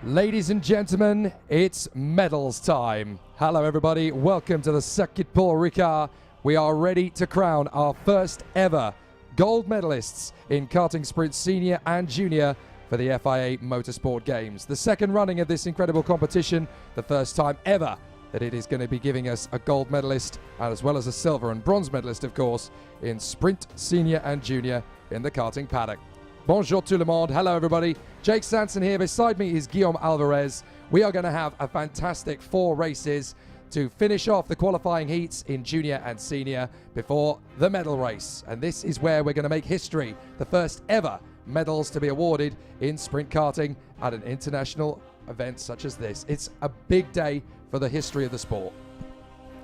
Ladies and gentlemen, it's medals time. Hello everybody, welcome to the Circuit Paul Ricard. We are ready to crown our first ever gold medalists in karting sprint senior and junior for the FIA Motorsport Games. The second running of this incredible competition, the first time ever that it is going to be giving us a gold medalist as well as a silver and bronze medalist, of course, in sprint senior and junior in the karting paddock. Bonjour tout le monde. Hello everybody. Jake Sanson here. Beside me is Guillaume Alvarez. We are going to have a fantastic 4 races to finish off the qualifying heats in junior and senior before the medal race. And this is where we're going to make history. The first ever medals to be awarded in sprint karting at an international event such as this. It's a big day for the history of the sport.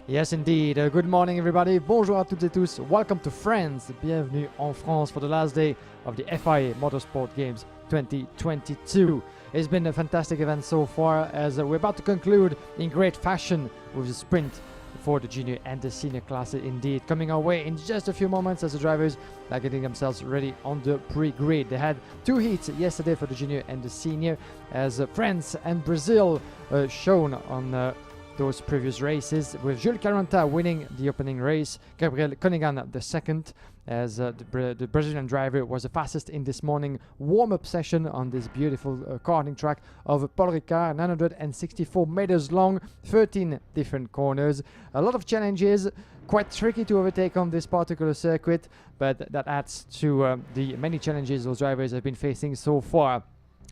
Yes, indeed. Good morning, everybody. Bonjour à toutes et tous. Welcome to France. Bienvenue en France for the last day of the FIA Motorsport Games 2022. It's been a fantastic event so far, as we're about to conclude in great fashion with the sprint for the junior and the senior classes. Indeed, coming our way in just a few moments as the drivers are getting themselves ready on the pre-grid. They had 2 heats yesterday for the junior and the senior, as France and Brazil shown on those previous races, with Jules Caranta winning the opening race, Gabriel Cunningham the second, as the Brazilian driver was the fastest in this morning warm-up session on this beautiful karting track of Paul Ricard, 964 meters long, 13 different corners, a lot of challenges, quite tricky to overtake on this particular circuit, but that adds to the many challenges those drivers have been facing so far.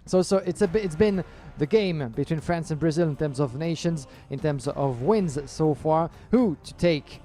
So it's been the game between France and Brazil in terms of nations, in terms of wins so far, who to take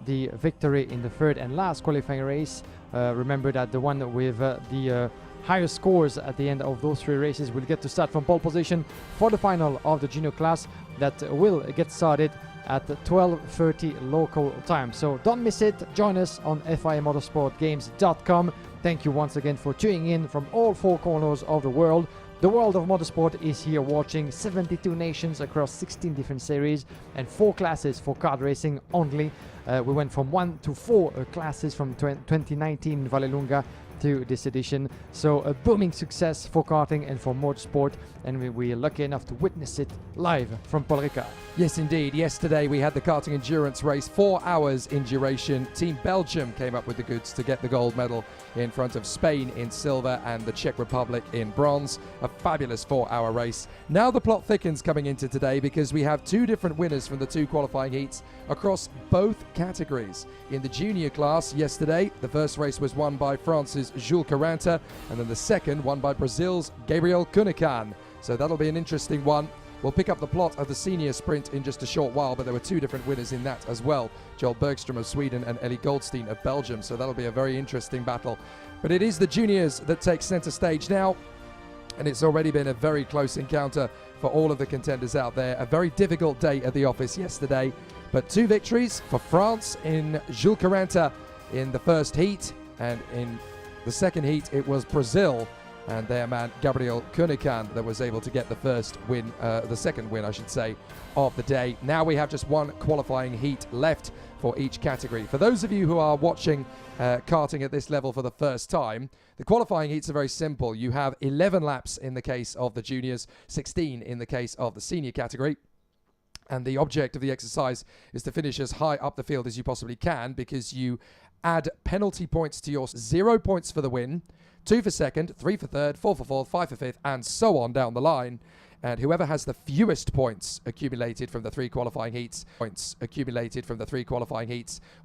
the victory in the third and last qualifying race. Remember that the one with the higher scores at the end of those 3 races will get to start from pole position for the final of the junior class that will get started at 12:30 local time. So don't miss it. Join us on FIAMotorsportGames.com. Thank you once again for tuning in from all 4 corners of the world. The world of motorsport is here watching. 72 nations across 16 different series and 4 classes for kart racing only. We went from 1 to 4 classes from 2019 Vallelunga to this edition. So a booming success for karting and for motorsport, and we are lucky enough to witness it live from Paul Ricard. Yes, indeed. Yesterday we had the karting endurance race, 4 hours in duration. Team Belgium came up with the goods to get the gold medal in front of Spain in silver and the Czech Republic in bronze. A fabulous 4-hour race. Now the plot thickens coming into today, because we have 2 different winners from the 2 qualifying heats across both categories. In the junior class yesterday, the first race was won by France's Jules Caranta, and then the second won by Brazil's Gabriel Cunningham. So that'll be an interesting one. We'll pick up the plot of the senior sprint in just a short while, but there were 2 different winners in that as well. Joel Bergström of Sweden and Ellie Goldstein of Belgium, so that'll be a very interesting battle. But it is the juniors that take center stage now, and it's already been a very close encounter for all of the contenders out there. A very difficult day at the office yesterday, but 2 victories for France in Jules Caranta in the first heat, and in the second heat it was Brazil and their man Gabriel Cunningham that was able to get the first win, the second win I should say, of the day. Now we have just 1 qualifying heat left for each category. For those of you who are watching karting at this level for the first time, the qualifying heats are very simple. You have 11 laps in the case of the juniors, 16 in the case of the senior category. And the object of the exercise is to finish as high up the field as you possibly can, because you add penalty points to your 0 points for the win, 2 for second, 3 for third, 4 for fourth, 5 for fifth, and so on down the line. And whoever has the fewest points accumulated from the 3 qualifying heats,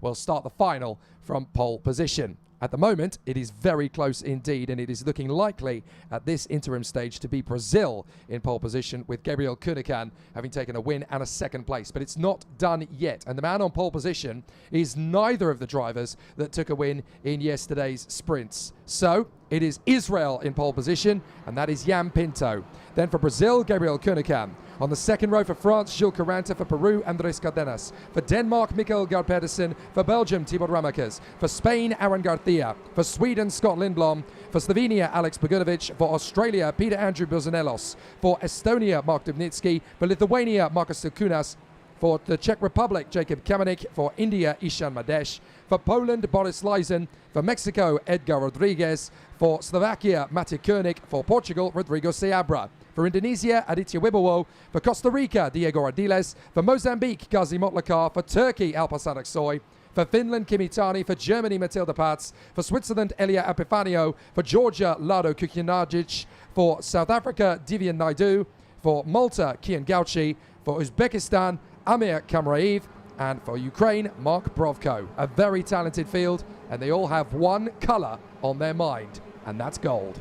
will start the final from pole position. At the moment, it is very close indeed, and it is looking likely at this interim stage to be Brazil in pole position, with Gabriel Cunningham having taken a win and a second place. But it's not done yet, and the man on pole position is neither of the drivers that took a win in yesterday's sprints. So it is Israel in pole position, and that is Jan Pinto. Then for Brazil, Gabriel Cunningham. On the second row for France, Jules Caranta. For Peru, Andrés Cardenas. For Denmark, Mikael Gard Pedersen. For Belgium, Tibor Ramakers. For Spain, Aaron Garcia. For Sweden, Scott Lindblom. For Slovenia, Alex Bogunovic. For Australia, Peter Andrew Buzanelos. For Estonia, Mark Dubnitsky. For Lithuania, Markus Silkunas. For the Czech Republic, Jacob Kamenik. For India, Ishan Madesh. For Poland, Boris Leisen. For Mexico, Edgar Rodriguez. For Slovakia, Mate Koenig. For Portugal, Rodrigo Seabra. For Indonesia, Aditya Wibowo. For Costa Rica, Diego Ardiles. For Mozambique, Gazi Motlakar. For Turkey, Alparslan Aksoy. For Finland, Kimitani. For Germany, Matilda Pats. For Switzerland, Elia Epifanio. For Georgia, Lado Kukinardzic. For South Africa, Divian Naidu. For Malta, Kian Gauchi. For Uzbekistan, Amir Kamraev. And for Ukraine, Mark Brovko. A very talented field, and they all have one colour on their mind, and that's gold.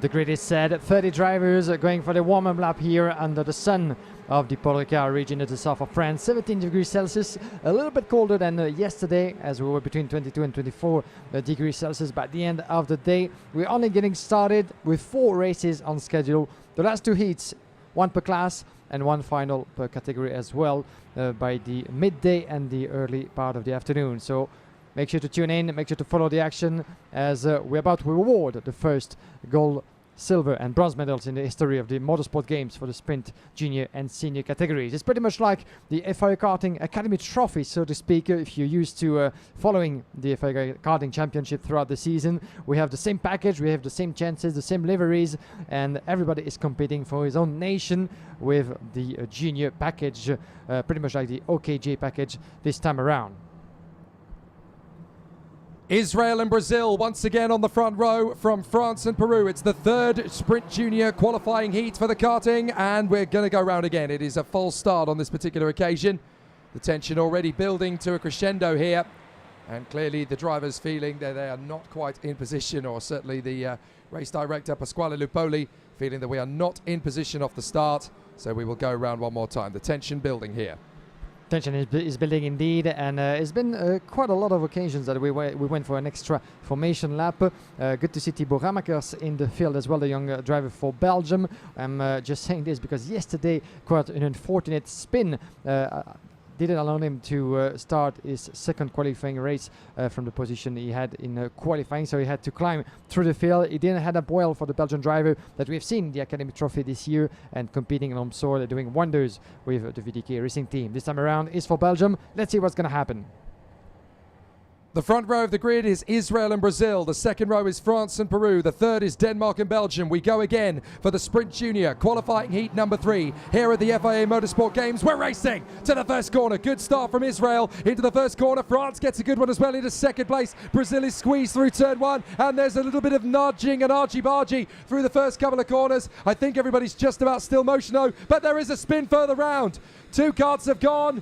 The grid is set. 30 drivers going for the warm-up lap here under the sun of the Paul Ricard region at the south of France. 17 degrees Celsius, a little bit colder than yesterday, as we were between 22 and 24 degrees Celsius. By the end of the day, we're only getting started with 4 races on schedule. The last 2 heats, 1 per class, and 1 final per category as well by the midday and the early part of the afternoon. So make sure to tune in, make sure to follow the action, as we're about to reward the first gold, silver and bronze medals in the history of the Motorsport Games for the sprint, junior and senior categories. It's pretty much like the FIA Karting Academy Trophy, so to speak, if you're used to following the FIA Karting Championship throughout the season. We have the same package, we have the same chances, the same liveries, and everybody is competing for his own nation with the junior package, pretty much like the OKJ package this time around. Israel and Brazil once again on the front row from France and Peru. It's the 3rd Sprint Junior qualifying heat for the karting, and we're going to go round again. It is a false start on this particular occasion. The tension already building to a crescendo here, and clearly the drivers feeling that they are not quite in position, or certainly the race director Pasquale Lupoli feeling that we are not in position off the start. So we will go around one more time. The tension building here. Tension is building indeed, and it's been quite a lot of occasions that we went for an extra formation lap. Good to see Thibaut Ramakers in the field as well, the young driver for Belgium. I'm just saying this because yesterday, quite an unfortunate spin didn't allow him to start his second qualifying race from the position he had in qualifying, so he had to climb through the field. He didn't have a boil for the Belgian driver that we've seen the Academy Trophy this year and competing in Omsor, doing wonders with the VDK Racing team. This time around is for Belgium. Let's see what's going to happen. The front row of the grid is Israel and Brazil. The second row is France and Peru. The third is Denmark and Belgium. We go again for the Sprint Junior qualifying heat number 3 here at the FIA Motorsport Games. We're racing to the first corner. Good start from Israel into the first corner. France gets a good one as well into second place. Brazil is squeezed through turn 1, and there's a little bit of nudging and argy-bargy through the first couple of corners. I think everybody's just about still motion though, but there is a spin further round. 2 carts have gone.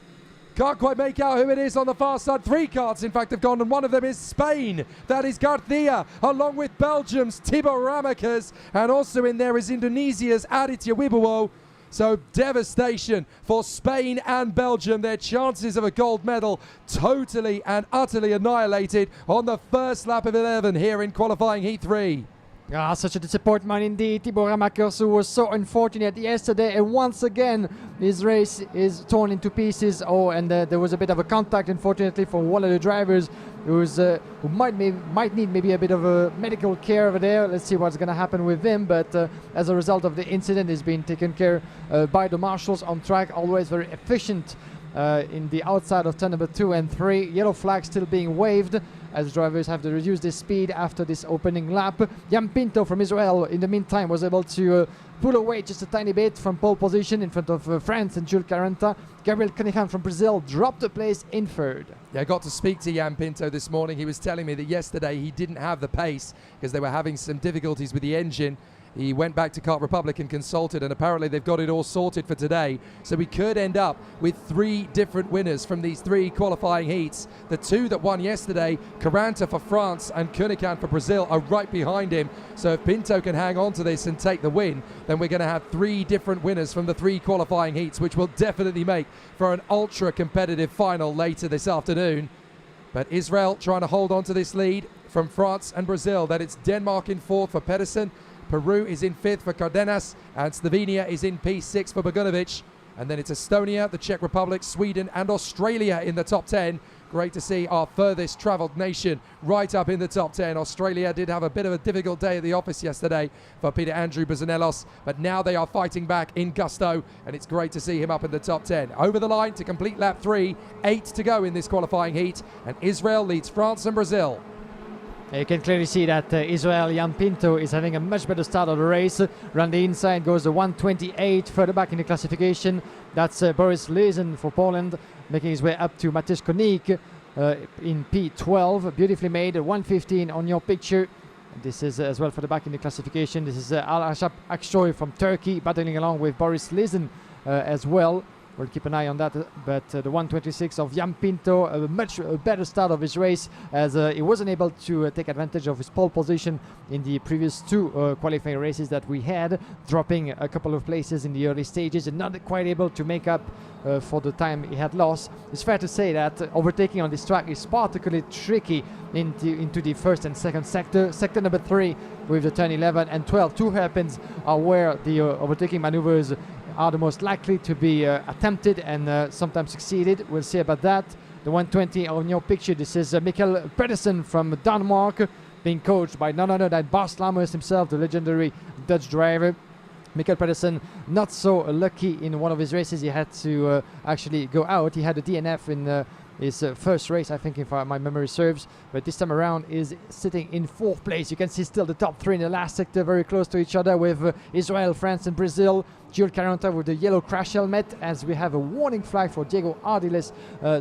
Can't quite make out who it is on the far side. 3 carts, in fact, have gone, and one of them is Spain. That is Garcia, along with Belgium's Thibaut Ramakers, and also in there is Indonesia's Aditya Wibowo. So devastation for Spain and Belgium. Their chances of a gold medal totally and utterly annihilated on the first lap of 11 here in qualifying heat 3. Ah, such a disappointment indeed. Thibaut Ramakers, who was so unfortunate yesterday, and once again his race is torn into pieces. Oh, and there was a bit of a contact, unfortunately, for one of the drivers who might need maybe a bit of a medical care over there. Let's see what's going to happen with him. But as a result of the incident, he's been taken care by the marshals on track. Always very efficient in the outside of turn number 2 and 3. Yellow flag still being waved as drivers have to reduce their speed after this opening lap. Jan Pinto from Israel, in the meantime, was able to pull away just a tiny bit from pole position in front of France and Jules Caranta. Gabriel Cunningham from Brazil dropped a place in 3rd. Yeah, I got to speak to Jan Pinto this morning. He was telling me that yesterday he didn't have the pace because they were having some difficulties with the engine. He went back to Kart Republic and consulted, and apparently they've got it all sorted for today. So we could end up with 3 different winners from these 3 qualifying heats. The 2 that won yesterday, Caranta for France and Cunningham for Brazil, are right behind him. So if Pinto can hang on to this and take the win, then we're going to have 3 different winners from the 3 qualifying heats, which will definitely make for an ultra competitive final later this afternoon. But Israel trying to hold on to this lead from France and Brazil. Then it's Denmark in 4th for Pedersen. Peru is in 5th for Cardenas, and Slovenia is in P6 for Bogunovic. And then it's Estonia, the Czech Republic, Sweden and Australia in the top 10. Great to see our furthest travelled nation right up in the top 10. Australia did have a bit of a difficult day at the office yesterday for Peter Andrew Bazanelos, but now they are fighting back in gusto, and it's great to see him up in the top 10. Over the line to complete lap 3, 8 to go in this qualifying heat, and Israel leads France and Brazil. You can clearly see that Israel Jan Pinto is having a much better start of the race. Around the inside goes the 128. Further back in the classification, that's Boris Lezen for Poland, making his way up to Mateusz Konik in P12. Beautifully made, 115 on your picture. This is as well for the back in the classification. This is Al-Ashab Aksoy from Turkey, battling along with Boris Lezen as well. We'll keep an eye on that, but the 126 of Jan Pinto, a much better start of his race, as he wasn't able to take advantage of his pole position in the previous two qualifying races that we had, dropping a couple of places in the early stages and not quite able to make up for the time he had lost. It's fair to say that overtaking on this track is particularly tricky into the first and second sector. Sector number 3 with the turn 11 and 12. 2 hairpins are where the overtaking maneuvers are the most likely to be attempted and sometimes succeeded. We'll see about that. The 120 on your picture, this is Mikkel Pedersen from Denmark, being coached by none other than Bas Lammers himself, the legendary Dutch driver. Mikkel Pedersen not so lucky in one of his races. He had to actually go out. He had a DNF in his first race, I think, if my memory serves, but this time around is sitting in 4th place. You can see still the top 3 in the last sector, very close to each other, with Israel, France and Brazil. Jules Caranta with the yellow crash helmet, as we have a warning flag for Diego Ardiles,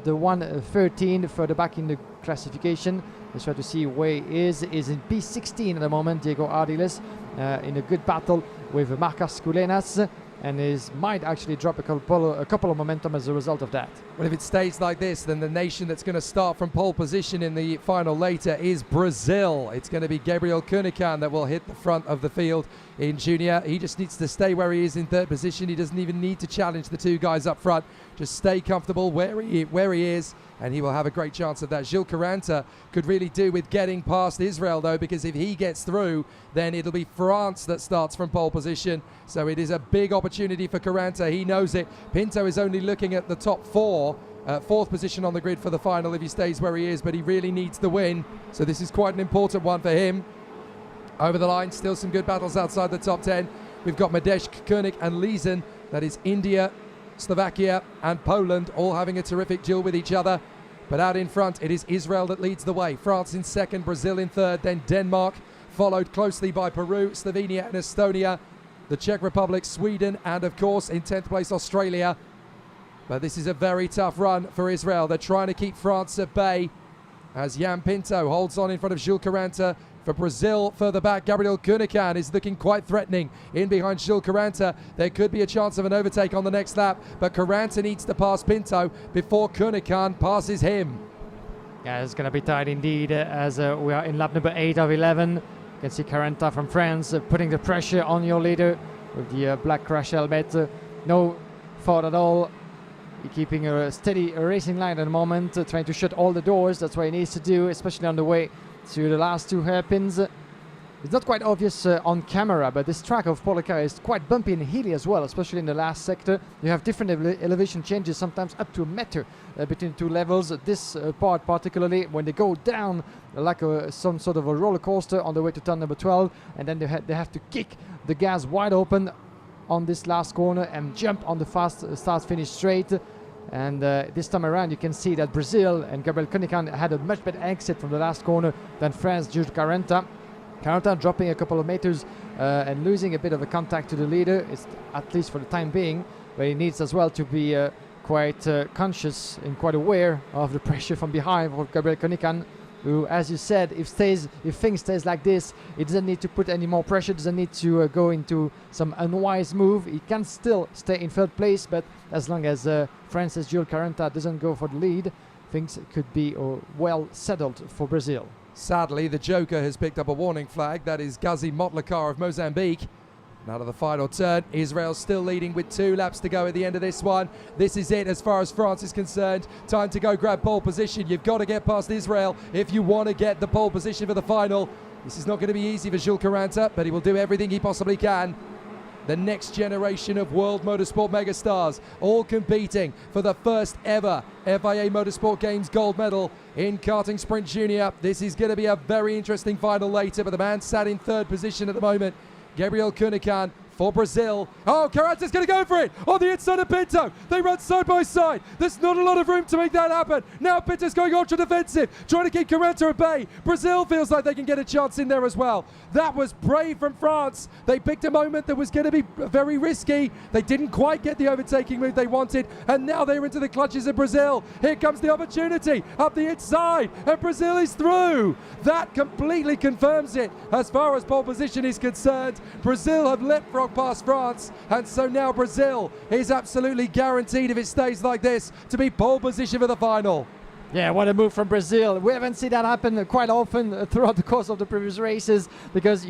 the 113 further back in the classification. Let's try to see where he is in P16 at the moment. Diego Ardiles in a good battle with Marcos Kulenas, and might actually drop a couple of momentum as a result of that. Well, if it stays like this, then the nation that's going to start from pole position in the final later is Brazil. It's going to be Gabriel Kunikan that will hit the front of the field in junior. He just needs to stay where he is in 3rd position. He doesn't even need to challenge the 2 guys up front. Just stay comfortable where he is, and he will have a great chance of that. Gilles Caranta could really do with getting past Israel, though, because if he gets through, then it'll be France that starts from pole position. So it is a big opportunity for Caranta. He knows it. Pinto is only looking at the top 4, 4th position on the grid for the final if he stays where he is, but he really needs the win. So this is quite an important one for him. Over the line, still some good battles outside the top 10. We've got Madej, Koenig and Lezen. That is India, Slovakia and Poland all having a terrific duel with each other. But out in front, it is Israel that leads the way. France in 2nd, Brazil in 3rd, then Denmark, followed closely by Peru, Slovenia and Estonia, the Czech Republic, Sweden, and of course in 10th place Australia. But this is a very tough run for Israel. They're trying to keep France at bay as Jan Pinto holds on in front of Gilles Caranta. For Brazil, further back, Gabriel Kunikan is looking quite threatening in behind Gilles Caranta. There could be a chance of an overtake on the next lap, but Caranta needs to pass Pinto before Kunikan passes him. Yeah, it's going to be tight indeed, as we are in lap number 8 of 11. You can see Caranta from France putting the pressure on your leader with the black crash helmet. No fault at all. Keeping a steady racing line at the moment, trying to shut all the doors. That's what he needs to do, especially on the way to the last 2 hairpins. It's not quite obvious on camera, but this track of Paul Ricard is quite bumpy and hilly as well, especially in the last sector. You have different elevation changes, sometimes up to a meter between 2 levels. This part particularly, when they go down like some sort of a roller coaster on the way to turn number 12, and then they have to kick the gas wide open on this last corner and jump on the fast start-finish straight. And this time around you can see that Brazil and Gabriel Kunikan had a much better exit from the last corner than France, Jules Caranta. Caranta dropping a couple of meters and losing a bit of a contact to the leader, it's at least for the time being, but he needs as well to be quite conscious and quite aware of the pressure from behind for Gabriel Kunikan, who, as you said, if things stays like this, he doesn't need to put any more pressure, doesn't need to go into some unwise move. He can still stay in 3rd place, but as long as France's Gilles Caranta doesn't go for the lead, things could be well settled for Brazil. Sadly, the Joker has picked up a warning flag. That is Ghazi Motlakar of Mozambique. Now to the final turn. Israel still leading with 2 laps to go at the end of this one. This is it as far as France is concerned. Time to go grab pole position. You've got to get past Israel if you want to get the pole position for the final. This is not going to be easy for Gilles Caranta, but he will do everything he possibly can. The next generation of world motorsport megastars, all competing for the first ever FIA Motorsport Games gold medal in karting sprint junior. This is going to be a very interesting final later, but the man sat in 3rd position at the moment, Gabriel Kunikan, for Brazil. Oh, Caranta's going to go for it on the inside of Pinto. They run side by side. There's not a lot of room to make that happen. Now Pinto's going ultra defensive, trying to keep Caranta at bay. Brazil feels like they can get a chance in there as well. That was brave from France. They picked a moment that was going to be very risky. They didn't quite get the overtaking move they wanted, and now they're into the clutches of Brazil. Here comes the opportunity up the inside, and Brazil is through. That completely confirms it as far as pole position is concerned. Brazil have leapfrogged past France, and so now Brazil is absolutely guaranteed, if it stays like this, to be pole position for the final. Yeah, what a move from Brazil. We haven't seen that happen quite often throughout the course of the previous races, because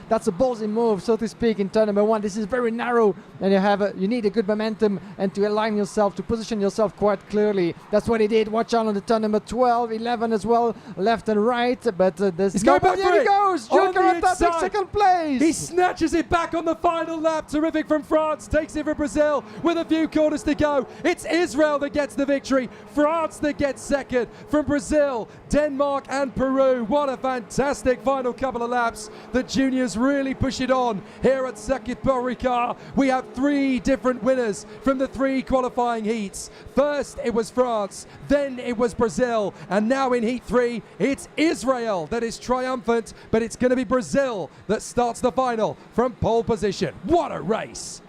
that's a ballsy move, so to speak, in turn number one. This is very narrow, and you need a good momentum and to align yourself, to position yourself quite clearly. That's what he did. Watch out on the turn number 12, 11 as well, left and right, but there's He's going back for it. He goes! Jules Caranta takes second place! He snatches it back on the final lap. Terrific from France, takes it from Brazil with a few corners to go. It's Israel that gets the victory, France that gets second. From Brazil, Denmark and Peru. What a fantastic final couple of laps. The juniors really push it on here at Circuit Paul Ricard. We have 3 different winners from the 3 qualifying heats. First it was France, then it was Brazil, and now in heat 3 it's Israel that is triumphant, but it's going to be Brazil that starts the final from pole position. What a race!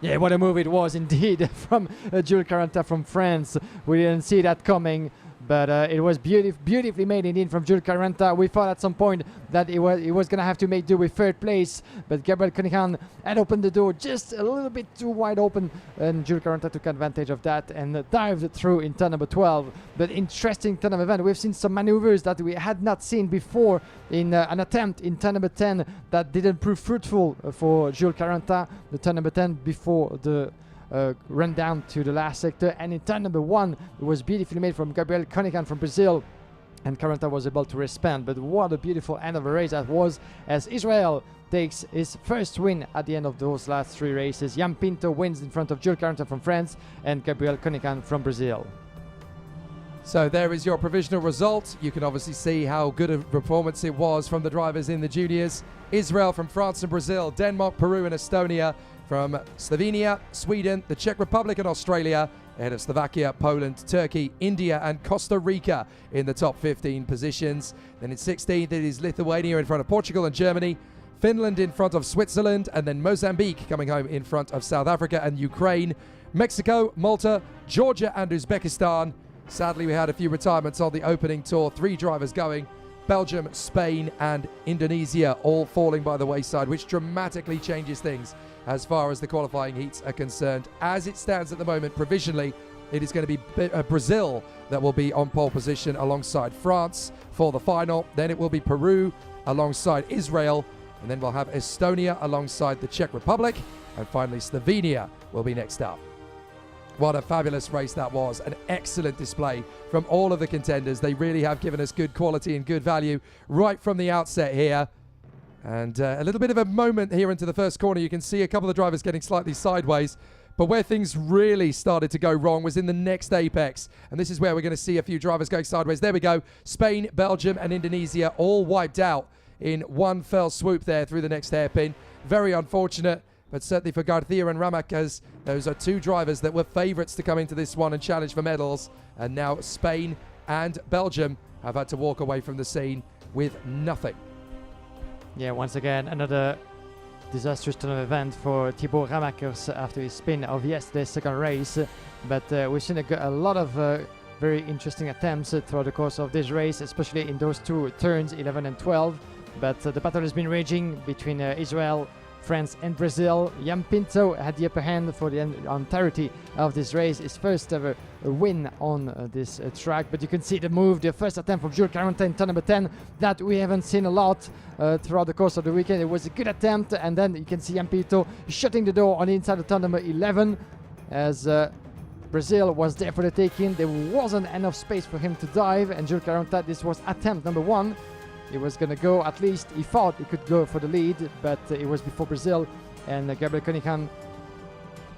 Yeah, what a move it was indeed from Jules Caranta from France. We didn't see that coming, but it was beautifully made indeed from Jules Caranta. We thought at some point that he was going to have to make do with third place, but Gabriel Cunningham had opened the door just a little bit too wide open, and Jules Caranta took advantage of that and dived through in turn number 12. But interesting turn of event. We've seen some maneuvers that we had not seen before in an attempt in turn number 10 that didn't prove fruitful for Jules Caranta, the turn number 10 before the run down to the last sector, and in turn number 1 it was beautifully made from Gabriel Cunningham from Brazil, and Caranta was able to respond. But what a beautiful end of a race that was, as Israel takes his first win at the end of those last 3 races. Jan Pinto wins in front of Jules Caranta from France and Gabriel Cunningham from Brazil. So there is your provisional result. You can obviously see how good a performance it was from the drivers in the juniors. Israel from France and Brazil, Denmark, Peru and Estonia from Slovenia, Sweden, the Czech Republic and Australia, ahead of Slovakia, Poland, Turkey, India and Costa Rica in the top 15 positions. Then in 16th it is Lithuania in front of Portugal and Germany, Finland in front of Switzerland, and then Mozambique coming home in front of South Africa and Ukraine, Mexico, Malta, Georgia and Uzbekistan. Sadly, we had a few retirements on the opening tour, 3 drivers going. Belgium, Spain and Indonesia all falling by the wayside, which dramatically changes things as far as the qualifying heats are concerned. As it stands at the moment, provisionally, it is going to be Brazil that will be on pole position alongside France for the final. Then it will be Peru alongside Israel, and then we'll have Estonia alongside the Czech Republic, and finally Slovenia will be next up. What a fabulous race that was. An excellent display from all of the contenders. They really have given us good quality and good value right from the outset here. And a little bit of a moment here into the first corner. You can see a couple of the drivers getting slightly sideways. But where things really started to go wrong was in the next apex. And this is where we're going to see a few drivers going sideways. There we go. Spain, Belgium and Indonesia all wiped out in one fell swoop there through the next hairpin. Very unfortunate. But certainly for Garcia and Ramak, as those are 2 drivers that were favourites to come into this one and challenge for medals. And now Spain and Belgium have had to walk away from the scene with nothing. Yeah, once again, another disastrous turn of event for Thibaut Ramakers after his spin of yesterday's second race. But we've seen a lot of very interesting attempts throughout the course of this race, especially in those 2 turns, 11 and 12. But the battle has been raging between Israel, France and Brazil. Jan Pinto had the upper hand for the entirety of this race, his first ever win on this track. But you can see the move, the first attempt from Jules Caranta in turn number 10 that we haven't seen a lot throughout the course of the weekend. It was a good attempt, and then you can see Jan Pinto shutting the door on the inside of turn number 11 as Brazil was there for the taking. There wasn't enough space for him to dive, and Jules Caranta, this was attempt number 1. He was going to go, at least he thought he could go for the lead, but it was before Brazil, and Gabriel Cunningham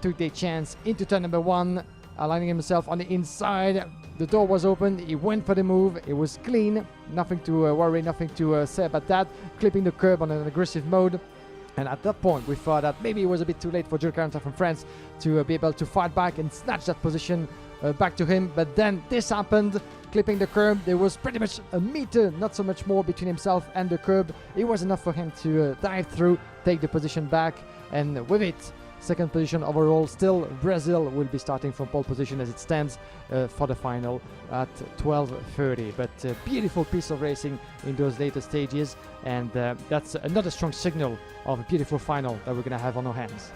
took their chance into turn number 1 aligning himself on the inside. The door was open. He went for the move. It was clean. Nothing to worry, nothing to say about that. Clipping the curb on an aggressive mode. And at that point, we thought that maybe it was a bit too late for Jules Carpenter from France to be able to fight back and snatch that position back to him. But then this happened, clipping the curb. There was pretty much a meter, not so much more, between himself and the curb. It was enough for him to dive through, take the position back, and with it, second position overall. Still, Brazil will be starting from pole position as it stands for the final at 12:30. But a beautiful piece of racing in those later stages, and that's another strong signal of a beautiful final that we're going to have on our hands.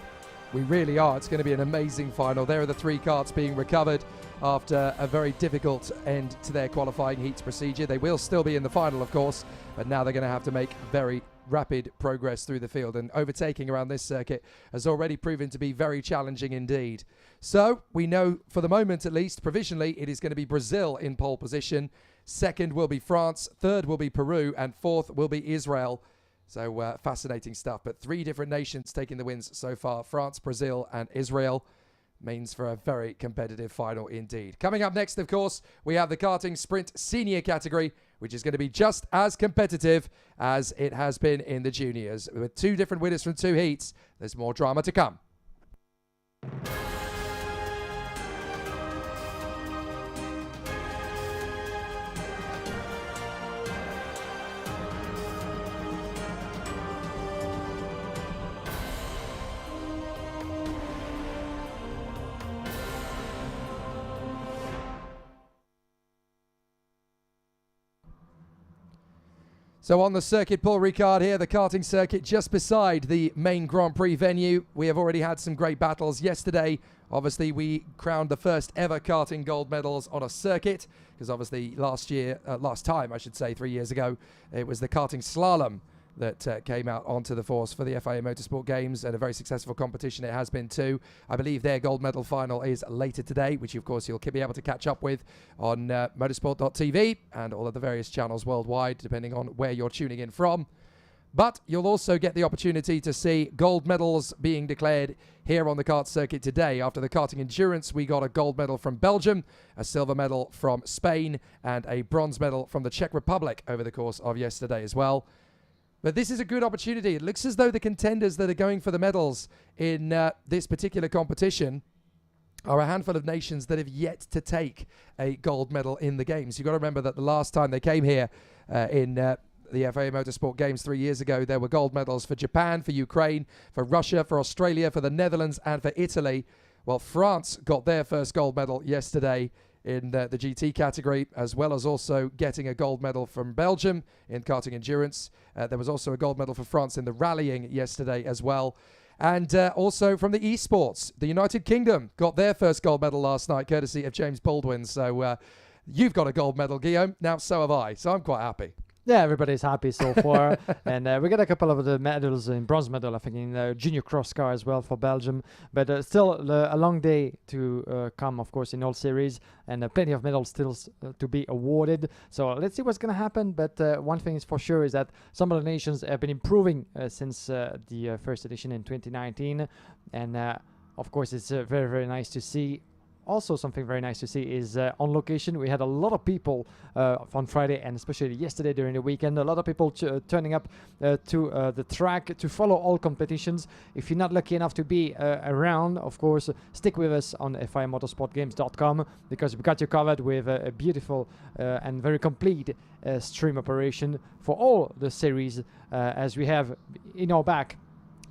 We really are. It's going to be an amazing final. There are the 3 karts being recovered after a very difficult end to their qualifying heats procedure. They will still be in the final, of course, but now they're going to have to make very rapid progress through the field, and overtaking around this circuit has already proven to be very challenging indeed. So we know, for the moment at least, provisionally, it is going to be Brazil in pole position. Second will be France, third will be Peru, and fourth will be Israel. So fascinating stuff, but 3 different nations taking the wins so far: France, Brazil and Israel. Means for a very competitive final indeed. Coming up next, of course, we have the karting sprint senior category, which is going to be just as competitive as it has been in the juniors. With 2 different winners from 2 heats, there's more drama to come. So on the Circuit Paul Ricard here, the karting circuit just beside the main Grand Prix venue. We have already had some great battles. Yesterday, obviously, we crowned the first ever karting gold medals on a circuit, because obviously last time, 3 years ago, it was the karting slalom that came out onto the force for the FIA Motorsport Games, and a very successful competition it has been too. I believe their gold medal final is later today, which of course you'll be able to catch up with on motorsport.tv and all of the various channels worldwide, depending on where you're tuning in from. But you'll also get the opportunity to see gold medals being declared here on the kart circuit today. After the karting endurance, we got a gold medal from Belgium, a silver medal from Spain, and a bronze medal from the Czech Republic over the course of yesterday as well. But this is a good opportunity. It looks as though the contenders that are going for the medals in this particular competition are a handful of nations that have yet to take a gold medal in the games. You've got to remember that the last time they came here in the FIA Motorsport Games 3 years ago, there were gold medals for Japan, for Ukraine, for Russia, for Australia, for the Netherlands, and for Italy. Well, France got their first gold medal yesterday in the GT category, as well as also getting a gold medal from Belgium in karting endurance. There was also a gold medal for France in the rallying yesterday as well. And also from the esports, the United Kingdom got their first gold medal last night, courtesy of James Baldwin. So you've got a gold medal, Guillaume. Now so have I. So I'm quite happy. Yeah, everybody's happy so far. And we got a couple of the medals in bronze medal, I think, in junior cross car as well for Belgium. But still a long day to come, of course, in all series, and plenty of medals still to be awarded. So let's see what's going to happen. But one thing is for sure is that some of the nations have been improving since the first edition in 2019. And of course, it's very, very nice to see. Also, something very nice to see is on location. We had a lot of people on Friday, and especially yesterday during the weekend. A lot of people turning up to the track to follow all competitions. If you're not lucky enough to be around, of course, stick with us on FIAMotorsportGames.com, because we got you covered with a beautiful and very complete stream operation for all the series, as we have in our back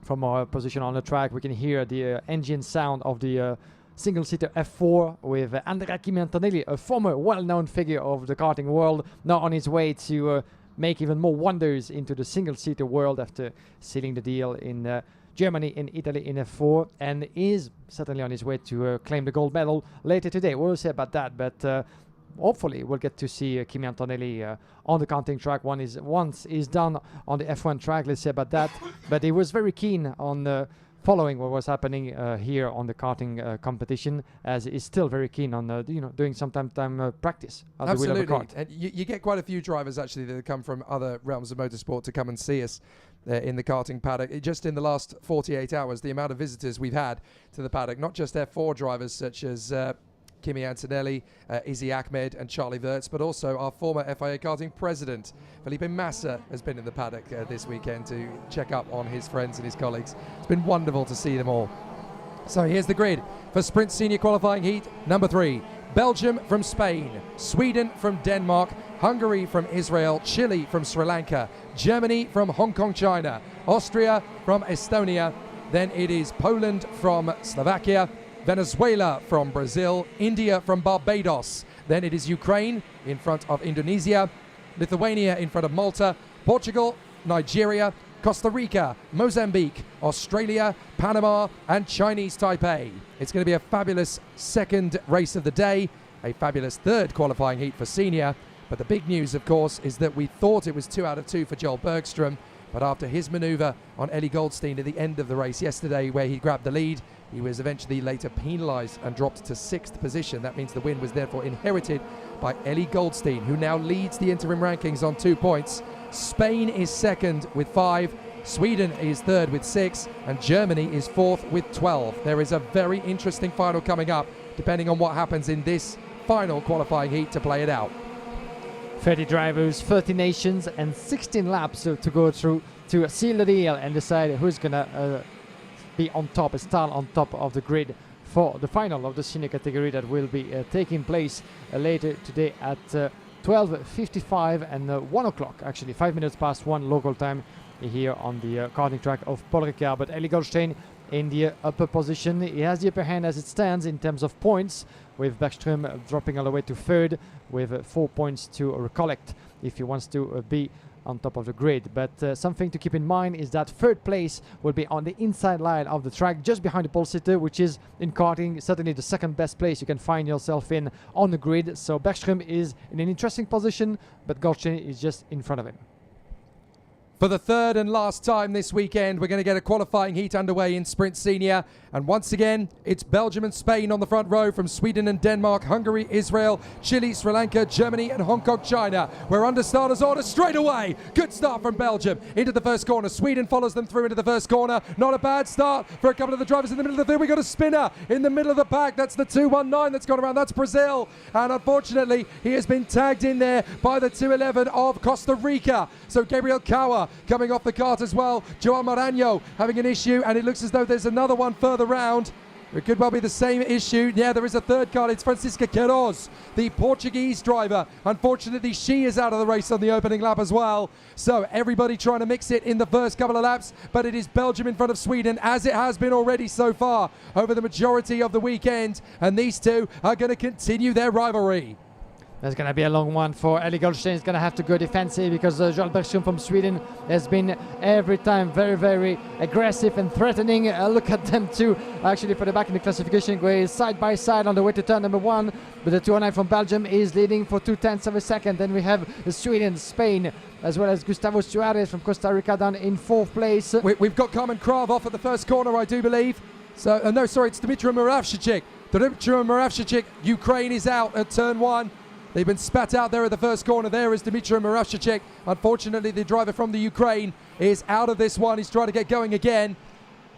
from our position on the track. We can hear the engine sound of the single-seater F4 with Andrea Antonelli, a former well-known figure of the karting world, now on his way to make even more wonders into the single-seater world after sealing the deal in Germany and Italy in F4, and is certainly on his way to claim the gold medal later today. We'll see about that, but hopefully we'll get to see Kimi Antonelli on the karting track once he's done on the F1 track. Let's see about that. But he was very keen on following what was happening here on the karting competition, as is still very keen on doing some time practice at the wheel of the kart. And you get quite a few drivers actually that come from other realms of motorsport to come and see us in the karting paddock. Just in the last 48 hours, the amount of visitors we've had to the paddock, not just F4 drivers such as Kimi Antonelli, Izzy Ahmed and Charlie Wirtz, but also our former FIA karting president, Felipe Massa, has been in the paddock this weekend to check up on his friends and his colleagues. It's been wonderful to see them all. So here's the grid for Sprint Senior Qualifying Heat number 3. Belgium from Spain, Sweden from Denmark, Hungary from Israel, Chile from Sri Lanka, Germany from Hong Kong, China, Austria from Estonia, then it is Poland from Slovakia, Venezuela from Brazil, India from Barbados, then it is Ukraine in front of Indonesia, Lithuania in front of Malta, Portugal, Nigeria, Costa Rica, Mozambique, Australia, Panama and Chinese Taipei. It's going to be a fabulous second race of the day, a fabulous third qualifying heat for senior, but the big news of course is that we thought it was 2 out of 2 for Joel Bergstrom, but after his manoeuvre on Ellie Goldstein at the end of the race yesterday where he grabbed the lead, he was eventually later penalised and dropped to 6th position. That means the win was therefore inherited by Ellie Goldstein, who now leads the interim rankings on 2 points. Spain is second with 5, Sweden is third with 6, and Germany is fourth with 12. There is a very interesting final coming up, depending on what happens in this final qualifying heat to play it out. 30 drivers, 30 nations, and 16 laps to go through to seal the deal and decide who's gonna be on top, start on top of the grid for the final of the senior category that will be taking place later today at 12:55 and 1 o'clock, actually 5 minutes past 1 local time here on the karting track of Paul Ricard. But Ellie Goldstein in the upper position, he has the upper hand as it stands in terms of points, with Bergström dropping all the way to third with 4 points to recollect if he wants to be on top of the grid. But something to keep in mind is that third place will be on the inside line of the track, just behind the pole sitter, which is in karting certainly the second best place you can find yourself in on the grid. So Bergström is in an interesting position, but Goldstein is just in front of him. For the third and last time this weekend, we're going to get a qualifying heat underway in Sprint Senior. And once again, it's Belgium and Spain on the front row from Sweden and Denmark, Hungary, Israel, Chile, Sri Lanka, Germany and Hong Kong, China. We're under starters order straight away. Good start from Belgium into the first corner. Sweden follows them through into the first corner. Not a bad start for a couple of the drivers in the middle of the field. We got a spinner in the middle of the pack. That's the 219 that's gone around. That's Brazil. And unfortunately, he has been tagged in there by the 211 of Costa Rica. So Gabriel Kawa coming off the kart as well. João Maranhão having an issue, and it looks as though there's another one further round. It could well be the same issue. Yeah, there is a third car. It's Francisca Queiroz, the Portuguese driver. Unfortunately, she is out of the race on the opening lap as well. So everybody trying to mix it in the first couple of laps, but it is Belgium in front of Sweden, as it has been already so far over the majority of the weekend. And these two are going to continue their rivalry. That's going to be a long one for Ellie Goldstein. He's going to have to go defensive because Joel Bergström from Sweden has been every time very, very aggressive and threatening. Look at them two actually for the back in the classification, going side by side on the way to turn number 1. But the 209 from Belgium is leading for 0.2 of a second. Then we have Sweden, Spain, as well as Gustavo Suarez from Costa Rica down in 4th place. We've got Carmen Krav off at the first corner, I do believe. So, no, sorry, it's Dmitry Muravchik. Dmitry Muravchik, Ukraine is out at turn 1. They've been spat out there at the first corner. There is Dmitry Muravchik. Unfortunately, the driver from the Ukraine is out of this one. He's trying to get going again.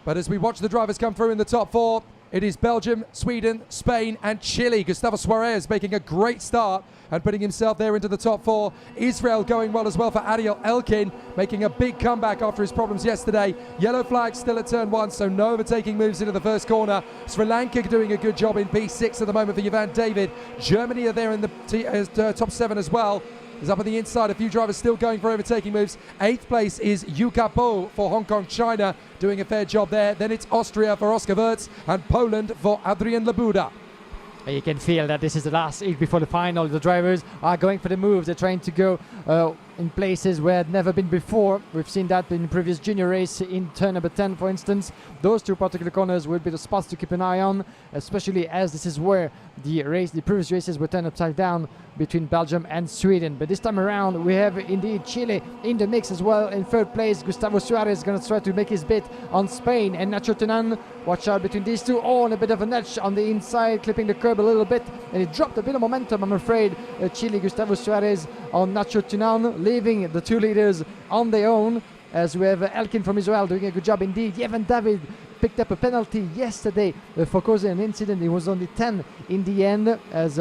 But as we watch the drivers come through in the top 4, it is Belgium, Sweden, Spain and Chile. Gustavo Suarez making a great start and putting himself there into the top 4. Israel going well as well for Ariel Elkin, making a big comeback after his problems yesterday. Yellow flag still at turn 1, so no overtaking moves into the first corner. Sri Lanka doing a good job in P6 at the moment for Ivan David. Germany are there in the top 7 as well. Is up on the inside, a few drivers still going for overtaking moves. 8th place is Yu Kapo for Hong Kong, China, doing a fair job there. Then it's Austria for Oscar Wirtz and Poland for Adrian Labuda. You can feel that this is the last heat before the final. The drivers are going for the moves. They're trying to go in places where had never been before. We've seen that in the previous junior race in turn number 10, for instance. Those two particular corners will be the spots to keep an eye on, especially as this is where the previous races were turned upside down between Belgium and Sweden. But this time around, we have indeed Chile in the mix as well. In 3rd place, Gustavo Suarez is going to try to make his bid on Spain, and Nacho Tunan. Watch out between these two. Oh, and a bit of a nudge on the inside, clipping the curb a little bit, and it dropped a bit of momentum, I'm afraid. Chile, Gustavo Suarez on Nacho Tunan, leaving the two leaders on their own, as we have Elkin from Israel doing a good job indeed. Evan David picked up a penalty yesterday for causing an incident. It was only 10 in the end, as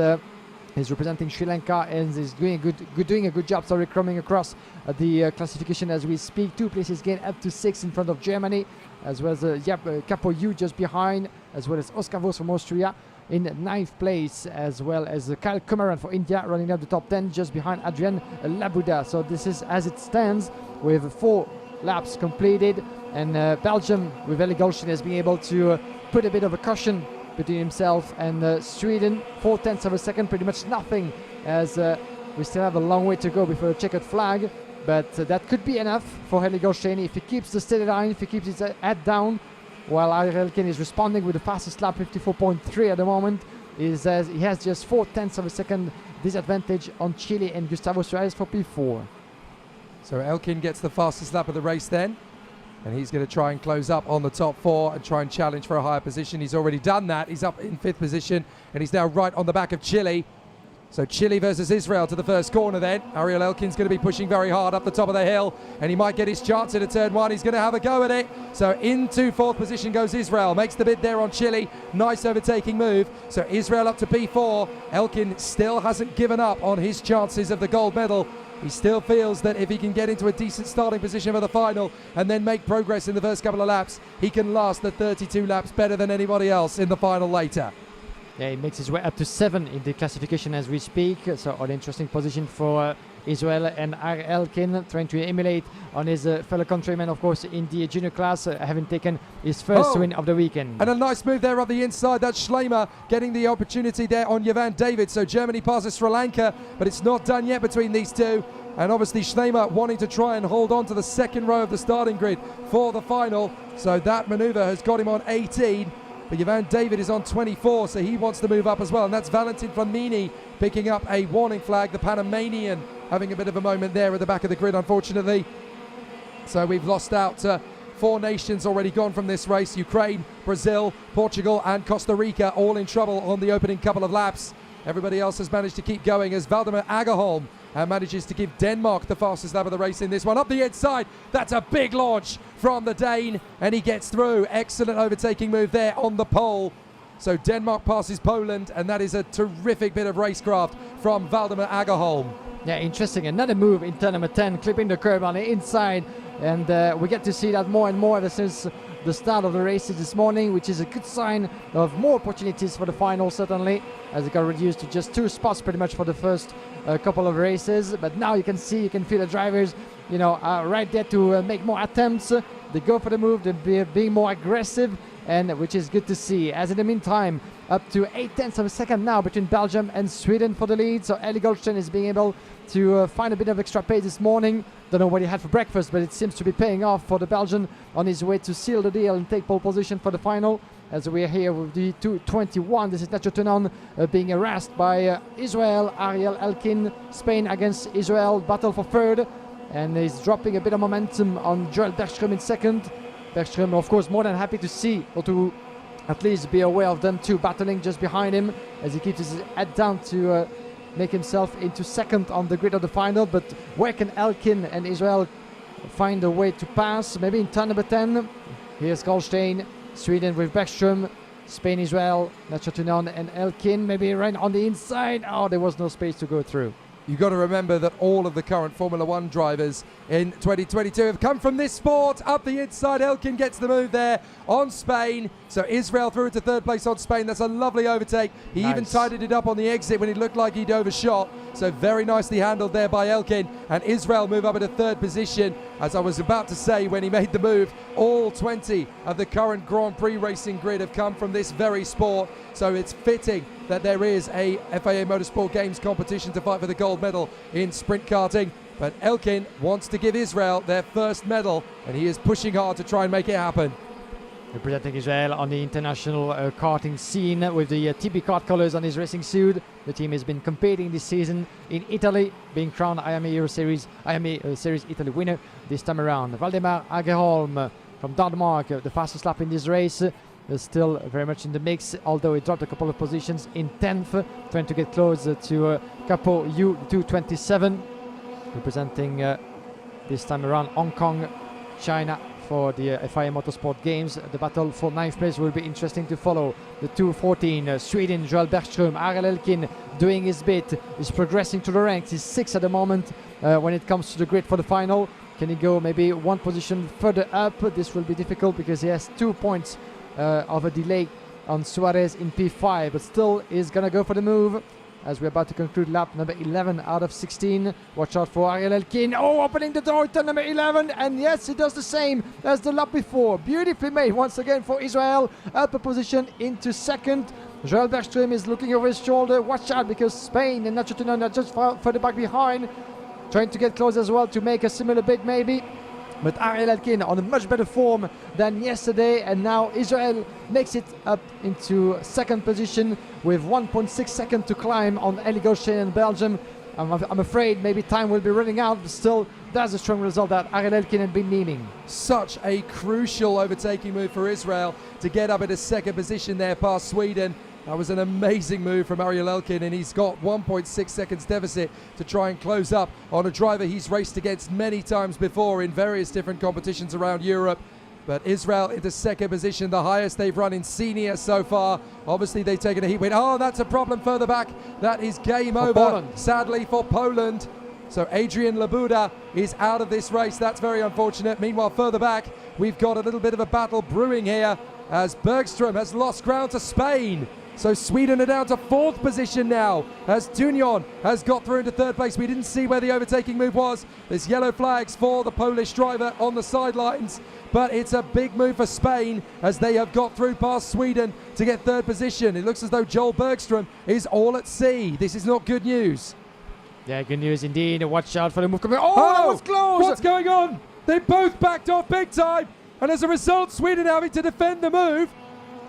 he's representing Sri Lanka and is doing a good job. Coming across the classification as we speak. 2 places gained, up to 6 in front of Germany, as well as Capo Yu just behind, as well as Oscar Vos from Austria in 9th place, as well as Kyle Kumaran for India running up the top 10 just behind Adrian Labuda. So this is as it stands with 4 laps completed, and Belgium with Eli Goldstein has been able to put a bit of a cushion between himself and Sweden. 0.4 of a second, pretty much nothing, as we still have a long way to go before a checkered flag, but that could be enough for Eli Goldstein if he keeps the steady line, if he keeps his head down, while Ariel Elkin is responding with the fastest lap, 54.3 at the moment. He has just 0.4 of a second disadvantage on Chile and Gustavo Suarez for P4. So Elkin gets the fastest lap of the race then, and he's going to try and close up on the top 4 and try and challenge for a higher position. He's already done that. He's up in 5th position, and he's now right on the back of Chile. So Chile versus Israel to the first corner then. Ariel Elkin's going to be pushing very hard up the top of the hill, and he might get his chance into turn 1. He's going to have a go at it. So into 4th position goes Israel. Makes the bid there on Chile. Nice overtaking move. So Israel up to P4. Elkin still hasn't given up on his chances of the gold medal. He still feels that if he can get into a decent starting position for the final and then make progress in the first couple of laps, he can last the 32 laps better than anybody else in the final later. Yeah, he makes his way up to 7 in the classification as we speak. So an interesting position for Israel and Ariel Elkin, trying to emulate on his fellow countryman, of course, in the junior class, having taken his first win of the weekend. And a nice move there on the inside. That's Schleimer getting the opportunity there on Jovan David. So Germany passes Sri Lanka, but it's not done yet between these two. And obviously Schleimer wanting to try and hold on to the second row of the starting grid for the final. So that maneuver has got him on 18. But Jovan David is on 24, so he wants to move up as well. And that's Valentin Flamini picking up a warning flag. The Panamanian having a bit of a moment there at the back of the grid, unfortunately. So we've lost out 4 nations already gone from this race. Ukraine, Brazil, Portugal and Costa Rica all in trouble on the opening couple of laps. Everybody else has managed to keep going as Valdemar Agerholm manages to give Denmark the fastest lap of the race in this one. Up the inside, that's a big launch from the Dane, and he gets through. Excellent overtaking move there on the pole. So Denmark passes Poland, and that is a terrific bit of racecraft from Valdemar Agerholm. Yeah, interesting. Another move in turn number 10, clipping the curb on the inside, and we get to see that more and more ever since the start of the races this morning, which is a good sign of more opportunities for the final, certainly, as it got reduced to just 2 spots pretty much for the first couple of races. But now you can feel the drivers, are right there to make more attempts. They go for the move, they're being more aggressive, and which is good to see. As in the meantime, up to 0.8 of a second now between Belgium and Sweden for the lead. So Eli Goldstein is being able to find a bit of extra pace this morning. Don't know what he had for breakfast, but it seems to be paying off for the Belgian on his way to seal the deal and take pole position for the final. As we are here with the 2:21, this is Nacho Tunon being harassed by Israel. Ariel Elkin, Spain against Israel, battle for 3rd, and he's dropping a bit of momentum on Joel Bergström in 2nd. Bergström, of course, more than happy to see, or to at least be aware of them two battling just behind him, as he keeps his head down to make himself into 2nd on the grid of the final. But where can Elkin and Israel find a way to pass? Maybe in turn number 10. Here's Goldstein, Sweden with Bergström, Spain, Israel, Nacho Tunon and Elkin. Maybe right on the inside. Oh, there was no space to go through. You've got to remember that all of the current Formula 1 drivers in 2022 have come from this sport. Up the inside, Elkin gets the move there on Spain. So Israel through to 3rd place on Spain. That's a lovely overtake. He even tidied it up on the exit when it looked like he'd overshot. So very nicely handled there by Elkin. And Israel move up into 3rd position. As I was about to say when he made the move, all 20 of the current Grand Prix racing grid have come from this very sport. So it's fitting that there is a FIA Motorsport Games competition to fight for the gold medal in sprint karting. But Elkin wants to give Israel their first medal, and he is pushing hard to try and make it happen. Representing Israel on the international karting scene with the TB kart colors on his racing suit. The team has been competing this season in Italy, being crowned IMA Series Italy winner this time around. Valdemar Agerholm from Denmark, the fastest lap in this race. Still very much in the mix, although he dropped a couple of positions in 10th, trying to get close to Capo Yu 227, representing this time around Hong Kong, China for the FIA Motorsport Games. The battle for 9th place will be interesting to follow. The 2:14, Sweden, Joel Bergström, Ariel Elkin doing his bit. He's progressing to the ranks. He's 6th at the moment when it comes to the grid for the final. Can he go maybe one position further up? This will be difficult because he has 2 points of a delay on Suarez in P5, but still is gonna go for the move as we're about to conclude lap number 11 out of 16. Watch out for Ariel Elkin. Oh, opening the door to number 11, and yes, he does the same as the lap before. Beautifully made once again for Israel. Up a position into 2nd. Joel Bergström is looking over his shoulder. Watch out because Spain and Nacho Tunon are just further back behind, trying to get close as well to make a similar bid maybe. But Ariel Elkin on a much better form than yesterday, and now Israel makes it up into 2nd position with 1.6 seconds to climb on Elie Gaucher in Belgium. I'm afraid maybe time will be running out, but still that's a strong result that Ariel Elkin had been needing. Such a crucial overtaking move for Israel to get up into 2nd position there past Sweden. That was an amazing move from Ariel Elkin, and he's got 1.6 seconds deficit to try and close up on a driver he's raced against many times before in various different competitions around Europe. But Israel into 2nd position, the highest they've run in senior so far. Obviously they've taken a heat win. Oh, that's a problem further back. That is game over, Poland. Sadly for Poland. So Adrian Labuda is out of this race. That's very unfortunate. Meanwhile, further back, we've got a little bit of a battle brewing here as Bergström has lost ground to Spain. So Sweden are down to 4th position now as Tunion has got through into 3rd place. We didn't see where the overtaking move was. There's yellow flags for the Polish driver on the sidelines, but it's a big move for Spain as they have got through past Sweden to get 3rd position. It looks as though Joel Bergström is all at sea. This is not good news. Yeah, good news indeed. Watch out for the move coming. Oh, that was close! What's going on? They both backed off big time, and as a result, Sweden having to defend the move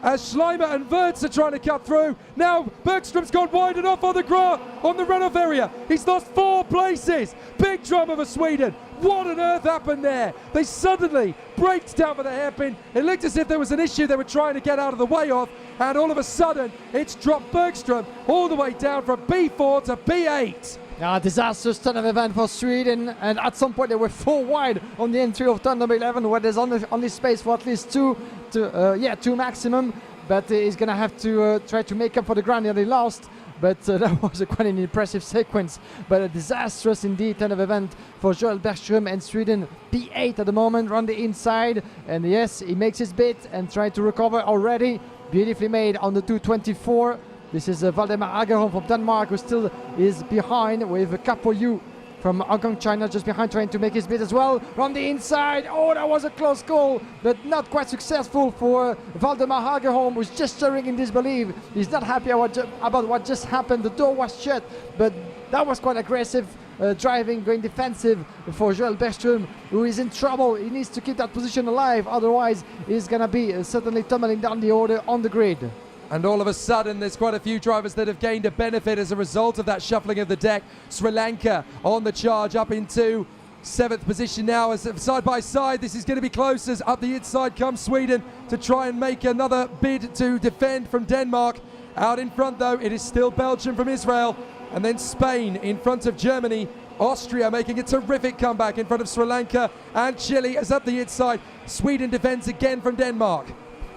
as Schleimer and Wirtz are trying to cut through. Now Bergström's gone wide and off on the runoff area. He's lost 4 places. Big drama for Sweden. What on earth happened there? They suddenly braked down for the hairpin. It looked as if there was an issue they were trying to get out of the way of, and all of a sudden it's dropped Bergström all the way down from B4 to B8. Disastrous turn of event for Sweden, and at some point they were 4 wide on the entry of turn number 11, where there's only space for at least 2 maximum, but he's gonna have to try to make up for the ground that he lost. But that was quite an impressive sequence, but a disastrous indeed turn of event for Joel Bergström, and Sweden P8 at the moment on the inside, and yes, he makes his bit and tries to recover already. Beautifully made on the 224. This is Valdemar Agerholm from Denmark, who still is behind with Capo Yu from Hong Kong, China, just behind, trying to make his bid as well. From the inside, oh, that was a close call, but not quite successful for Valdemar Agerholm, who's just stirring in disbelief. He's not happy about what just happened. The door was shut, but that was quite aggressive driving, going defensive for Joel Bergström, who is in trouble. He needs to keep that position alive, otherwise he's going to be certainly tumbling down the order on the grid. And all of a sudden, there's quite a few drivers that have gained a benefit as a result of that shuffling of the deck. Sri Lanka on the charge up into 7th position now as side by side. This is going to be close as up the inside comes Sweden to try and make another bid to defend from Denmark. Out in front, though, it is still Belgium from Israel, and then Spain in front of Germany. Austria making a terrific comeback in front of Sri Lanka, and Chile is up the inside. Sweden defends again from Denmark.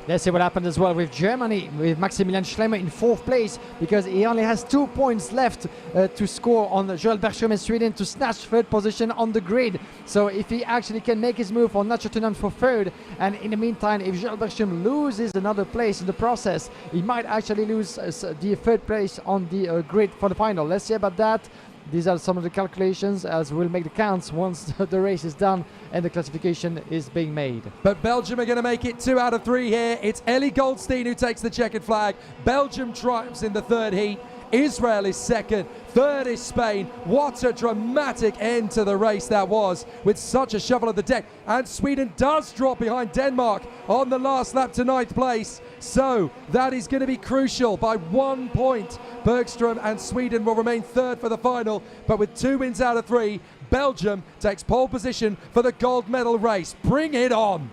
Let's see what happened as well with Germany, with Maximilian Schleimer in 4th place, because he only has 2 points left to score on Joel Bergström in Sweden to snatch 3rd position on the grid. So if he actually can make his move on Nacho Tunon for 3rd, and in the meantime, if Joel Bergström loses another place in the process, he might actually lose the 3rd place on the grid for the final. Let's see about that. These are some of the calculations as we'll make the counts once the race is done and the classification is being made. But Belgium are going to make it 2 out of 3 here. It's Ellie Goldstein who takes the checkered flag. Belgium triumphs in the 3rd heat. Israel is 2nd. 3rd is Spain. What a dramatic end to the race that was, with such a shuffle of the deck. And Sweden does drop behind Denmark on the last lap to 9th place. So that is going to be crucial by 1 point. Bergström and Sweden will remain 3rd for the final, but with 2 wins out of 3, Belgium takes pole position for the gold medal race. Bring it on!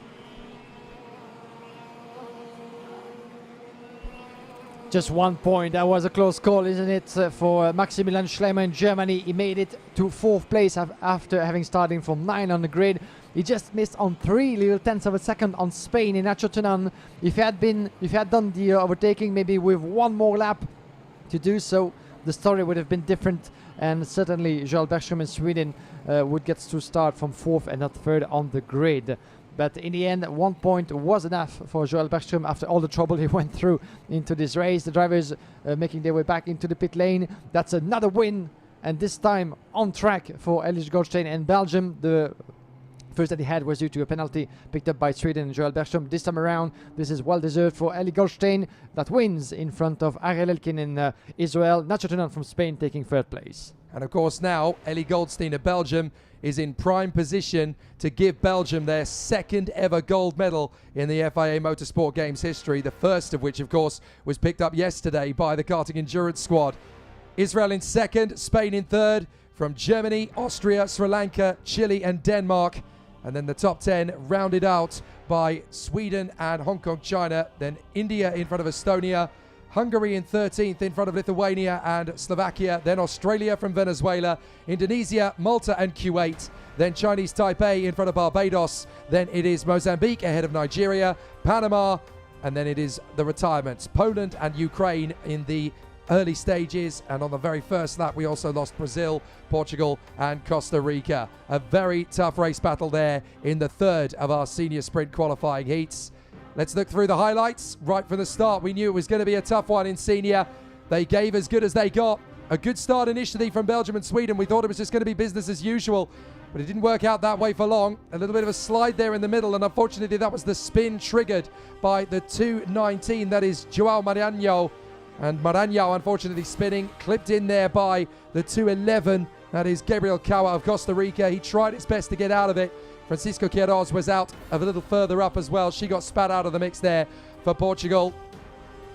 Just 1 point. That was a close call, isn't it, for Maximilian Schleimer in Germany. He made it to 4th place after having started from 9 on the grid. He just missed on 3 little tenths of a second on Spain in Nacho Tunan. If he had done the overtaking maybe with one more lap to do so, the story would have been different, and certainly Joel Bergström in Sweden would get to start from 4th and not 3rd on the grid. But in the end, 1 point was enough for Joel Bergström after all the trouble he went through into this race. The drivers making their way back into the pit lane. That's another win, and this time on track for Eli Goldstein and Belgium. The first that he had was due to a penalty picked up by Sweden and Joel Bergström. This time around, this is well deserved for Eli Goldstein, that wins in front of Ariel Elkin in Israel. Nacho Tunan from Spain taking 3rd place. And of course now, Eli Goldstein of Belgium is in prime position to give Belgium their 2nd ever gold medal in the FIA Motorsport Games history, the first of which, of course, was picked up yesterday by the karting endurance squad. Israel in 2nd, Spain in 3rd, from Germany, Austria, Sri Lanka, Chile and Denmark. And then the top 10 rounded out by Sweden and Hong Kong, China. Then India in front of Estonia, Hungary in 13th in front of Lithuania and Slovakia. Then Australia from Venezuela, Indonesia, Malta and Kuwait. Then Chinese Taipei in front of Barbados. Then it is Mozambique ahead of Nigeria, Panama, and then it is the retirements. Poland and Ukraine in the early stages, and on the very first lap we also lost Brazil, Portugal and Costa Rica. A very tough race battle there in the 3rd of our senior sprint qualifying heats. Let's look through the highlights. Right from the start we knew it was going to be a tough one in senior. They gave as good as they got. A good start initially from Belgium and Sweden. We thought it was just going to be business as usual, but it didn't work out that way for long. A little bit of a slide there in the middle, and unfortunately that was the spin triggered by the 219, that is Joao Maranhão. And Maranhão unfortunately spinning, clipped in there by the 211. That is Gabriel Kawa of Costa Rica. He tried his best to get out of it. Francisco Queiroz was out a little further up as well. She got spat out of the mix there for Portugal.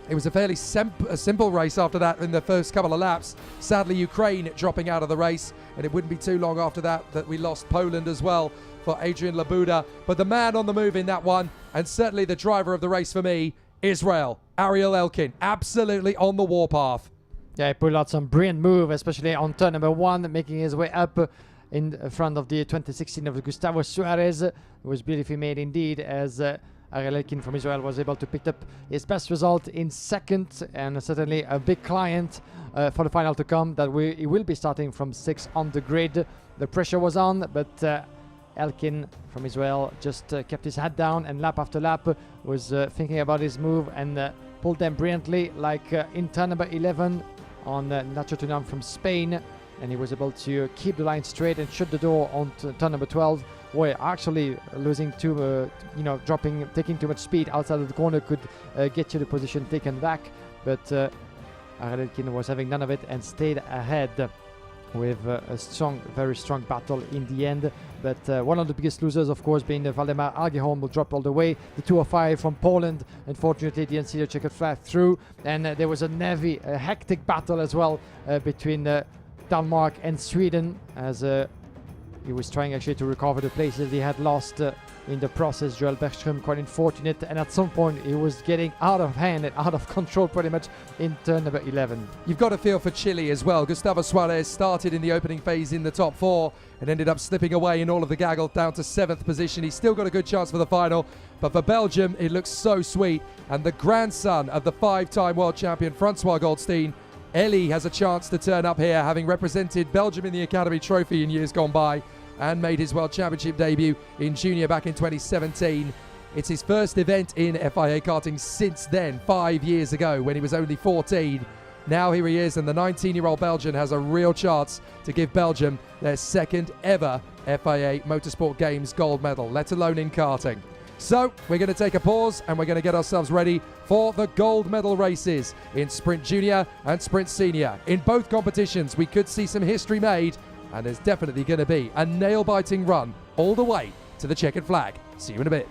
It was a fairly simple race after that in the first couple of laps. Sadly, Ukraine dropping out of the race, and it wouldn't be too long after that we lost Poland as well for Adrian Labuda. But the man on the move in that one, and certainly the driver of the race for me, Israel, Ariel Elkin, absolutely on the warpath. Yeah, he pulled out some brilliant move, especially on turn number 1, making his way up in front of the 2016 of Gustavo Suarez. It was beautifully made indeed, as Ariel Elkin from Israel was able to pick up his best result in 2nd, and certainly a big client for the final to come, that he will be starting from 6th on the grid. The pressure was on, but Elkin from Israel just kept his head down, and lap after lap was thinking about his move, and pulled them brilliantly, like in turn number 11 on Nacho Tunan from Spain, and he was able to keep the line straight and shut the door on turn number 12, where actually losing taking too much speed outside of the corner could get to the position taken back, but Ariel Elkin was having none of it and stayed ahead with a very strong battle in the end. But one of the biggest losers, of course, being Waldemar Algeholm, will drop all the way. The 205 from Poland, unfortunately, didn't see the checkered flag through. And there was a hectic battle as well between Denmark and Sweden, as he was trying actually to recover the places he had lost in the process. Joel Bergström quite unfortunate, and at some point he was getting out of hand and out of control pretty much in turn number 11. You've got to feel for Chile as well. Gustavo Suarez started in the opening phase in the top 4 and ended up slipping away in all of the gaggle down to 7th position. He's still got a good chance for the final, but for Belgium it looks so sweet, and the grandson of the 5-time world champion Francois Goldstein, Eli, has a chance to turn up here, having represented Belgium in the Academy Trophy in years gone by and made his World Championship debut in junior back in 2017. It's his first event in FIA karting since then, 5 years ago when he was only 14. Now here he is, and the 19-year-old Belgian has a real chance to give Belgium their 2nd ever FIA Motorsport Games gold medal, let alone in karting. So we're going to take a pause, and we're going to get ourselves ready for the gold medal races in Sprint Junior and Sprint Senior. In both competitions we could see some history made, and there's definitely going to be a nail-biting run all the way to the checkered flag. See you in a bit.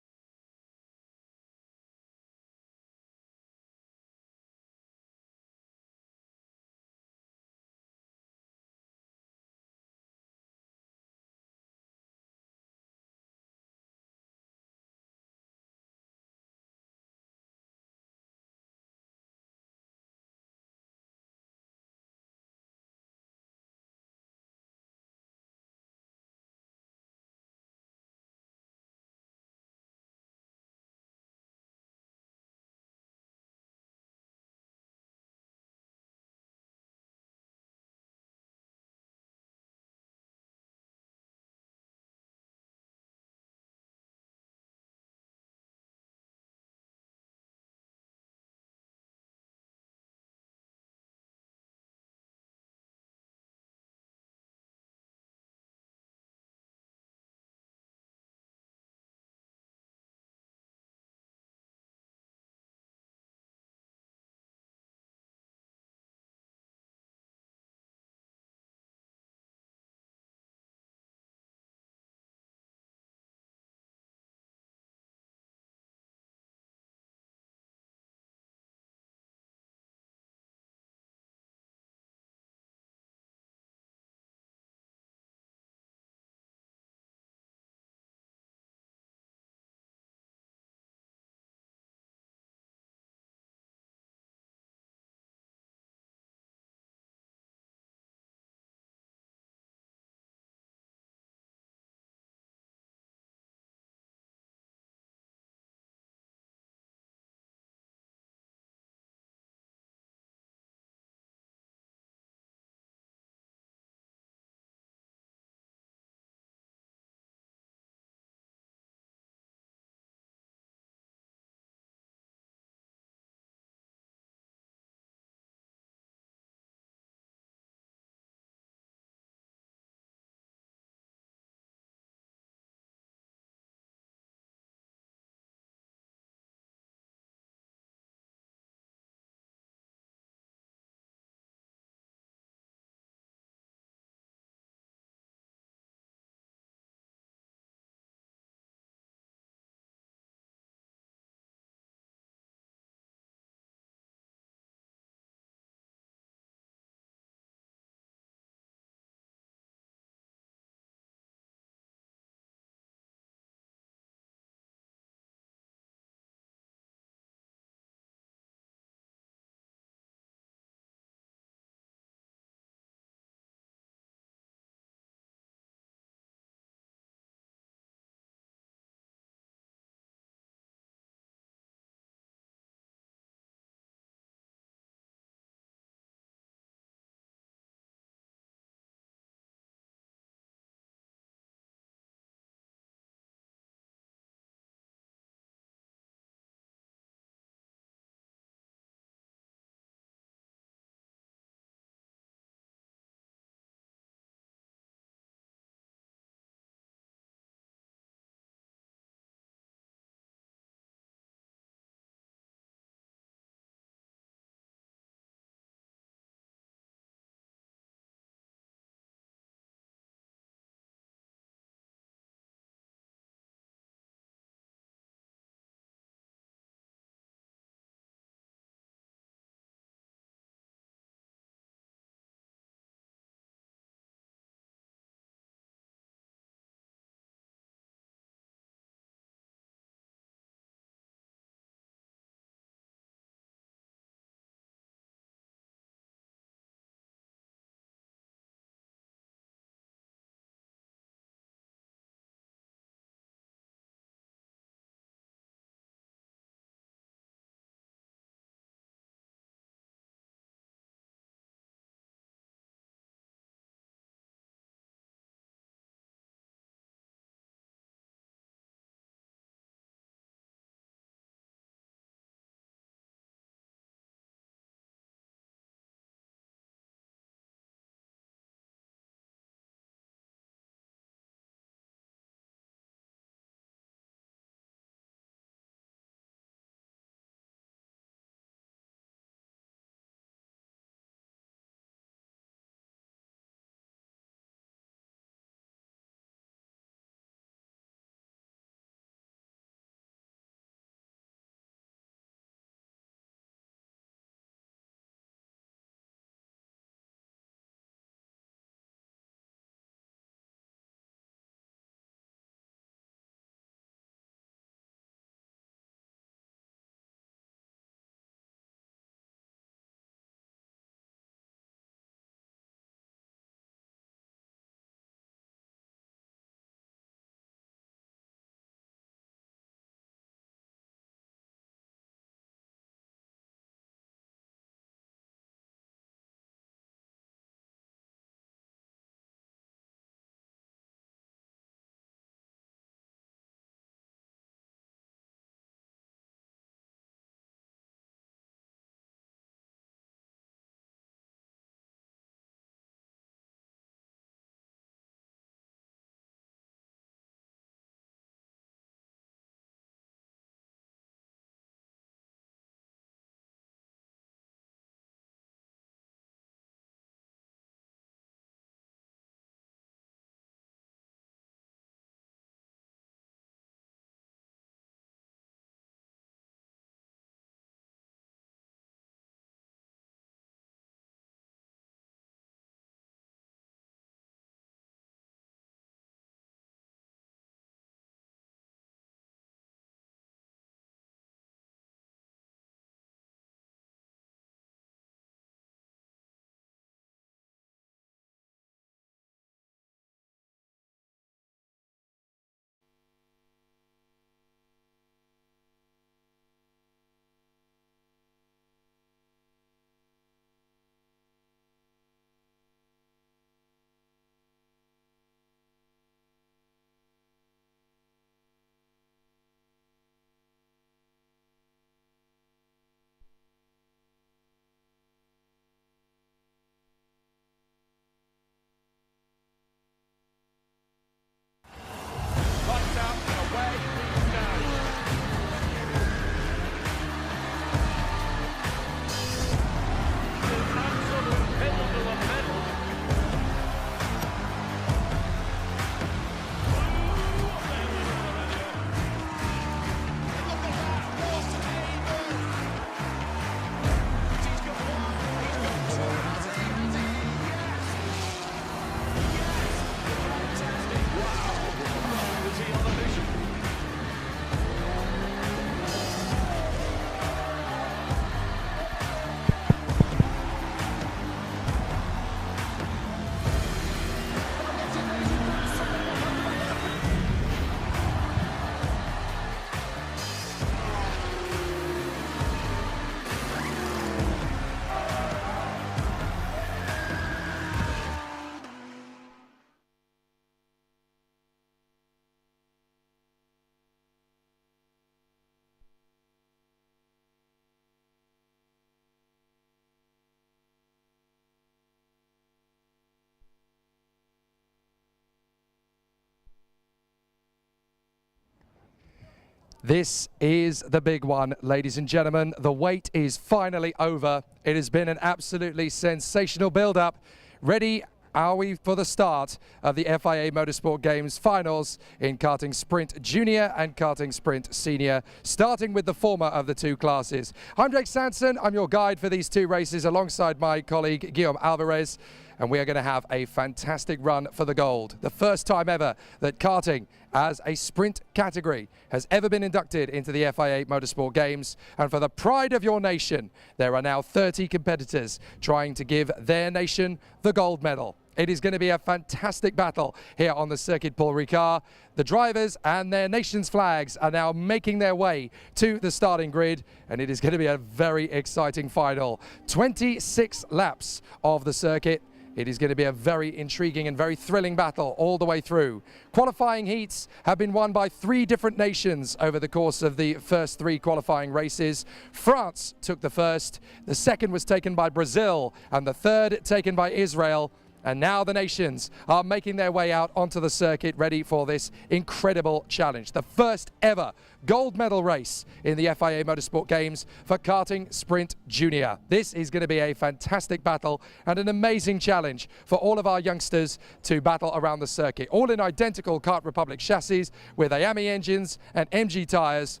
This is the big one, ladies and gentlemen. The wait is finally over. It has been an absolutely sensational build-up. Ready are we for the start of the FIA Motorsport Games finals in karting sprint junior and karting sprint senior, starting with the former of the two classes. I'm Jake Sanson. I'm your guide for these two races alongside my colleague Guillaume Alvarez, and we are going to have a fantastic run for the gold. The first time ever that karting as a sprint category has ever been inducted into the FIA Motorsport Games, and for the pride of your nation, there are now 30 competitors trying to give their nation the gold medal. It is going to be a fantastic battle here on the Circuit Paul Ricard. The drivers and their nation's flags are now making their way to the starting grid, and it is going to be a very exciting final. 26 laps of the circuit. It is going to be a very intriguing and very thrilling battle all the way through. Qualifying heats have been won by 3 different nations over the course of the first 3 qualifying races. France took the first, the second was taken by Brazil, and the third taken by Israel. And now the nations are making their way out onto the circuit, ready for this incredible challenge. The first ever gold medal race in the FIA Motorsport Games for karting sprint junior. This is going to be a fantastic battle and an amazing challenge for all of our youngsters to battle around the circuit. All in identical Kart Republic chassis with AAMI engines and MG tyres.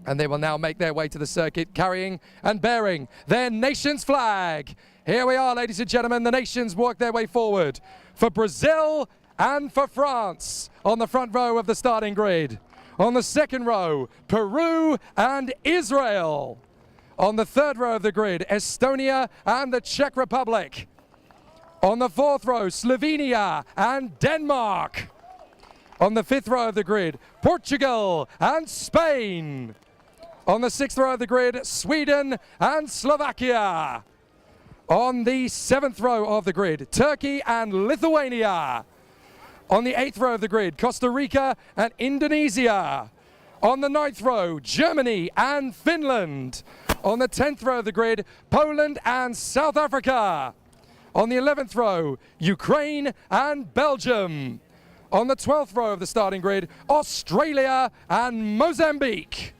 And they will now make their way to the circuit carrying and bearing their nation's flag. Here we are, ladies and gentlemen. The nations work their way forward for Brazil and for France on the front row of the starting grid. On the second row, Peru and Israel. On the third row of the grid, Estonia and the Czech Republic. On the fourth row, Slovenia and Denmark. On the fifth row of the grid, Portugal and Spain. On the sixth row of the grid, Sweden and Slovakia. On the 7th row of the grid, Turkey and Lithuania. On the 8th row of the grid, Costa Rica and Indonesia. On the 9th row, Germany and Finland. On the 10th row of the grid, Poland and South Africa. On the 11th row, Ukraine and Belgium. On the 12th row of the starting grid, Australia and Mozambique.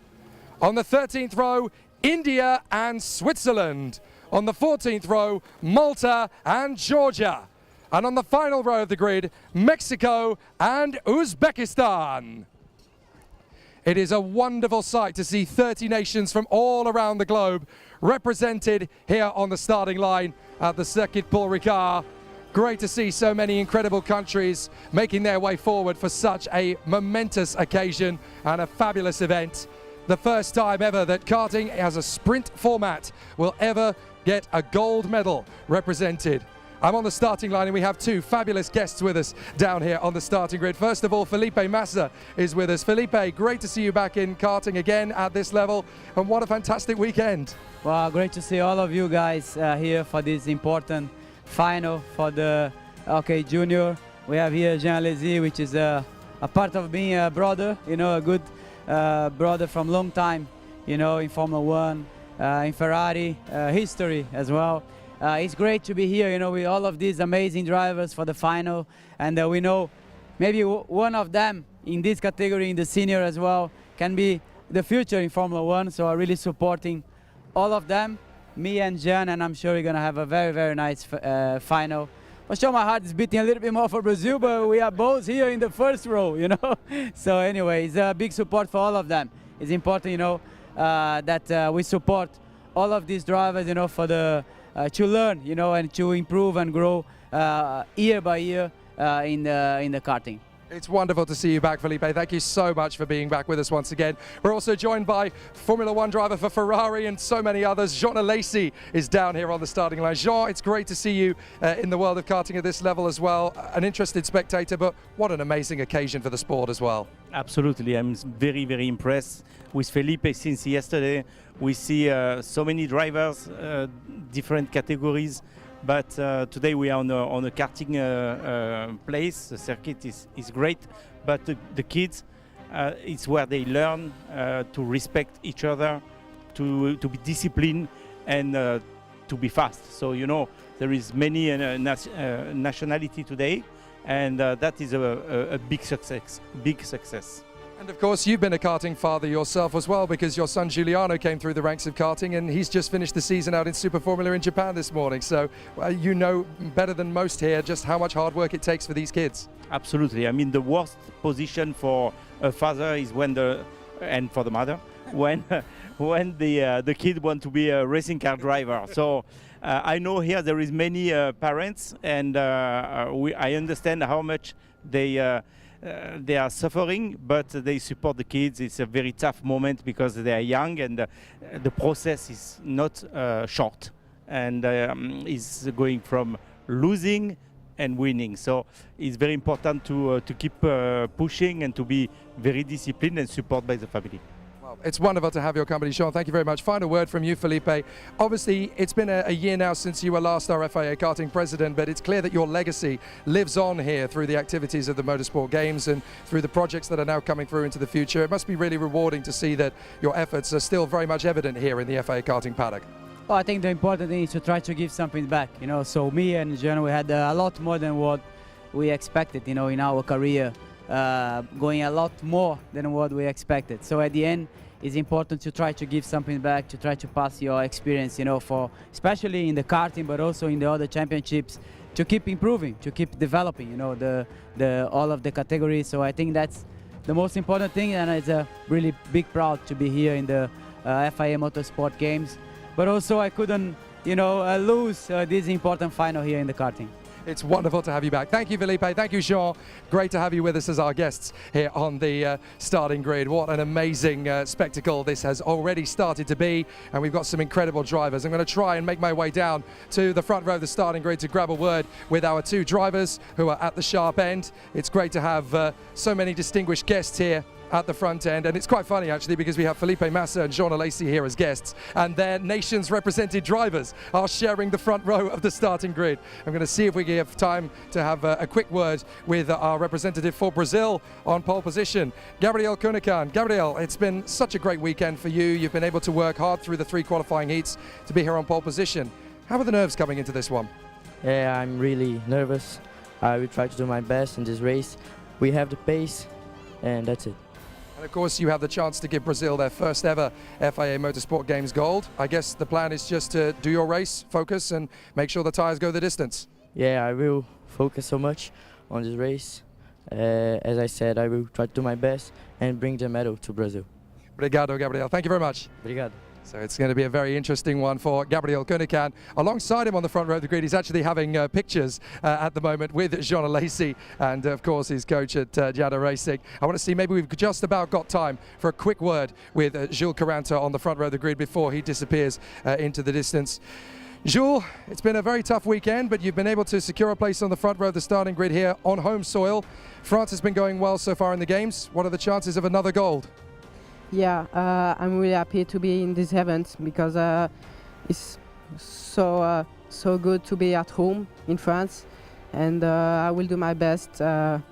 On the 13th row, India and Switzerland. On the 14th row, Malta and Georgia. And on the final row of the grid, Mexico and Uzbekistan. It is a wonderful sight to see 30 nations from all around the globe represented here on the starting line at the Circuit Paul Ricard. Great to see so many incredible countries making their way forward for such a momentous occasion and a fabulous event. The first time ever that karting as a sprint format will ever get a gold medal represented. I'm on the starting line and we have 2 fabulous guests with us down here on the starting grid. First of all, Felipe Massa is with us. Felipe, great to see you back in karting again at this level, and what a fantastic weekend. Well, great to see all of you guys here for this important final for the OK Junior. We have here Jean Alesi, which is a part of being a brother, you know, a good brother from long time, you know, in Formula 1, in Ferrari, history as well. It's great to be here, you know, with all of these amazing drivers for the final, and we know maybe one of them in this category, in the senior as well, can be the future in Formula 1, so I'm really supporting all of them, me and Jean, and I'm sure we're going to have a very, very nice final. For sure my heart is beating a little bit more for Brazil, but we are both here in the first row, you know. So anyway, it's a big support for all of them. It's important, you know, that we support all of these drivers, you know, for the to learn, you know, and to improve and grow year by year in the karting. It's wonderful to see you back, Felipe. Thank you so much for being back with us once again. We're also joined by Formula 1 driver for Ferrari and so many others. Jean Alesi is down here on the starting line. Jean, it's great to see you in the world of karting at this level as well. An interested spectator, but what an amazing occasion for the sport as well. Absolutely. I'm very, very impressed with Felipe since yesterday. We see so many drivers, different categories. But today we are on a karting place. The circuit is great, but the kids, it's where they learn to respect each other, to be disciplined, and to be fast. So, you know, there is many nationality today, and that is a big success. Big success. And of course, you've been a karting father yourself as well, because your son Giuliano came through the ranks of karting and he's just finished the season out in Super Formula in Japan this morning. So you know better than most here just how much hard work it takes for these kids. Absolutely. I mean, the worst position for a father is when and for the mother, when the kid want to be a racing car driver. So I know here there is many parents, and I understand how much they are suffering, but they support the kids. It's a very tough moment because they are young, and the process is not short, and is going from losing and winning. So it's very important to keep pushing and to be very disciplined and supported by the family. Well, it's wonderful to have your company, Sean. Thank you very much. Final word from you, Felipe. Obviously, it's been a year now since you were last our FIA karting president, but it's clear that your legacy lives on here through the activities of the Motorsport Games and through the projects that are now coming through into the future. It must be really rewarding to see that your efforts are still very much evident here in the FIA karting paddock. Well, I think the important thing is to try to give something back, you know. So me and Jean, we had a lot more than what we expected, you know, in our career, going a lot more than what we expected. So at the end, it's important to try to give something back, to try to pass your experience, you know, for especially in the karting, but also in the other championships, to keep improving, to keep developing, you know, all of the categories. So I think that's the most important thing, and it's a really big proud to be here in the FIA Motorsport Games. But also I couldn't, you know, lose this important final here in the karting. It's wonderful to have you back. Thank you, Felipe. Thank you, Jean. Great to have you with us as our guests here on the starting grid. What an amazing spectacle this has already started to be. And we've got some incredible drivers. I'm going to try and make my way down to the front row of the starting grid to grab a word with our two drivers who are at the sharp end. It's great to have so many distinguished guests here at the front end, and it's quite funny actually because we have Felipe Massa and Jean Alesi here as guests, and their nations represented drivers are sharing the front row of the starting grid. I'm going to see if we can have time to have a quick word with our representative for Brazil on pole position, Gabriel Cunningham. Gabriel, it's been such a great weekend for you. You've been able to work hard through the 3 qualifying heats to be here on pole position. How are the nerves coming into this one? Yeah, I'm really nervous. I will try to do my best in this race. We have the pace, and that's it. And of course, you have the chance to give Brazil their first ever FIA Motorsport Games gold. I guess the plan is just to do your race, focus, and make sure the tyres go the distance. Yeah, I will focus so much on this race. As I said, I will try to do my best and bring the medal to Brazil. Obrigado, Gabriel. Thank you very much. Obrigado. So it's going to be a very interesting one for Gabriel Cunningham. Alongside him on the front row of the grid, he's actually having pictures at the moment with Jean Alesi and, of course, his coach at Giada Racing. I want to see, maybe we've just about got time for a quick word with Jules Caranta on the front row of the grid before he disappears into the distance. Jules, it's been a very tough weekend, but you've been able to secure a place on the front row of the starting grid here on home soil. France has been going well so far in the games. What are the chances of another gold? Yeah, I'm really happy to be in this event because it's so good to be at home in France, and I will do my best to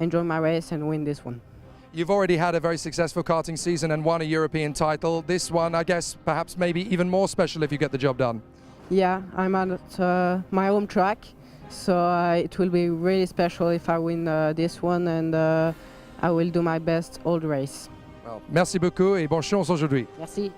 enjoy my race and win this one. You've already had a very successful karting season and won a European title. This one, I guess, perhaps maybe even more special if you get the job done. Yeah, I'm at my home track, so it will be really special if I win this one, and I will do my best all the race. Well, merci beaucoup et bonne chance aujourd'hui. Merci.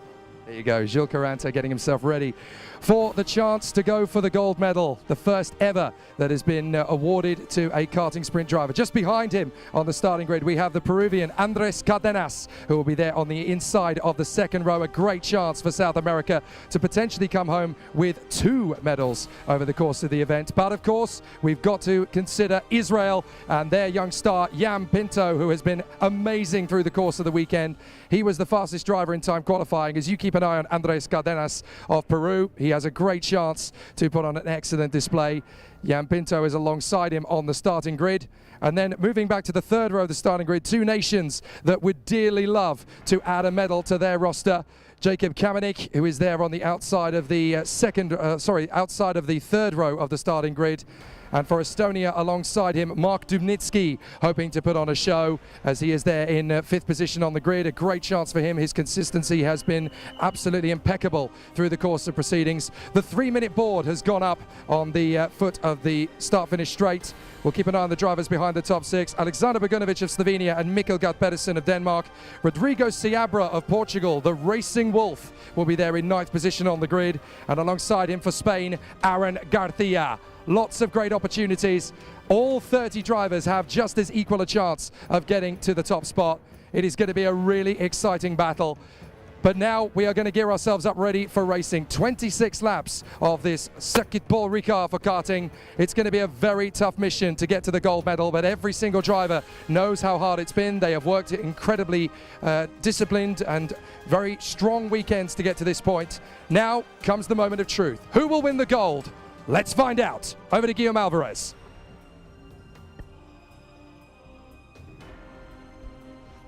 There you go, Jules Caranta getting himself ready for the chance to go for the gold medal, the first ever that has been awarded to a karting sprint driver. Just behind him on the starting grid, we have the Peruvian Andrés Cardenas, who will be there on the inside of the second row. A great chance for South America to potentially come home with 2 medals over the course of the event. But of course, we've got to consider Israel and their young star, Jan Pinto, who has been amazing through the course of the weekend. He was the fastest driver in time qualifying. As you keep an eye on Andrés Cardenas of Peru, he has a great chance to put on an excellent display. Jan Pinto is alongside him on the starting grid. And then moving back to the third row of the starting grid, 2 nations that would dearly love to add a medal to their roster. Jacob Kamenik, who is there on the outside of the outside of the third row of the starting grid. And for Estonia, alongside him, Mark Dubnitsky, hoping to put on a show as he is there in 5th position on the grid. A great chance for him. His consistency has been absolutely impeccable through the course of proceedings. The 3-minute board has gone up on the foot of the start-finish straight. We'll keep an eye on the drivers behind the top 6. Alexander Bogunovic of Slovenia and Mikkel Gert Pedersen of Denmark. Rodrigo Seabra of Portugal, the Racing Wolf, will be there in 9th position on the grid. And alongside him for Spain, Aaron Garcia. Lots of great opportunities. All 30 drivers have just as equal a chance of getting to the top spot. It is going to be a really exciting battle. But now we are going to gear ourselves up ready for racing. 26 laps of this Circuit Paul Ricard for karting. It's going to be a very tough mission to get to the gold medal, but every single driver knows how hard it's been. They have worked incredibly disciplined and very strong weekends to get to this point. Now comes the moment of truth. Who will win the gold? Let's find out. Over to Guillaume Alvarez.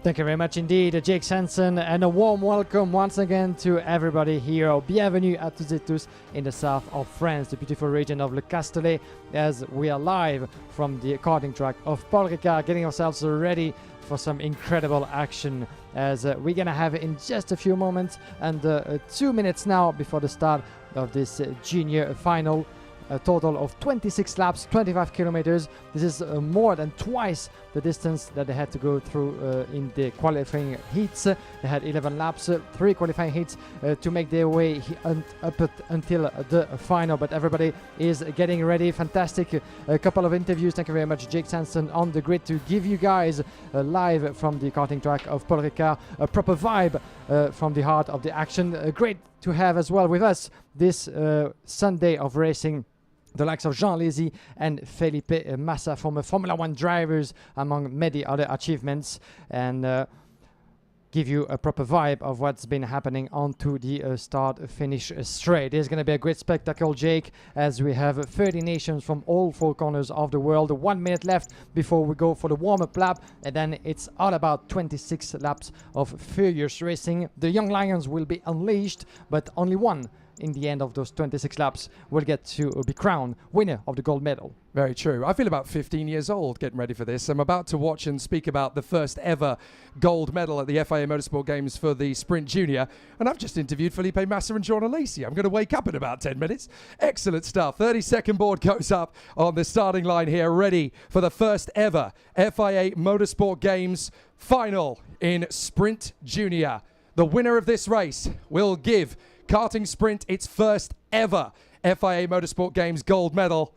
Thank you very much indeed, Jake Sanson, and a warm welcome once again to everybody here. Bienvenue à toutes et tous in the south of France, the beautiful region of Le Castellet, as we are live from the karting track of Paul Ricard, getting ourselves ready for some incredible action, as we're gonna have in just a few moments, and 2 minutes now before the start of this junior final. A total of 26 laps, 25 kilometers. This is more than twice the distance that they had to go through in the qualifying heats. They had 11 laps, 3 qualifying heats to make their way up until the final. But everybody is getting ready. Fantastic. A couple of interviews. Thank you very much, Jake Sanson, on the grid to give you guys live from the karting track of Paul Ricard a proper vibe from the heart of the action. Great to have as well with us this Sunday of racing the likes of Jean Lézy and Felipe Massa, former Formula 1 drivers, among many other achievements, and give you a proper vibe of what's been happening onto the start-finish straight. It's going to be a great spectacle, Jake, as we have 30 nations from all 4 corners of the world. 1 minute left before we go for the warm-up lap, and then it's all about 26 laps of furious racing. The young lions will be unleashed, but only one in the end of those 26 laps will get to be crowned winner of the gold medal. Very true. I feel about 15 years old getting ready for this. I'm about to watch and speak about the first ever gold medal at the FIA Motorsport Games for the Sprint Junior, and I've just interviewed Felipe Massa and Jean Lézy. I'm going to wake up in about 10 minutes. Excellent stuff. 30-second board goes up on the starting line here, ready for the first ever FIA Motorsport Games final in Sprint Junior. The winner of this race will give Karting Sprint its first ever FIA Motorsport Games gold medal,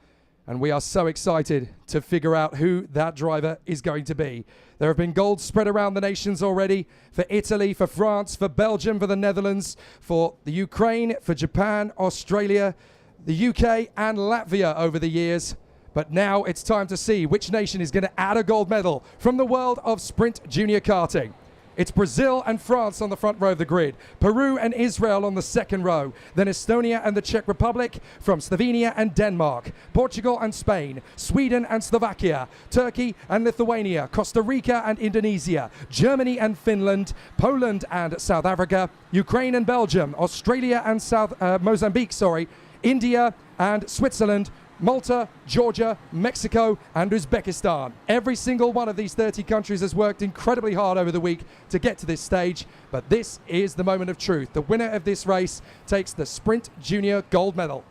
and we are so excited to figure out who that driver is going to be. There have been golds spread around the nations already, for Italy, for France, for Belgium, for the Netherlands, for the Ukraine, for Japan, Australia, the UK and Latvia over the years. But now it's time to see which nation is going to add a gold medal from the world of Sprint Junior karting. It's Brazil and France on the front row of the grid, Peru and Israel on the second row, then Estonia and the Czech Republic, from Slovenia and Denmark, Portugal and Spain, Sweden and Slovakia, Turkey and Lithuania, Costa Rica and Indonesia, Germany and Finland, Poland and South Africa, Ukraine and Belgium, Australia and Mozambique, India and Switzerland, Malta, Georgia, Mexico and Uzbekistan. Every single one of these 30 countries has worked incredibly hard over the week to get to this stage, but this is the moment of truth. The winner of this race takes the Sprint Junior gold medal.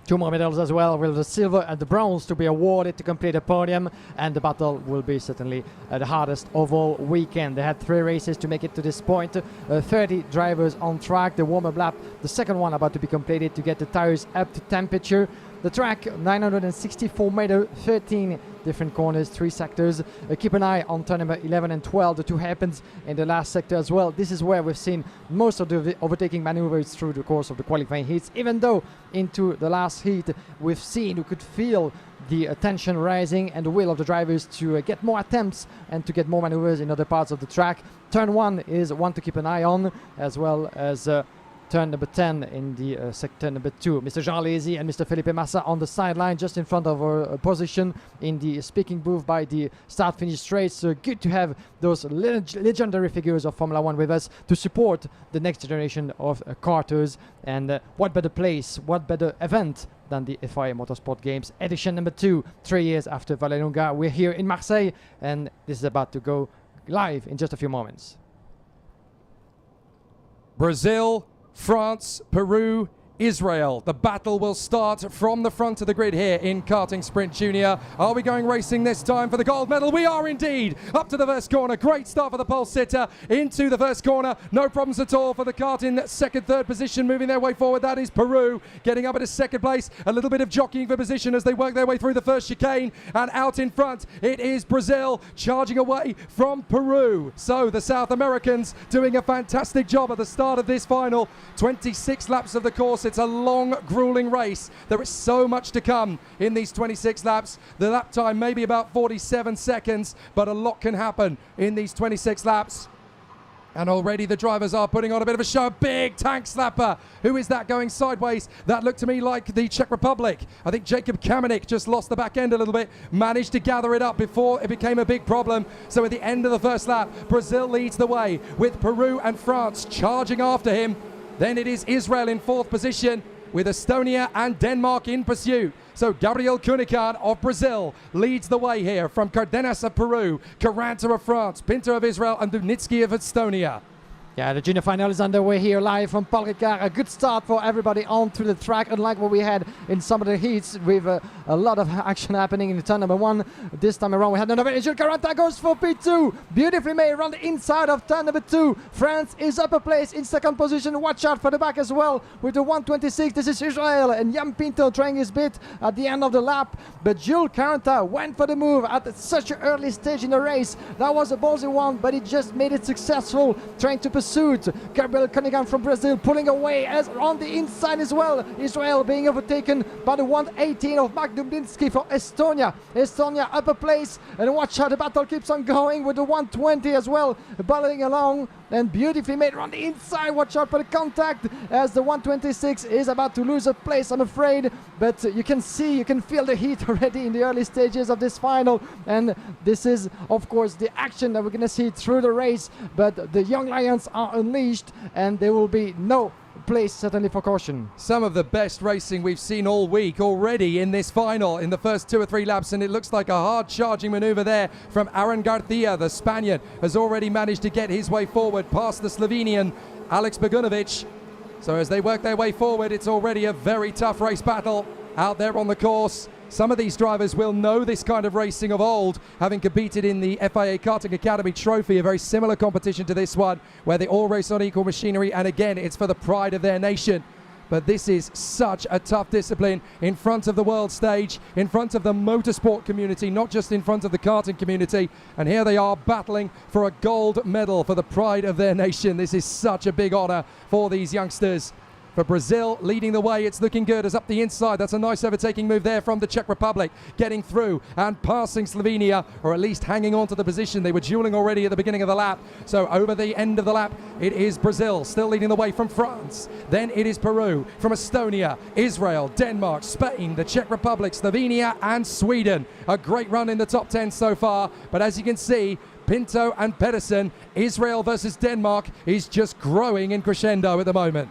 2 more medals as well, with the silver and the bronze to be awarded to complete the podium, and the battle will be certainly the hardest of all weekend. They had 3 races to make it to this point, 30 drivers on track, the warm-up lap, the second one about to be completed to get the tires up to temperature. The track, 964 meters, 13 different corners, 3 sectors. Keep an eye on turn number 11 and 12, the 2 hairpins in the last sector as well. This is where we've seen most of the overtaking maneuvers through the course of the qualifying heats, even though into the last heat we could feel the tension rising and the will of the drivers to get more attempts and to get more maneuvers in other parts of the track. Turn 1 is one to keep an eye on, as well as turn number 10 in the sector number 2. Mr. Jean Lézy and Mr. Felipe Massa on the sideline, just in front of our position in the speaking booth by the start-finish race. So good to have those legendary figures of Formula 1 with us to support the next generation of karters. And what better place, what better event than the FIA Motorsport Games edition number 2, 3 years after Vallelunga. We're here in Marseille, and this is about to go live in just a few moments. Brazil, France, Peru, Israel. The battle will start from the front of the grid here in Karting Sprint Junior. Are we going racing this time for the gold medal? We are indeed. Up to the first corner. Great start for the pole sitter into the first corner. No problems at all for the kart in second, third position, moving their way forward. That is Peru getting up into second place. A little bit of jockeying for position as they work their way through the first chicane. And out in front, it is Brazil charging away from Peru. So the South Americans doing a fantastic job at the start of this final. 26 laps of the course. It's a long, grueling race. There is so much to come in these 26 laps. The lap time may be about 47 seconds, but a lot can happen in these 26 laps. And already the drivers are putting on a bit of a show. Big tank slapper. Who is that going sideways? That looked to me like the Czech Republic. I think Jacob Kamenik just lost the back end a little bit. Managed to gather it up before it became a big problem. So at the end of the first lap, Brazil leads the way with Peru and France charging after him. Then it is Israel in fourth position with Estonia and Denmark in pursuit. So Gabriel Kunikard of Brazil leads the way here from Cardenas of Peru, Caranta of France, Pinto of Israel and Dubnitsky of Estonia. Yeah, the junior final is underway here live from Paul Ricard. A good start for everybody onto the track, unlike what we had in some of the heats with a lot of action happening in the turn number 1. This time around we had another Jules Caranta goes for P2. Beautifully made around the inside of turn number 2. France is upper place in second position. Watch out for the back as well with the 126. This is Israel and Jan Pinto trying his bit at the end of the lap. But Jules Caranta went for the move at such an early stage in the race. That was a ballsy one, but he just made it successful, trying to pursue Gabriel Cunningham from Brazil pulling away as on the inside as well. Israel being overtaken by the 118 of Mark Dubnitsky for Estonia. Estonia upper place, and watch how the battle keeps on going with the 120 as well, battling along and beautifully made around the inside. Watch out for the contact as the 126 is about to lose a place, I'm afraid, but you can see, you can feel the heat already in the early stages of this final, and this is of course the action that we're going to see through the race. But the young lions are unleashed and there will be no place certainly for caution. Some of the best racing we've seen all week already in this final in the first 2 or 3 laps, and it looks like a hard charging maneuver there from Aaron Garcia. The Spaniard has already managed to get his way forward past the Slovenian Alex Bogunovic. So as they work their way forward, it's already a very tough race battle out there on the course. Some of these drivers will know this kind of racing of old, having competed in the FIA Karting Academy Trophy, a very similar competition to this one, where they all race on equal machinery, and again, it's for the pride of their nation. But this is such a tough discipline in front of the world stage, in front of the motorsport community, not just in front of the karting community. And here they are battling for a gold medal for the pride of their nation. This is such a big honor for these youngsters. For Brazil leading the way, it's looking good as up the inside. That's a nice overtaking move there from the Czech Republic, getting through and passing Slovenia, or at least hanging on to the position. They were dueling already at the beginning of the lap. So over the end of the lap, it is Brazil still leading the way from France. Then it is Peru, from Estonia, Israel, Denmark, Spain, the Czech Republic, Slovenia and Sweden. A great run in the top 10 so far, but as you can see, Pinto and Pedersen, Israel versus Denmark is just growing in crescendo at the moment.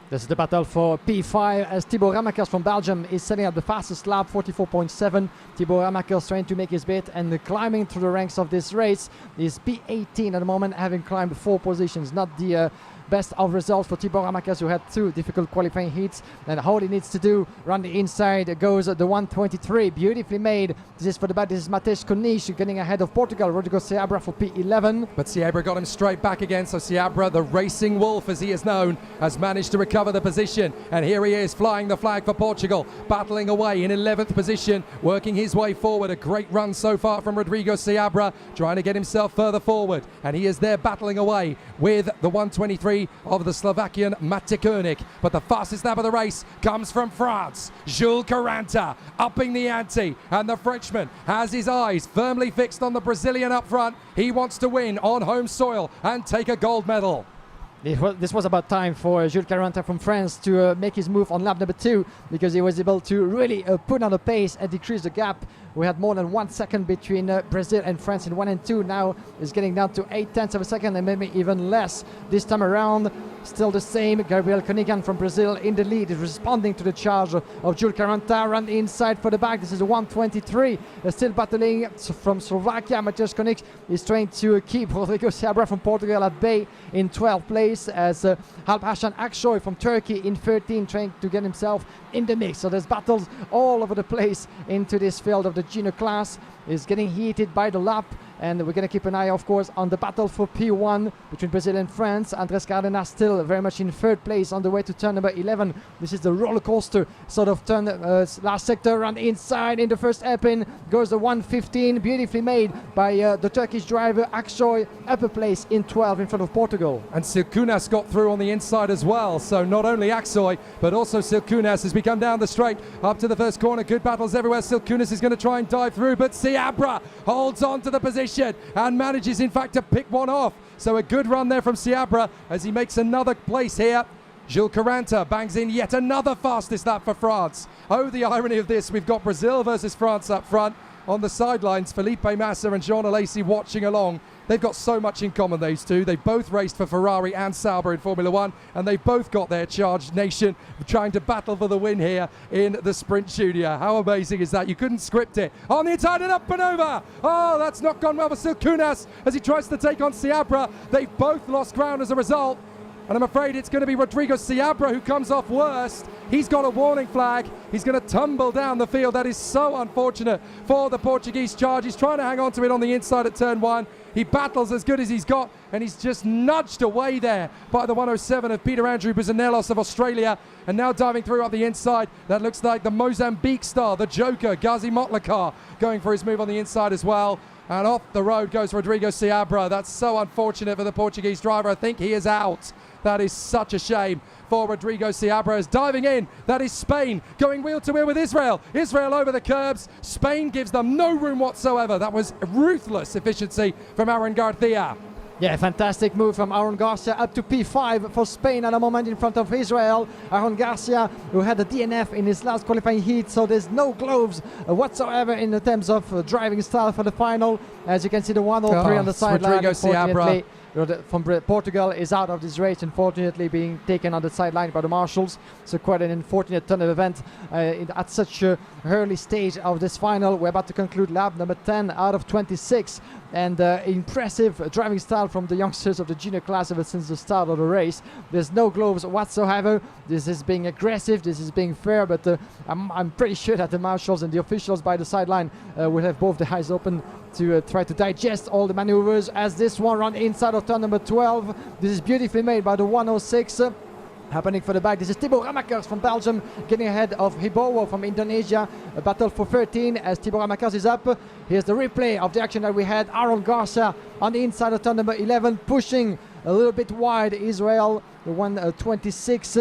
This is the battle for P5 as Thibaut Ramakers from Belgium is setting up the fastest lap, 44.7. Thibaut Ramakers trying to make his bit and climbing through the ranks of this race is P18 at the moment, having climbed 4 positions. Not the best of results for Thibaut Ramakers, who had 2 difficult qualifying heats, and all he needs to do around the inside goes the 123, beautifully made. This is for the back. This is Matej Konish getting ahead of Portugal, Rodrigo Seabra for P11. But Seabra got him straight back again, so Seabra, the racing wolf as he is known, has managed to recover the position, and here he is flying the flag for Portugal, battling away in 11th position, working his way forward. A great run so far from Rodrigo Seabra, trying to get himself further forward, and he is there battling away with the 123 of the Slovakian Mate Koenig. But the fastest lap of the race comes from France. Jules Caranta upping the ante, and the Frenchman has his eyes firmly fixed on the Brazilian up front. He wants to win on home soil and take a gold medal. This was about time for Jules Caranta from France to make his move on lap number 2, because he was able to really put on the pace and decrease the gap. We had more than 1 second between Brazil and France in 1 and 2. Now it's getting down to 0.8 of a second, and maybe even less this time around. Still the same. Gabriel Conigan from Brazil in the lead, is responding to the charge of Jules Caranta. Run inside for the back. This is a 1:23. Still battling from Slovakia. Mateusz Konik is trying to keep Rodrigo Seabra from Portugal at bay in 12th place, as Alp Hassan Aksoy from Turkey in 13, trying to get himself in the mix. So there's battles all over the place into this field of the junior class. Is getting heated by the lap, and we're going to keep an eye, of course, on the battle for P1 between Brazil and France. Andres Cardenas still very much in 3rd place on the way to turn number 11. This is the roller coaster sort of turn, last sector. Run inside in the first hairpin, goes the 1:15, beautifully made by the Turkish driver Aksoy, upper place in 12 in front of Portugal. And Silkunas got through on the inside as well, so not only Aksoy but also Silkunas as we come down the straight up to the first corner. Good battles everywhere. Silkunas is going to try and dive through, but Seabra holds on to the position and manages in fact to pick one off. So a good run there from Seabra as he makes another place here. Jules Caranta bangs in yet another fastest lap for France. Oh, the irony of this. We've got Brazil versus France up front. On the sidelines, Felipe Massa and Jean Alesi watching along. They've got so much in common, those two. They both raced for Ferrari and Sauber in Formula 1, and they both got their charged nation trying to battle for the win here in the Sprint Junior. How amazing is that? You couldn't script it. On the inside and up and over. Oh, that's not gone well for Silkunas as he tries to take on Seabra. They've both lost ground as a result. And I'm afraid it's going to be Rodrigo Seabra who comes off worst. He's got a warning flag. He's going to tumble down the field. That is so unfortunate for the Portuguese charge. He's trying to hang on to it on the inside at turn 1. He battles as good as he's got, and he's just nudged away there by the 107 of Peter Andrew Buzanelos of Australia. And now diving through up the inside, that looks like the Mozambique star, the Joker, Ghazi Motlakar, going for his move on the inside as well. And off the road goes Rodrigo Seabra. That's so unfortunate for the Portuguese driver. I think he is out. That is such a shame for Rodrigo Seabra. Is diving in. That is Spain going wheel to wheel with Israel. Israel over the curbs. Spain gives them no room whatsoever. That was ruthless efficiency from Aaron Garcia. Yeah, fantastic move from Aaron Garcia up to P5 for Spain at the moment in front of Israel. Aaron Garcia, who had a DNF in his last qualifying heat, so there's no gloves whatsoever in the terms of driving style for the final. As you can see, the 103 on the sideline. Rodrigo Seabra from Portugal is out of this race, unfortunately being taken on the sideline by the marshals. So quite an unfortunate turn of event at such an early stage of this final. We're about to conclude lap number 10 out of 26. And impressive driving style from the youngsters of the junior class ever since the start of the race. There's no gloves whatsoever. This is being aggressive, this is being fair, but I'm pretty sure that the marshals and the officials by the sideline will have both the eyes open to try to digest all the maneuvers as this one run inside of turn number 12. This is beautifully made by the 106. Happening for the back. This is Thibaut Ramakers from Belgium getting ahead of Hibowo from Indonesia. A battle for 13 as Thibaut Ramakers is up. Here's the replay of the action that we had. Aaron Garcia on the inside of turn number 11, pushing a little bit wide Israel. The 126.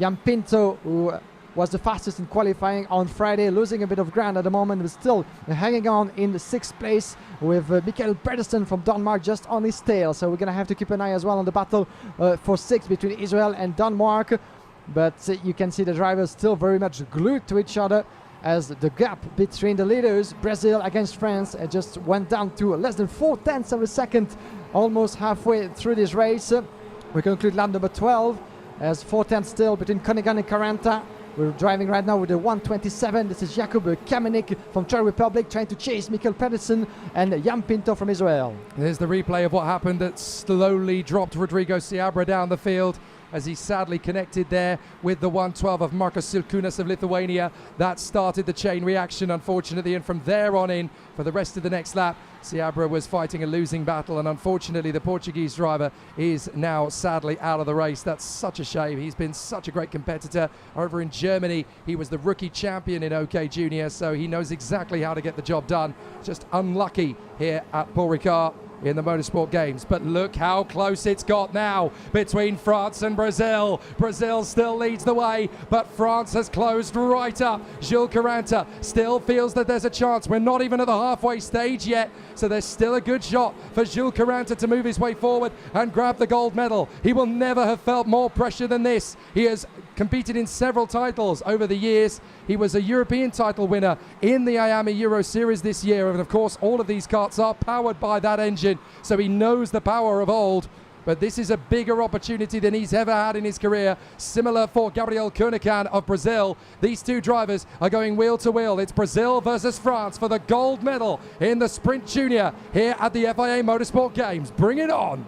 Jan Pinto, who was the fastest in qualifying on Friday, losing a bit of ground at the moment, but still hanging on in the 6th place with Mikael Pedersen from Denmark just on his tail. So we're going to have to keep an eye as well on the battle for 6 between Israel and Denmark. But you can see the drivers still very much glued to each other as the gap between the leaders, Brazil against France, just went down to less than 0.4 of a second, almost halfway through this race. We conclude lap number 12 as 0.4 still between Conigan and Caranta. We're driving right now with the 127. This is Jakub Kamenik from Czech Republic trying to chase Mikael Pedersen and Jan Pinto from Israel. There's the replay of what happened that slowly dropped Rodrigo Seabra down the field as he sadly connected there with the 112 of Markus Silkunas of Lithuania. That started the chain reaction, unfortunately, and from there on in, for the rest of the next lap, Seabra was fighting a losing battle, and unfortunately the Portuguese driver is now sadly out of the race. That's such a shame. He's been such a great competitor. Over in Germany, he was the rookie champion in OK Junior, so he knows exactly how to get the job done. Just unlucky here at Paul Ricard. in the Motorsport Games. But look how close it's got now between France and Brazil. Brazil still leads the way, but France has closed right up. Jules Caranta still feels that there's a chance. We're not even at the halfway stage yet, so there's still a good shot for Jules Caranta to move his way forward and grab the gold medal. He will never have felt more pressure than this. He has competed in several titles over the years. He was a European title winner in the Miami Euro Series this year, and of course all of these karts are powered by that engine, so he knows the power of old. But this is a bigger opportunity than he's ever had in his career. Similar for Gabriel Koenekan of Brazil. These two drivers are going wheel to wheel. It's Brazil versus France for the gold medal in the Sprint Junior here at the FIA Motorsport Games. Bring it on.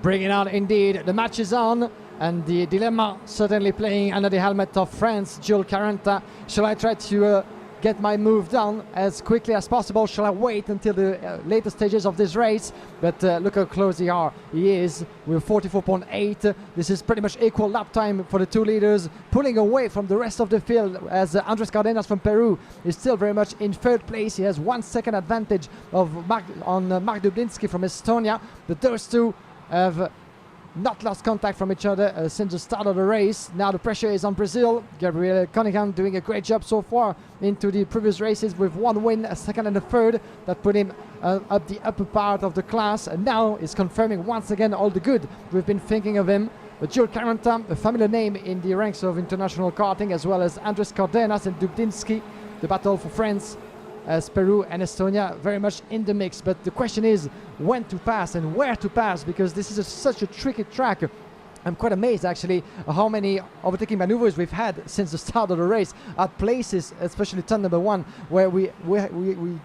Bring it on indeed. The match is on, and the dilemma certainly playing under the helmet of France, Jules Caranta. Shall I try to get my move done as quickly as possible? Shall I wait until the later stages of this race? But look how close they are. He is with 44.8. This is pretty much equal lap time for the two leaders, pulling away from the rest of the field as Andres Cardenas from Peru is still very much in third place. He has 1 second advantage of Mark Dublinsky from Estonia, but those two have not lost contact from each other since the start of the race. Now the pressure is on Brazil. Gabriel Koenekan doing a great job so far into the previous races with 1 win, a second and a third. That put him up the upper part of the class, and now is confirming once again all the good we've been thinking of him. But Jules Caranta, a familiar name in the ranks of international karting, as well as Andres Cardenas and Dublinsky. The battle for France, as Peru and Estonia very much in the mix. But the question is when to pass and where to pass, because this is such a tricky track. I'm quite amazed actually how many overtaking maneuvers we've had since the start of the race at places, especially turn number 1, where we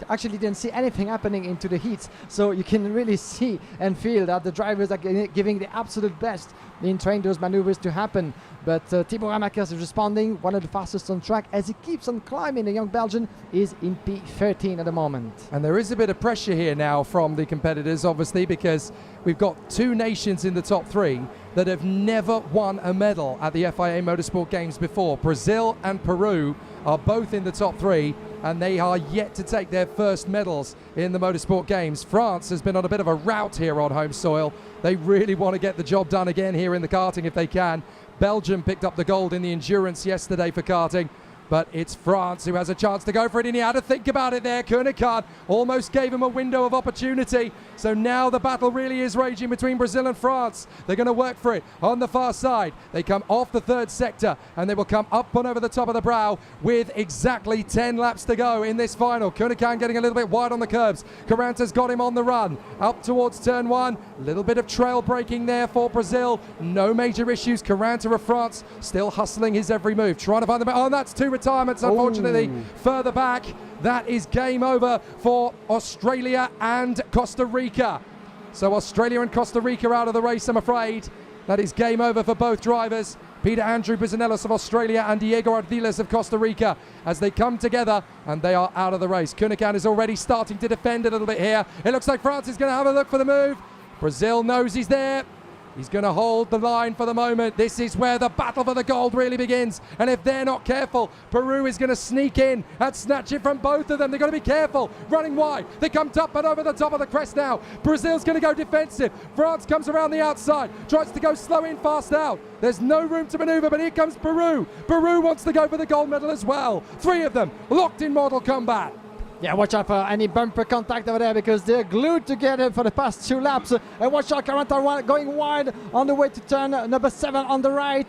actually didn't see anything happening into the heats. So you can really see and feel that the drivers are giving the absolute best in trying those maneuvers to happen. But Thibaut Ramakers is responding, one of the fastest on track as he keeps on climbing. The young Belgian is in P13 at the moment. And there is a bit of pressure here now from the competitors, obviously, because we've got 2 nations in the top 3 that have never won a medal at the FIA Motorsport Games before. Brazil and Peru are both in the top 3, and they are yet to take their first medals in the Motorsport Games. France has been on a bit of a rout here on home soil. They really want to get the job done again here in the karting if they can. Belgium picked up the gold in the endurance yesterday for karting, but it's France who has a chance to go for it, and he had to think about it there. Koenekan almost gave him a window of opportunity. So now the battle really is raging between Brazil and France. They're going to work for it on the far side. They come off the 3rd sector, and they will come up and over the top of the brow with exactly 10 laps to go in this final. Koenekan getting a little bit wide on the curbs. Caranta's got him on the run up towards turn 1. A little bit of trail braking there for Brazil. No major issues. Caranta of France still hustling his every move, trying to find the... Oh, and that's 2 retirements, unfortunately. Further back, that is game over for Australia and Costa Rica. So Australia and Costa Rica out of the race, I'm afraid. That is game over for both drivers. Peter Andrew Bizanelos of Australia and Diego Ardiles of Costa Rica as they come together, and they are out of the race. Koenekan is already starting to defend a little bit here. It looks like France is going to have a look for the move. Brazil knows he's there. He's going to hold the line for the moment. This is where the battle for the gold really begins. And if they're not careful, Peru is going to sneak in and snatch it from both of them. They've got to be careful. Running wide. They come up and over the top of the crest now. Brazil's going to go defensive. France comes around the outside. Tries to go slow in, fast out. There's no room to maneuver, but here comes Peru. Peru wants to go for the gold medal as well. 3 of them locked in Mortal Kombat. Yeah, watch out for any bumper contact over there, because they're glued together for the past 2 laps. And watch out, Caranta going wide on the way to turn number 7 on the right.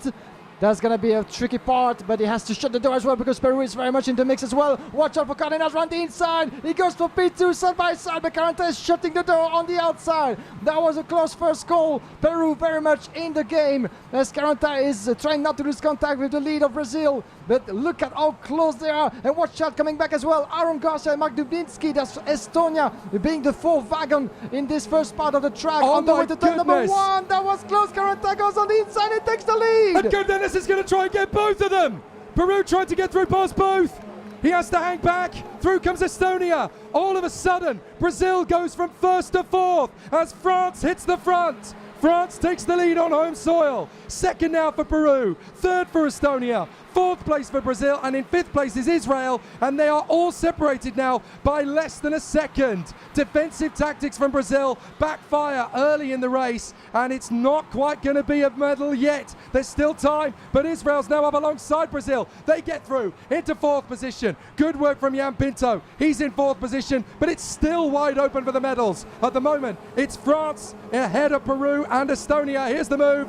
That's going to be a tricky part, but he has to shut the door as well because Peru is very much in the mix as well. Watch out for Cardenas around the inside. He goes for P2 side by side, but Caranta is shutting the door on the outside. That was a close first call. Peru very much in the game as Caranta is trying not to lose contact with the lead of Brazil. But look at how close they are. And watch out coming back as well. Aaron Garcia and Mark Dubinsky. That's Estonia being the 4th wagon in this first part of the track. On the way to turn number 1. That was close. Caranta goes on the inside and takes the lead. And Cardenas is going to try and get both of them. Peru tried to get through past both. He has to hang back. Through comes Estonia. All of a sudden, Brazil goes from 1st to 4th as France hits the front. France takes the lead on home soil. 2nd now for Peru. 3rd for Estonia. fourth place for Brazil, and in fifth place is Israel, and they are all separated now by less than a second. Defensive tactics from Brazil backfire early in the race, and it's not quite going to be a medal yet. There's still time, but Israel's now up alongside Brazil. They get through into fourth position. Good work from Jan Pinto. He's in fourth position, but it's still wide open for the medals. At the moment, it's France ahead of Peru and Estonia. Here's the move.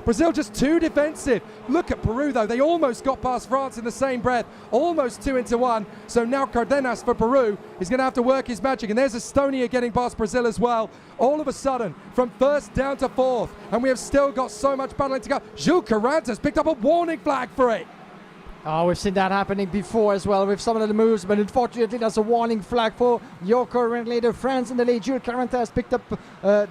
Brazil just too defensive. Look at Peru though, they almost got past France in the same breath, almost 2 into 1. So now Cardenas for Peru is going to have to work his magic, and there's Estonia getting past Brazil as well. All of a sudden, from first down to fourth, and we have still got so much battling to go. Jules Carantas picked up a warning flag for it. Oh, we've seen that happening before as well with some of the moves, but unfortunately that's a warning flag for your current leader, France in the lead. Jules Carantas has picked up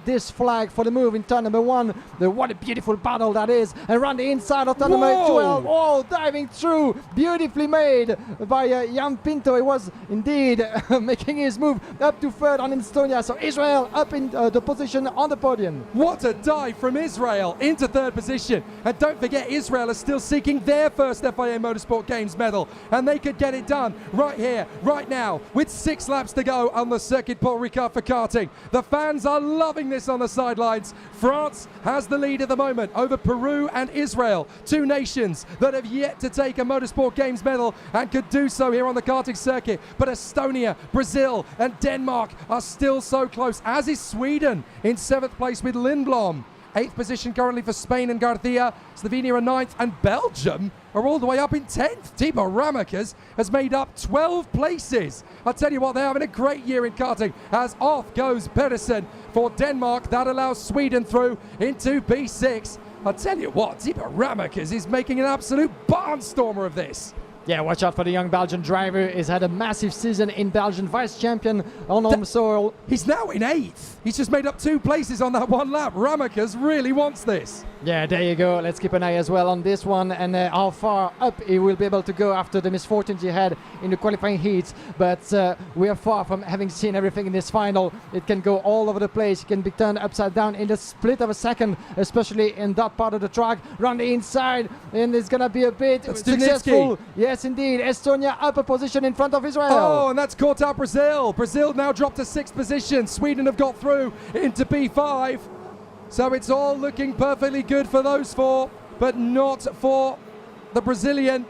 this flag for the move in turn number 1. What a beautiful battle that is. And around the inside of turn number 12. Oh, diving through, beautifully made by Jan Pinto. He was indeed making his move up to third on Estonia. So Israel up in the position on the podium. What a dive from Israel into third position. And don't forget, Israel is still seeking their first FIA Motorsport Games medal, and they could get it done right here, right now, with 6 laps to go on the Circuit Paul Ricard for karting. The fans are loving this on the sidelines. France has the lead at the moment over Peru and Israel, 2 nations that have yet to take a Motorsport Games medal and could do so here on the karting circuit. But Estonia, Brazil and Denmark are still so close, as is Sweden in 7th place with Lindblom. 8th position currently for Spain and Garcia. Slovenia are 9th, and Belgium are all the way up in 10th. Timo Ramakas has made up 12 places. I'll tell you what, they're having a great year in karting, as off goes Pedersen for Denmark. That allows Sweden through into P6. I'll tell you what, Timo Ramakas is making an absolute barnstormer of this. Yeah, watch out for the young Belgian driver. He's had a massive season in Belgian, vice champion on home soil. He's now in 8th. He's just made up 2 places on that 1 lap. Ramakas really wants this. Yeah, there you go. Let's keep an eye as well on this one, and how far up he will be able to go after the misfortunes he had in the qualifying heats. But we are far from having seen everything in this final. It can go all over the place. It can be turned upside down in the split of a second, especially in that part of the track. Round the inside, and it's going to be a bit successful. Yes, indeed. Estonia up a position in front of Israel. Oh, and that's caught out Brazil. Brazil now dropped to 6th position. Sweden have got through into P5. So it's all looking perfectly good for those 4, but not for the Brazilian.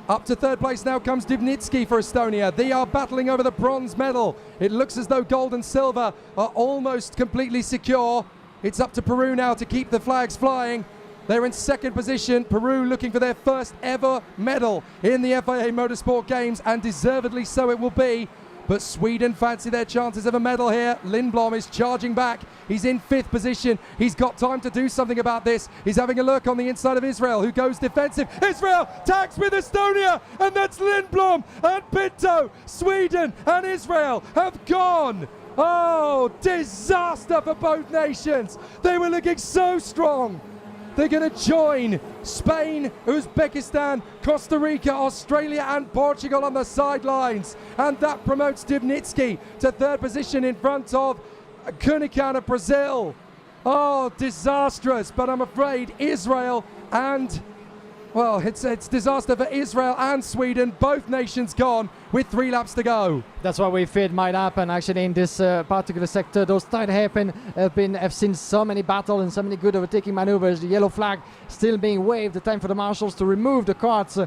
Up to 3rd place now comes Dubnitsky for Estonia. They are battling over the bronze medal. It looks as though gold and silver are almost completely secure. It's up to Peru now to keep the flags flying. They're in 2nd position. Peru looking for their first ever medal in the FIA Motorsport Games, and deservedly so it will be. But Sweden fancy their chances of a medal here. Lindblom is charging back. He's in 5th position. He's got time to do something about this. He's having a look on the inside of Israel, who goes defensive. Israel tags with Estonia, and that's Lindblom and Pinto. Sweden and Israel have gone. Oh, disaster for both nations. They were looking so strong. They're going to join Spain, Uzbekistan, Costa Rica, Australia and Portugal on the sidelines. And that promotes Dubnitsky to 3rd position in front of Kunikan of Brazil. Oh, disastrous. But I'm afraid Israel and, well, it's disaster for Israel and Sweden. Both nations gone with 3 laps to go. That's what we feared might happen actually in this particular sector. Those tight hairpin have seen so many battles and so many good overtaking maneuvers. The yellow flag still being waved. The time for the marshals to remove the carts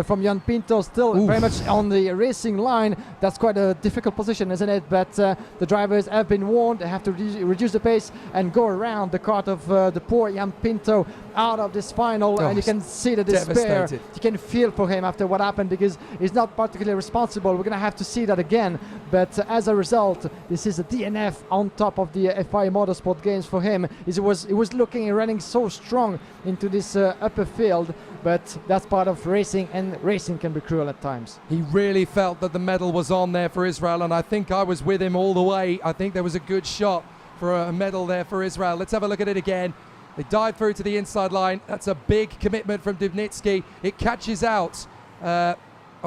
from Jan Pinto, still very much on the racing line. That's quite a difficult position, isn't it? But the drivers have been warned. They have to reduce the pace and go around the cart of the poor Jan Pinto out of this final. And you can see the despair. You can feel for him after what happened, because he's not particularly responsible. We're going to have to see that again. But as a result, this is a DNF on top of the FIA Motorsport Games for him. He was looking and running so strong into this upper field, but that's part of racing, and racing can be cruel at times. He really felt that the medal was on there for Israel, and I think I was with him all the way. I think there was a good shot for a medal there for Israel. Let's have a look at it again. They dive through to the inside line. That's a big commitment from Dubnitsky. It catches out.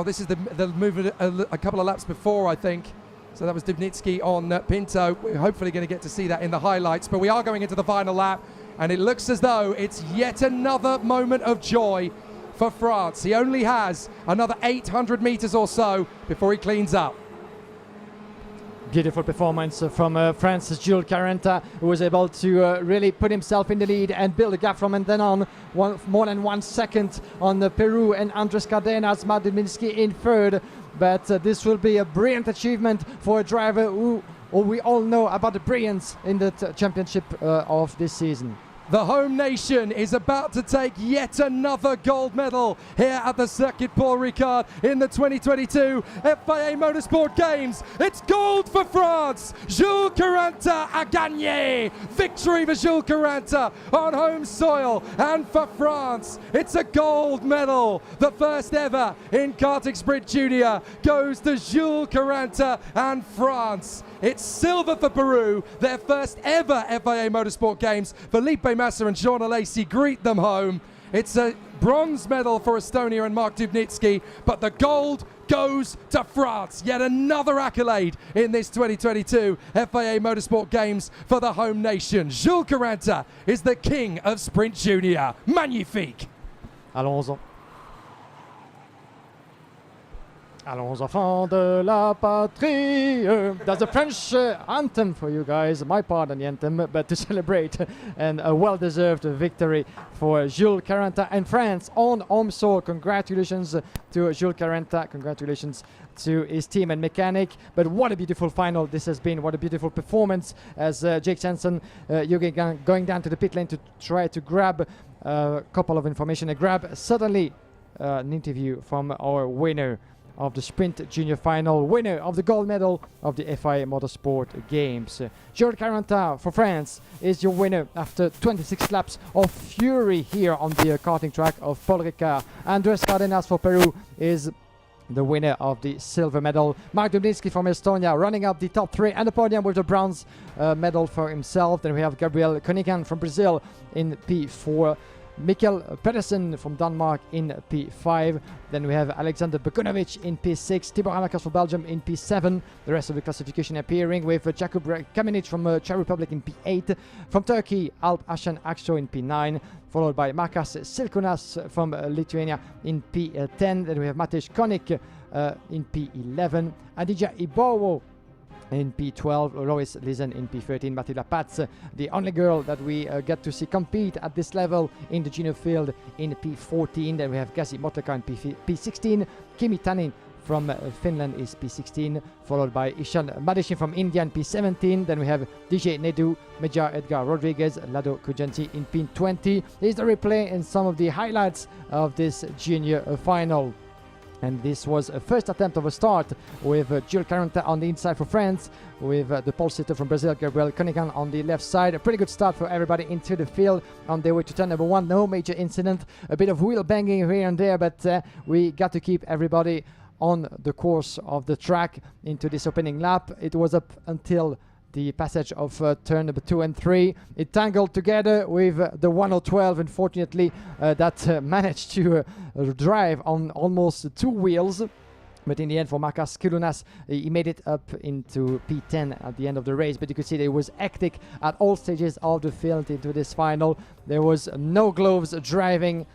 This is the movement a couple of laps before, I think. So that was Dubnitsky on Pinto. We're hopefully going to get to see that in the highlights. But we are going into the final lap, and it looks as though it's yet another moment of joy for France. He only has another 800 meters or so before he cleans up. Beautiful performance from France's Jules Carenta, who was able to really put himself in the lead and build a gap from then on. More than 1 second on Peru, and Andres Cardenas, Mark Dubinski in third. But this will be a brilliant achievement for a driver who we all know about the brilliance in the championship of this season. The home nation is about to take yet another gold medal here at the Circuit Paul Ricard in the 2022 FIA Motorsport Games. It's gold for France. Jules Carenta a gagné. Victory for Jules Carenta on home soil, and for France, it's a gold medal. The first ever in karting sprint junior goes to Jules Carenta and France. It's silver for Peru, their first ever FIA Motorsport Games. Felipe Massa and Jean Alesi greet them home. It's a bronze medal for Estonia and Mark Dubnitsky, but the gold goes to France. Yet another accolade in this 2022 FIA Motorsport Games for the home nation. Jules Carenta is the king of sprint junior. Magnifique! Allons-en. Allons enfants de la patrie. That's a French anthem for you guys. My part on the anthem, but to celebrate and a well-deserved victory for Jules Carenta and France on home soil. Congratulations to Jules Carenta. Congratulations to his team and mechanic. But what a beautiful final this has been. What a beautiful performance as Jake Jensen going down to the pit lane to try to grab a couple of information. Suddenly an interview from our winner of the sprint junior final, winner of the gold medal of the FIA Motorsport Games. Jules Carenta for France is your winner after 26 laps of fury here on the karting track of Paul Ricard. Andres Cardenas for Peru is the winner of the silver medal. Mark Dubnitsky from Estonia running up the top three and the podium with the bronze medal for himself. Then we have Gabriel Koenigan from Brazil in P4. Mikkel Pedersen from Denmark in P5. Then we have Alexander Bekunovic in P6. Tibor Amakas for Belgium in P7. The rest of the classification appearing with Jakub Kamenic from Czech Republic in P8. From Turkey, Alp Ashan Akso in P9. Followed by Markas Silkunas from Lithuania in P10. Then we have Matej Konik in P11. Adija Ibowo in P12, Lois Lizen in P13, Matilda Pats, the only girl that we get to see compete at this level in the junior field, in P14. Then we have Gasi Motlaka in P16, Kimi Tanin from Finland is P16, followed by Ishan Madishin from India in P17. Then we have DJ Nedu, Meja Edgar Rodriguez, Lado Kujanti in P20. Here's the replay and some of the highlights of this junior final. And this was a first attempt of a start with Jules Carenta on the inside for France, with the pole sitter from Brazil, Gabriel Koenigan, on the left side. A pretty good start for everybody into the field on their way to turn number one. No major incident, a bit of wheel banging here and there, but we got to keep everybody on the course of the track into this opening lap. It was up until the passage of turn number 2 and 3. It tangled together with the 1012, unfortunately, that managed to drive on almost 2 wheels. But in the end, for Markas Kilunas, he made it up into P10 at the end of the race. But you could see that it was hectic at all stages of the field into this final. There was no gloves driving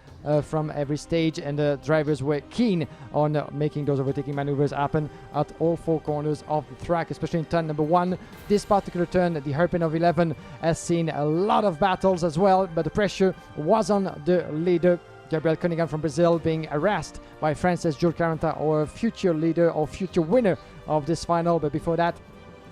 from every stage, and the drivers were keen on making those overtaking maneuvers happen at all 4 corners of the track, especially in turn number 1. This particular turn, the hairpin of 11, has seen a lot of battles as well, but the pressure was on the leader, Gabriel Koenigan from Brazil, being harassed by France's Jules Carenta, or future leader or future winner of this final. But before that,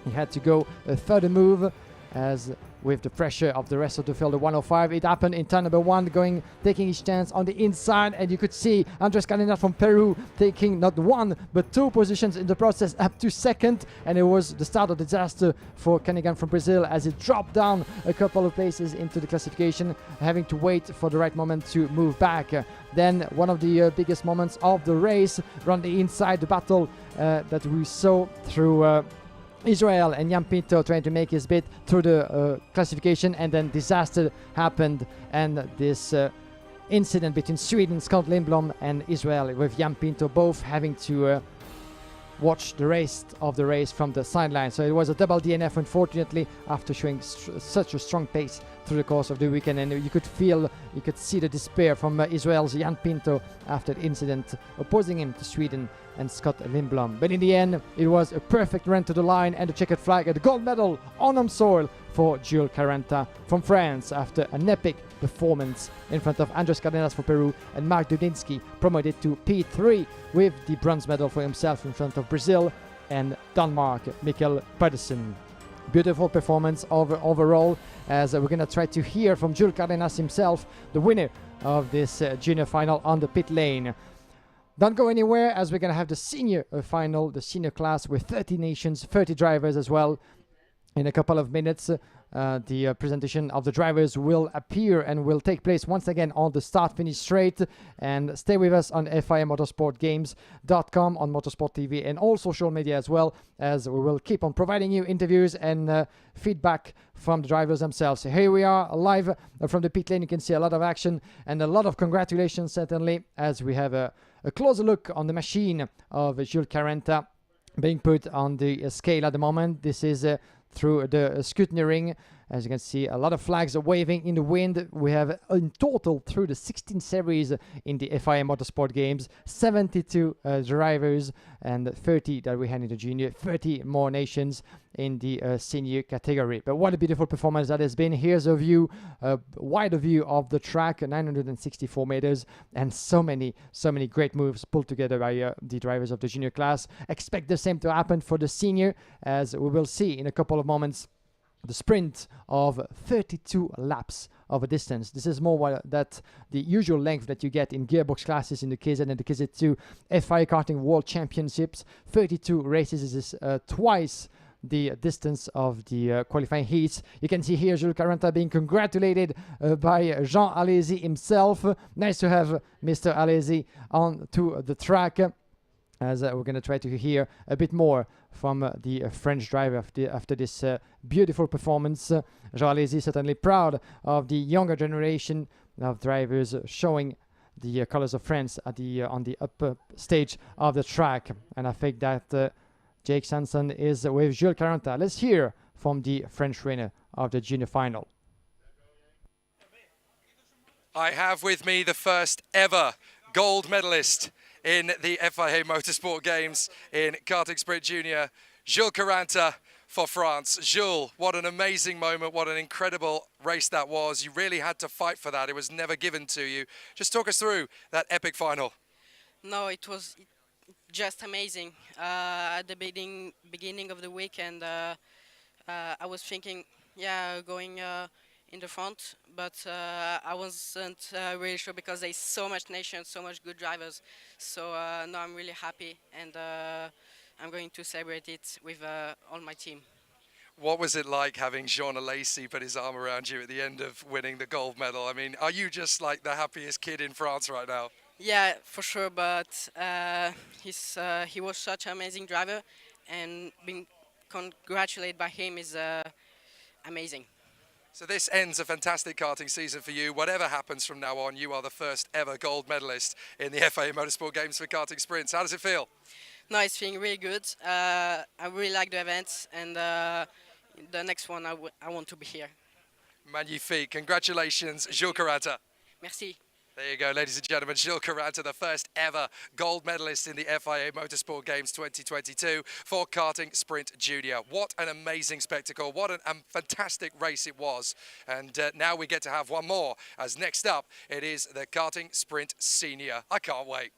he had to go a further move, as with the pressure of the rest of the field, the 105. It happened in turn number 1, taking his chance on the inside, and you could see Andres Cardenas from Peru taking not 1 but 2 positions in the process, up to second, and it was the start of disaster for Koenigan from Brazil, as it dropped down a couple of places into the classification, having to wait for the right moment to move back. Then one of the biggest moments of the race, on the inside, the battle that we saw through Israel and Jan Pinto trying to make his bid through the classification, and then disaster happened, and this incident between Sweden, Scott Lindblom, and Israel, with Jan Pinto both having to watch the rest of the race from the sideline. So it was a double DNF, unfortunately, after showing such a strong pace through the course of the weekend, and you could see the despair from Israel's Jan Pinto after the incident, opposing him to Sweden and Scott Lindblom. But in the end, it was a perfect run to the line and the checkered flag, a gold medal on home soil for Jules Caranta from France after an epic performance in front of Andres Cardenas for Peru and Mark Dudinsky, promoted to P3 with the bronze medal for himself in front of Brazil and Denmark, Mikkel Pedersen. Beautiful performance overall, as we're going to try to hear from Jules Cardenas himself, the winner of this junior final on the pit lane. Don't go anywhere, as we're going to have the senior final, the senior class with 30 nations, 30 drivers as well. In a couple of minutes, the presentation of the drivers will appear and will take place once again on the start-finish straight. And stay with us on FIA Motorsport Games.com, on Motorsport TV, and all social media as well, as we will keep on providing you interviews and feedback from the drivers themselves. So here we are live from the pit lane. You can see a lot of action and a lot of congratulations, certainly, as we have a closer look on the machine of Jules Caranta being put on the scale at the moment. This is through the scrutiny ring. As you can see, a lot of flags are waving in the wind. We have in total, through the 16 series in the FIA Motorsport Games, 72 drivers and 30 that we had in the junior, 30 more nations in the senior category. But what a beautiful performance that has been. Here's a view, a wider view of the track, 964 meters, and so many great moves pulled together by the drivers of the junior class. Expect the same to happen for the senior, as we will see in a couple of moments the sprint of 32 laps of a distance. This is more than the usual length that you get in gearbox classes in the KZ and the KZ2 FIA Karting World Championships. 32 races is twice the distance of the qualifying heats. You can see here Jules Caranta being congratulated by Jean Alesi himself. Nice to have Mr. Alesi on to the track, as we're going to try to hear a bit more from the French driver after this beautiful performance. Jean Alesi certainly proud of the younger generation of drivers showing the colors of France at on the upper stage of the track. And I think that Jake Sanson is with Jules Caranta. Let's hear from the French winner of the junior final. I have with me the first ever gold medalist in the FIA Motorsport Games in Karting Sprint Junior, Jules Caranta for France. Jules, what an amazing moment, what an incredible race that was. You really had to fight for that. It was never given to you. Just talk us through that epic final. No, it was just amazing. At the beginning of the weekend, I was thinking, yeah, going in the front, but I wasn't really sure because there's so much nations, so much good drivers. So no, I'm really happy, and I'm going to celebrate it with all my team. What was it like having Jean Alesi put his arm around you at the end of winning the gold medal? I mean, are you just like the happiest kid in France right now? Yeah, for sure, but he was such an amazing driver, and being congratulated by him is amazing. So this ends a fantastic karting season for you. Whatever happens from now on, you are the first ever gold medalist in the FIA Motorsport Games for karting sprints. How does it feel? No, it's feeling really good. I really like the events, and the next one I want to be here. Magnifique. Congratulations, Jules Caranta. Merci. There you go, ladies and gentlemen. Jules Caranta, the first ever gold medalist in the FIA Motorsport Games 2022 for Karting Sprint Junior. What an amazing spectacle. What a fantastic race it was. And now we get to have one more, as next up it is the Karting Sprint Senior. I can't wait.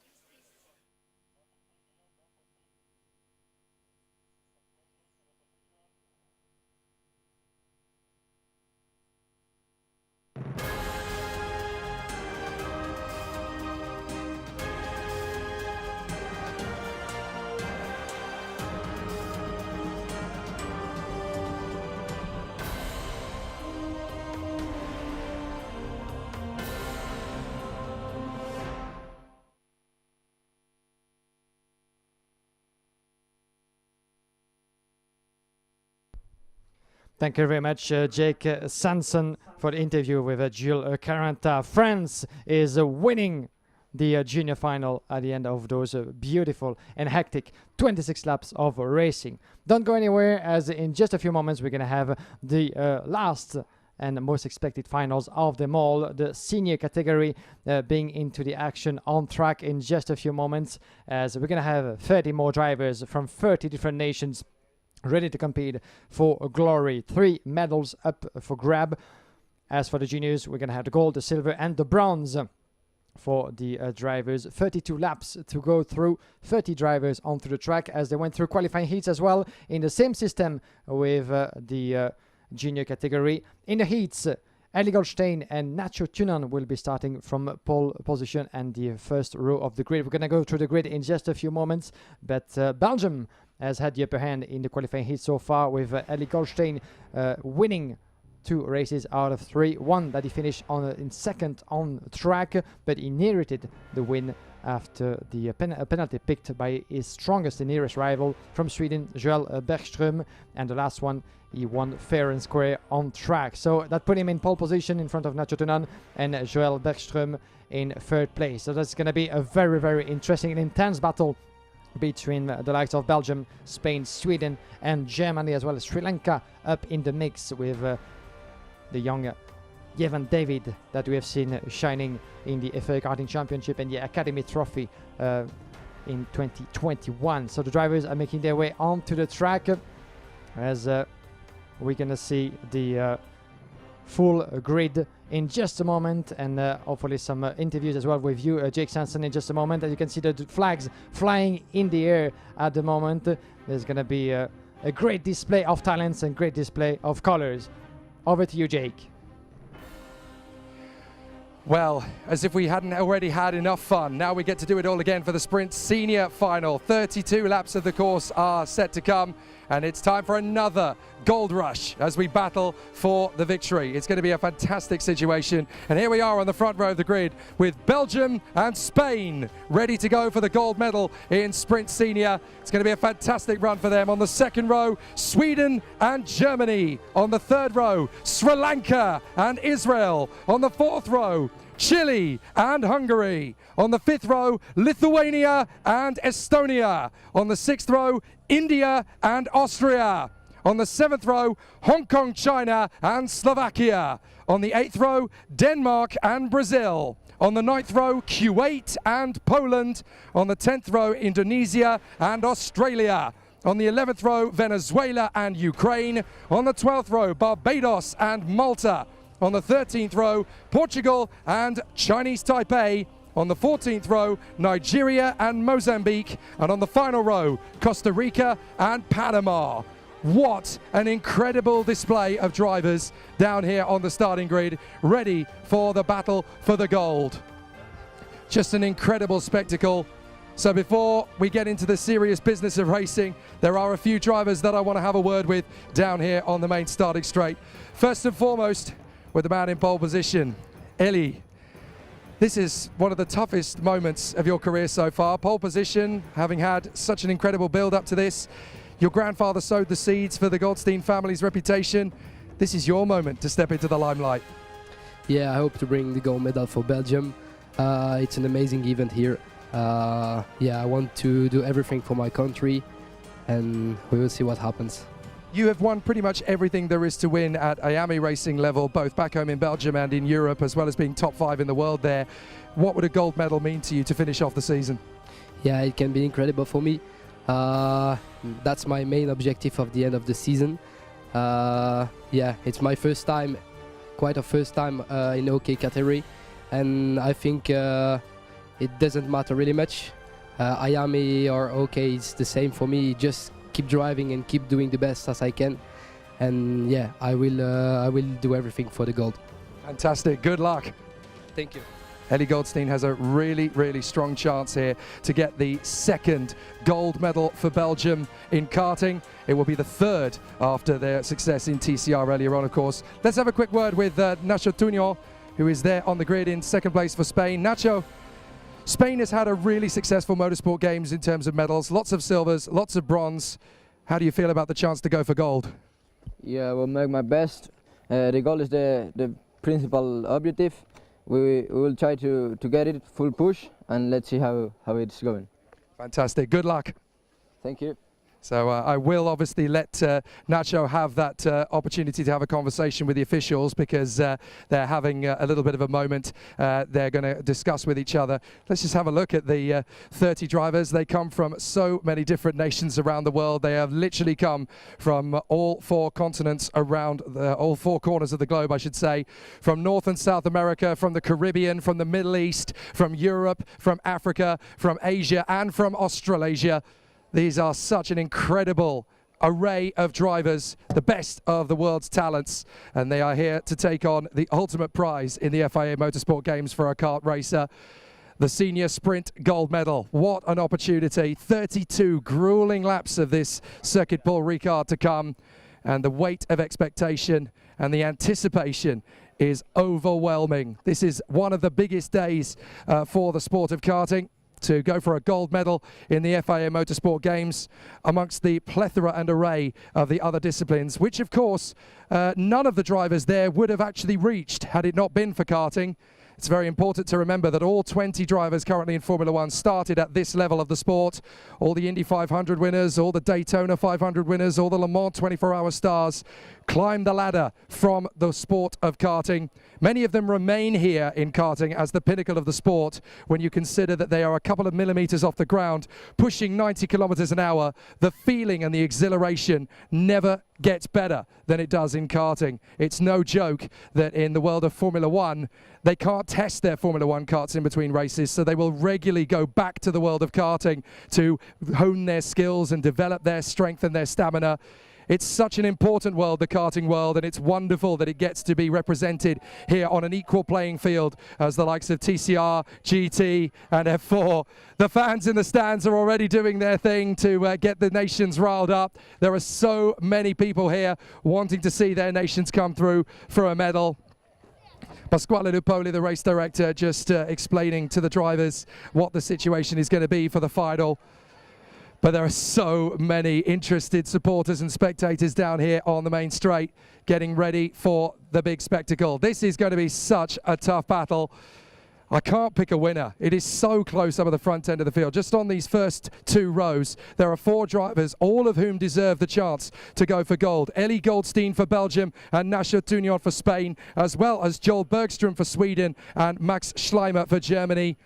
Thank you very much, Jake Sanson, for the interview with Jules Caranta. France is winning the junior final at the end of those beautiful and hectic 26 laps of racing. Don't go anywhere, as in just a few moments we're going to have the last and the most expected finals of them all, the senior category being into the action on track in just a few moments, as we're going to have 30 more drivers from 30 different nations ready to compete for glory. 3 medals up for grab. As for the juniors, we're going to have the gold, the silver and the bronze for the drivers. 32 laps to go through, 30 drivers onto the track, as they went through qualifying heats as well in the same system with the junior category. In the heats, Eli Goldstein and Nacho Tunan will be starting from pole position and the first row of the grid. We're going to go through the grid in just a few moments, but Belgium has had the upper hand in the qualifying heat so far, with Eli Goldstein winning 2 races out of 3. One that he finished in second on track, but he inherited the win after the penalty picked by his strongest and nearest rival from Sweden, Joel Bergström, and the last one he won fair and square on track. So that put him in pole position in front of Nacho Tunan and Joel Bergström in third place. So that's going to be a very, very interesting and intense battle between the likes of Belgium, Spain, Sweden and Germany, as well as Sri Lanka up in the mix with the young Jevan David that we have seen shining in the FIA Karting Championship and the Academy Trophy in 2021. So the drivers are making their way onto the track, as we're gonna see the full grid in just a moment, and hopefully some interviews as well with you, Jake Sanson, in just a moment. As you can see, the flags flying in the air at the moment. There's gonna be a great display of talents and great display of colors. Over to you, Jake. Well, as if we hadn't already had enough fun, now we get to do it all again for the Sprint Senior Final. 32 laps of the course are set to come, and it's time for another gold rush as we battle for the victory. It's going to be a fantastic situation, and here we are on the front row of the grid with Belgium and Spain ready to go for the gold medal in Sprint Senior. It's going to be a fantastic run for them. On the second row, Sweden and Germany. On the third row, Sri Lanka and Israel. On the fourth row, Chile and Hungary. On the fifth row, Lithuania and Estonia. On the sixth row, India and Austria. On the seventh row, Hong Kong, China and Slovakia. On the eighth row, Denmark and Brazil. On the ninth row, Kuwait and Poland. On the 10th row, Indonesia and Australia. On the 11th row, Venezuela and Ukraine. On the 12th row, Barbados and Malta. On the 13th row, Portugal and Chinese Taipei. On the 14th row, Nigeria and Mozambique. And on the final row, Costa Rica and Panama. What an incredible display of drivers down here on the starting grid, ready for the battle for the gold. Just an incredible spectacle. So before we get into the serious business of racing, there are a few drivers that I want to have a word with down here on the main starting straight. First and foremost, with the man in pole position, Eli. This is one of the toughest moments of your career so far. Pole position, having had such an incredible build up to this. Your grandfather sowed the seeds for the Goldstein family's reputation. This is your moment to step into the limelight. Yeah, I hope to bring the gold medal for Belgium. It's an amazing event here. Yeah, I want to do everything for my country, and we will see what happens. You have won pretty much everything there is to win at IAME racing level, both back home in Belgium and in Europe, as well as being top 5 in the world there. What would a gold medal mean to you to finish off the season? Yeah, it can be incredible for me. That's my main objective of the end of the season. Yeah, it's my first time, quite a first time in OK category, and I think it doesn't matter really much. IAME or OK is the same for me. Just keep driving and keep doing the best as I can, and yeah, I will do everything for the gold. Fantastic, good luck. Thank you. Eli Goldstein has a really, really strong chance here to get the second gold medal for Belgium in karting. It will be the third after their success in TCR earlier on, of course. Let's have a quick word with Nacho Tunan, who is there on the grid in second place for Spain. Nacho, Spain has had a really successful motorsport games in terms of medals, lots of silvers, lots of bronze. How do you feel about the chance to go for gold? Yeah, I will make my best. The goal is the principal objective. We will try to get it full push, and let's see how it's going. Fantastic. Good luck. Thank you. So I will obviously let Nacho have that opportunity to have a conversation with the officials, because they're having a little bit of a moment. They're going to discuss with each other. Let's just have a look at the 30 drivers. They come from so many different nations around the world. They have literally come from all 4 continents around all 4 corners of the globe, I should say, from North and South America, from the Caribbean, from the Middle East, from Europe, from Africa, from Asia, and from Australasia. These are such an incredible array of drivers, the best of the world's talents, and they are here to take on the ultimate prize in the FIA Motorsport Games for a kart racer, the senior sprint gold medal. What an opportunity. 32 grueling laps of this Circuit Paul Ricard to come, and the weight of expectation and the anticipation is overwhelming. This is one of the biggest days for the sport of karting, to go for a gold medal in the FIA Motorsport Games amongst the plethora and array of the other disciplines, which of course none of the drivers there would have actually reached had it not been for karting. It's very important to remember that all 20 drivers currently in Formula 1 started at this level of the sport. All the Indy 500 winners, all the Daytona 500 winners, all the Le Mans 24-hour stars climbed the ladder from the sport of karting. Many of them remain here in karting as the pinnacle of the sport when you consider that they are a couple of millimeters off the ground, pushing 90 kilometers an hour. The feeling and the exhilaration never gets better than it does in karting. It's no joke that in the world of Formula 1, they can't test their Formula 1 karts in between races, so they will regularly go back to the world of karting to hone their skills and develop their strength and their stamina. It's such an important world, the karting world, and it's wonderful that it gets to be represented here on an equal playing field as the likes of TCR, GT and F4. The fans in the stands are already doing their thing to get the nations riled up. There are so many people here wanting to see their nations come through for a medal. Pasquale Lupoli, the race director, just explaining to the drivers what the situation is going to be for the final. But there are so many interested supporters and spectators down here on the main straight getting ready for the big spectacle. This is going to be such a tough battle. I can't pick a winner. It is so close up at the front end of the field. Just on these first 2 rows, there are 4 drivers, all of whom deserve the chance to go for gold. Eli Goldstein for Belgium and Nacho Tunion for Spain, as well as Joel Bergström for Sweden and Max Schleimer for Germany.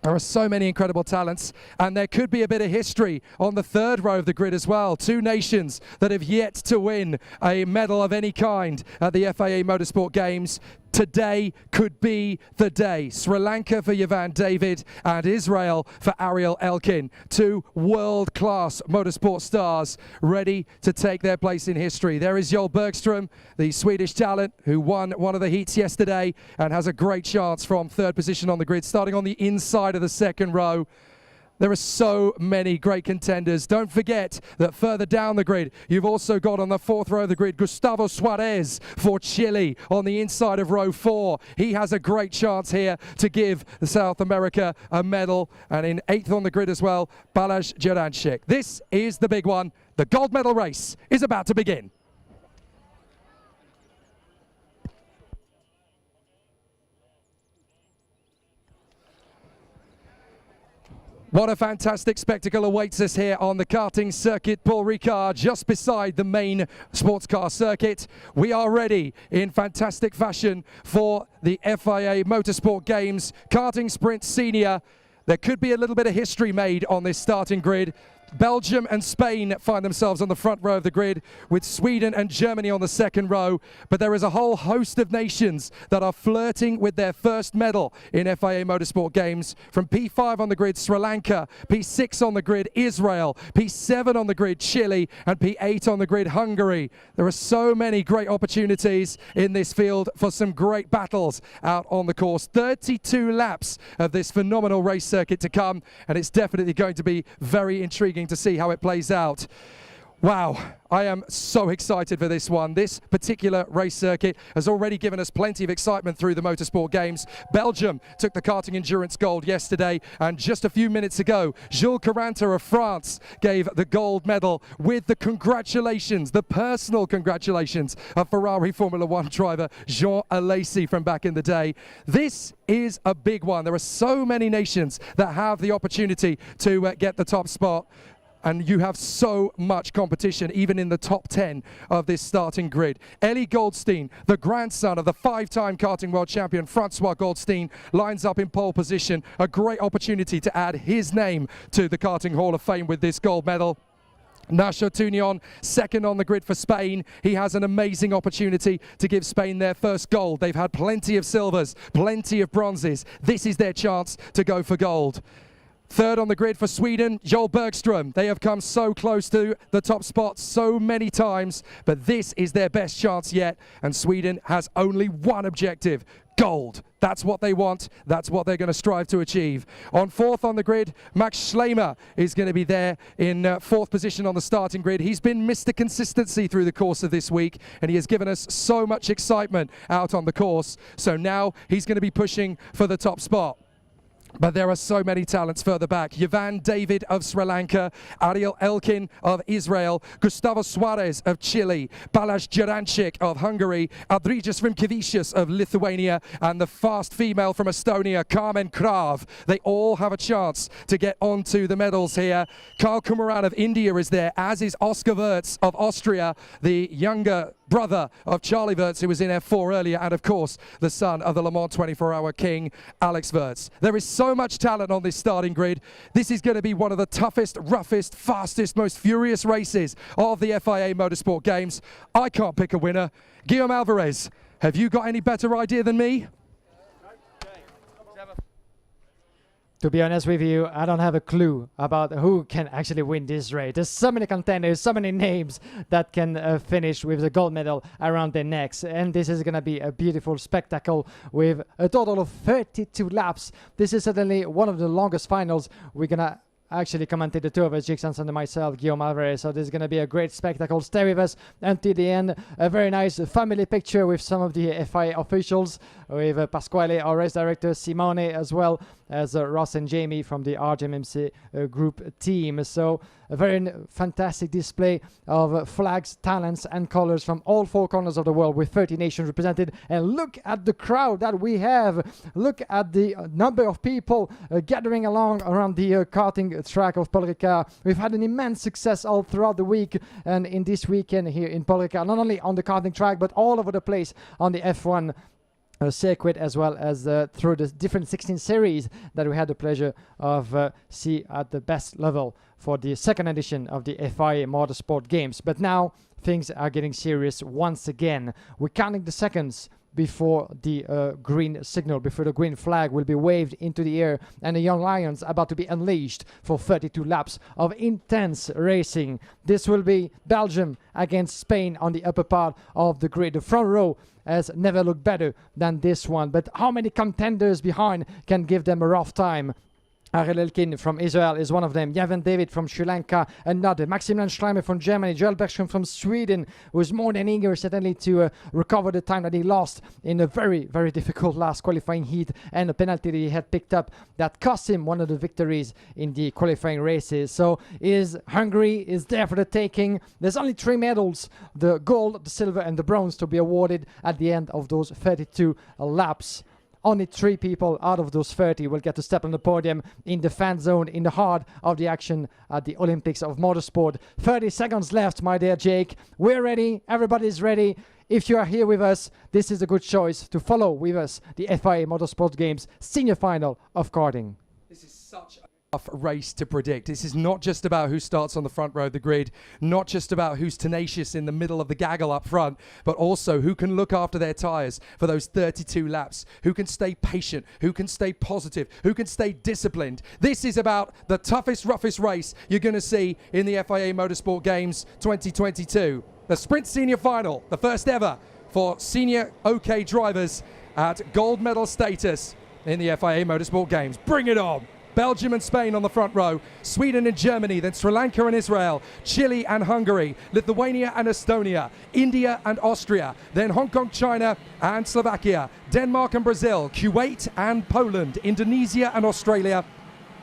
There are so many incredible talents, and there could be a bit of history on the 3rd row of the grid as well. 2 nations that have yet to win a medal of any kind at the FIA Motorsport Games. Today could be the day. Sri Lanka for Yavan David and Israel for Ariel Elkin. 2 world-class motorsport stars ready to take their place in history. There is Joel Bergström, the Swedish talent who won one of the heats yesterday and has a great chance from 3rd position on the grid, starting on the inside of the 2nd row. There are so many great contenders. Don't forget that further down the grid, you've also got on the 4th row of the grid, Gustavo Suarez for Chile on the inside of row 4. He has a great chance here to give South America a medal. And in 8th on the grid as well, Balázs Jurancic. This is the big one. The gold medal race is about to begin. What a fantastic spectacle awaits us here on the karting circuit Paul Ricard, just beside the main sports car circuit. We are ready in fantastic fashion for the FIA Motorsport Games Karting Sprint Senior. There could be a little bit of history made on this starting grid. Belgium and Spain find themselves on the front row of the grid, with Sweden and Germany on the 2nd row. But there is a whole host of nations that are flirting with their first medal in FIA Motorsport Games. From P5 on the grid, Sri Lanka, P6 on the grid, Israel, P7 on the grid, Chile, and P8 on the grid, Hungary. There are so many great opportunities in this field for some great battles out on the course. 32 laps of this phenomenal race circuit to come, and it's definitely going to be very intriguing to see how it plays out. Wow, I am so excited for this one. This particular race circuit has already given us plenty of excitement through the Motorsport Games. Belgium took the karting endurance gold yesterday, and just a few minutes ago, Jules Caranta of France gave the gold medal with the congratulations, the personal congratulations of Ferrari Formula One driver Jean Alesi from back in the day. This is a big one. There are so many nations that have the opportunity to get the top spot. And you have so much competition, even in the top 10 of this starting grid. Elie Goldstein, the grandson of the 5-time karting world champion Francois Goldstein, lines up in pole position. A great opportunity to add his name to the Karting Hall of Fame with this gold medal. Nacho Tunion, second on the grid for Spain. He has an amazing opportunity to give Spain their first gold. They've had plenty of silvers, plenty of bronzes. This is their chance to go for gold. Third on the grid for Sweden, Joel Bergström. They have come so close to the top spot so many times, but this is their best chance yet, and Sweden has only one objective: gold. That's what they want. That's what they're going to strive to achieve. On fourth on the grid, Max Schlemer is going to be there in fourth position on the starting grid. He's been Mr. Consistency through the course of this week, and he has given us so much excitement out on the course. So now he's going to be pushing for the top spot. But there are so many talents further back. Ivan David of Sri Lanka, Ariel Elkin of Israel, Gustavo Suarez of Chile, Balázs Jarancic of Hungary, Adrijas Rimkevicius of Lithuania, and the fast female from Estonia, Carmen Krav. They all have a chance to get onto the medals here. Karl Kumaran of India is there, as is Oscar Wirtz of Austria, the younger brother of Charlie Wirtz, who was in F4 earlier, and of course the son of the Le Mans 24-hour king, Alex Wirtz. There is so much talent on this starting grid. This is going to be one of the toughest, roughest, fastest, most furious races of the FIA Motorsport Games. I can't pick a winner. Guillaume Alvarez, have you got any better idea than me? To be honest with you, I don't have a clue about who can actually win this race. There's so many contenders, so many names that can finish with the gold medal around their necks. And this is going to be a beautiful spectacle with a total of 32 laps. This is certainly one of the longest finals we're going to actually commented, the two of us, Jake Sanson and myself, Guillaume Alvarez. So this is going to be a great spectacle. Stay with us until the end. A very nice family picture with some of the FIA officials, with Pasquale, our race director, Simone, as well as Ross and Jamie from the RGMMC group team. So a very fantastic display of flags, talents and colors from all four corners of the world, with 30 nations represented. And look at the crowd that we have. Look at the number of people gathering along around the karting track of Paul Ricard. We've had an immense success all throughout the week and in this weekend here in Paul Ricard, not only on the karting track but all over the place on the F1 circuit, as well as through the different 16 series that we had the pleasure of see at the best level for the second edition of the FIA Motorsport Games. But now things are getting serious once again. We're counting the seconds before the green signal, before the green flag will be waved into the air, and the young lions about to be unleashed for 32 laps of intense racing. This will be Belgium against Spain on the upper part of the grid. The front row has never looked better than this one, but how many contenders behind can give them a rough time? Ariel Elkin from Israel is one of them. Ivan David from Sri Lanka, another. Maximilian Schleimer from Germany. Joel Bergström from Sweden, who is more than eager, certainly, to recover the time that he lost in a very, very difficult last qualifying heat, and a penalty that he had picked up that cost him one of the victories in the qualifying races. So Hungary is there for the taking. There's only 3 medals, the gold, the silver and the bronze, to be awarded at the end of those 32 laps. Only 3 people out of those 30 will get to step on the podium in the fan zone, in the heart of the action at the Olympics of Motorsport. 30 seconds left, my dear Jake. We're ready. Everybody's ready. If you are here with us, this is a good choice to follow with us the FIA Motorsport Games Senior Final of Karting. This is such a tough race to predict. This is not just about who starts on the front row of the grid, not just about who's tenacious in the middle of the gaggle up front, but also who can look after their tyres for those 32 laps, who can stay patient, who can stay positive, who can stay disciplined. This is about the toughest, roughest race you're going to see in the FIA Motorsport Games 2022. The Sprint Senior Final, the first ever for senior OK drivers at gold medal status in the FIA Motorsport Games. Bring it on! Belgium and Spain on the front row, Sweden and Germany, then Sri Lanka and Israel, Chile and Hungary, Lithuania and Estonia, India and Austria, then Hong Kong, China and Slovakia, Denmark and Brazil, Kuwait and Poland, Indonesia and Australia,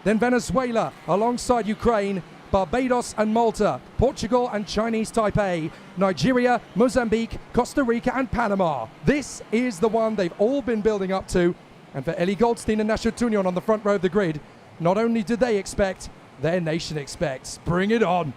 then Venezuela alongside Ukraine, Barbados and Malta, Portugal and Chinese Taipei, Nigeria, Mozambique, Costa Rica and Panama. This is the one they've all been building up to. And for Ellie Goldstein and Nacho Tunion on the front row of the grid, not only do they expect, their nation expects. Bring it on.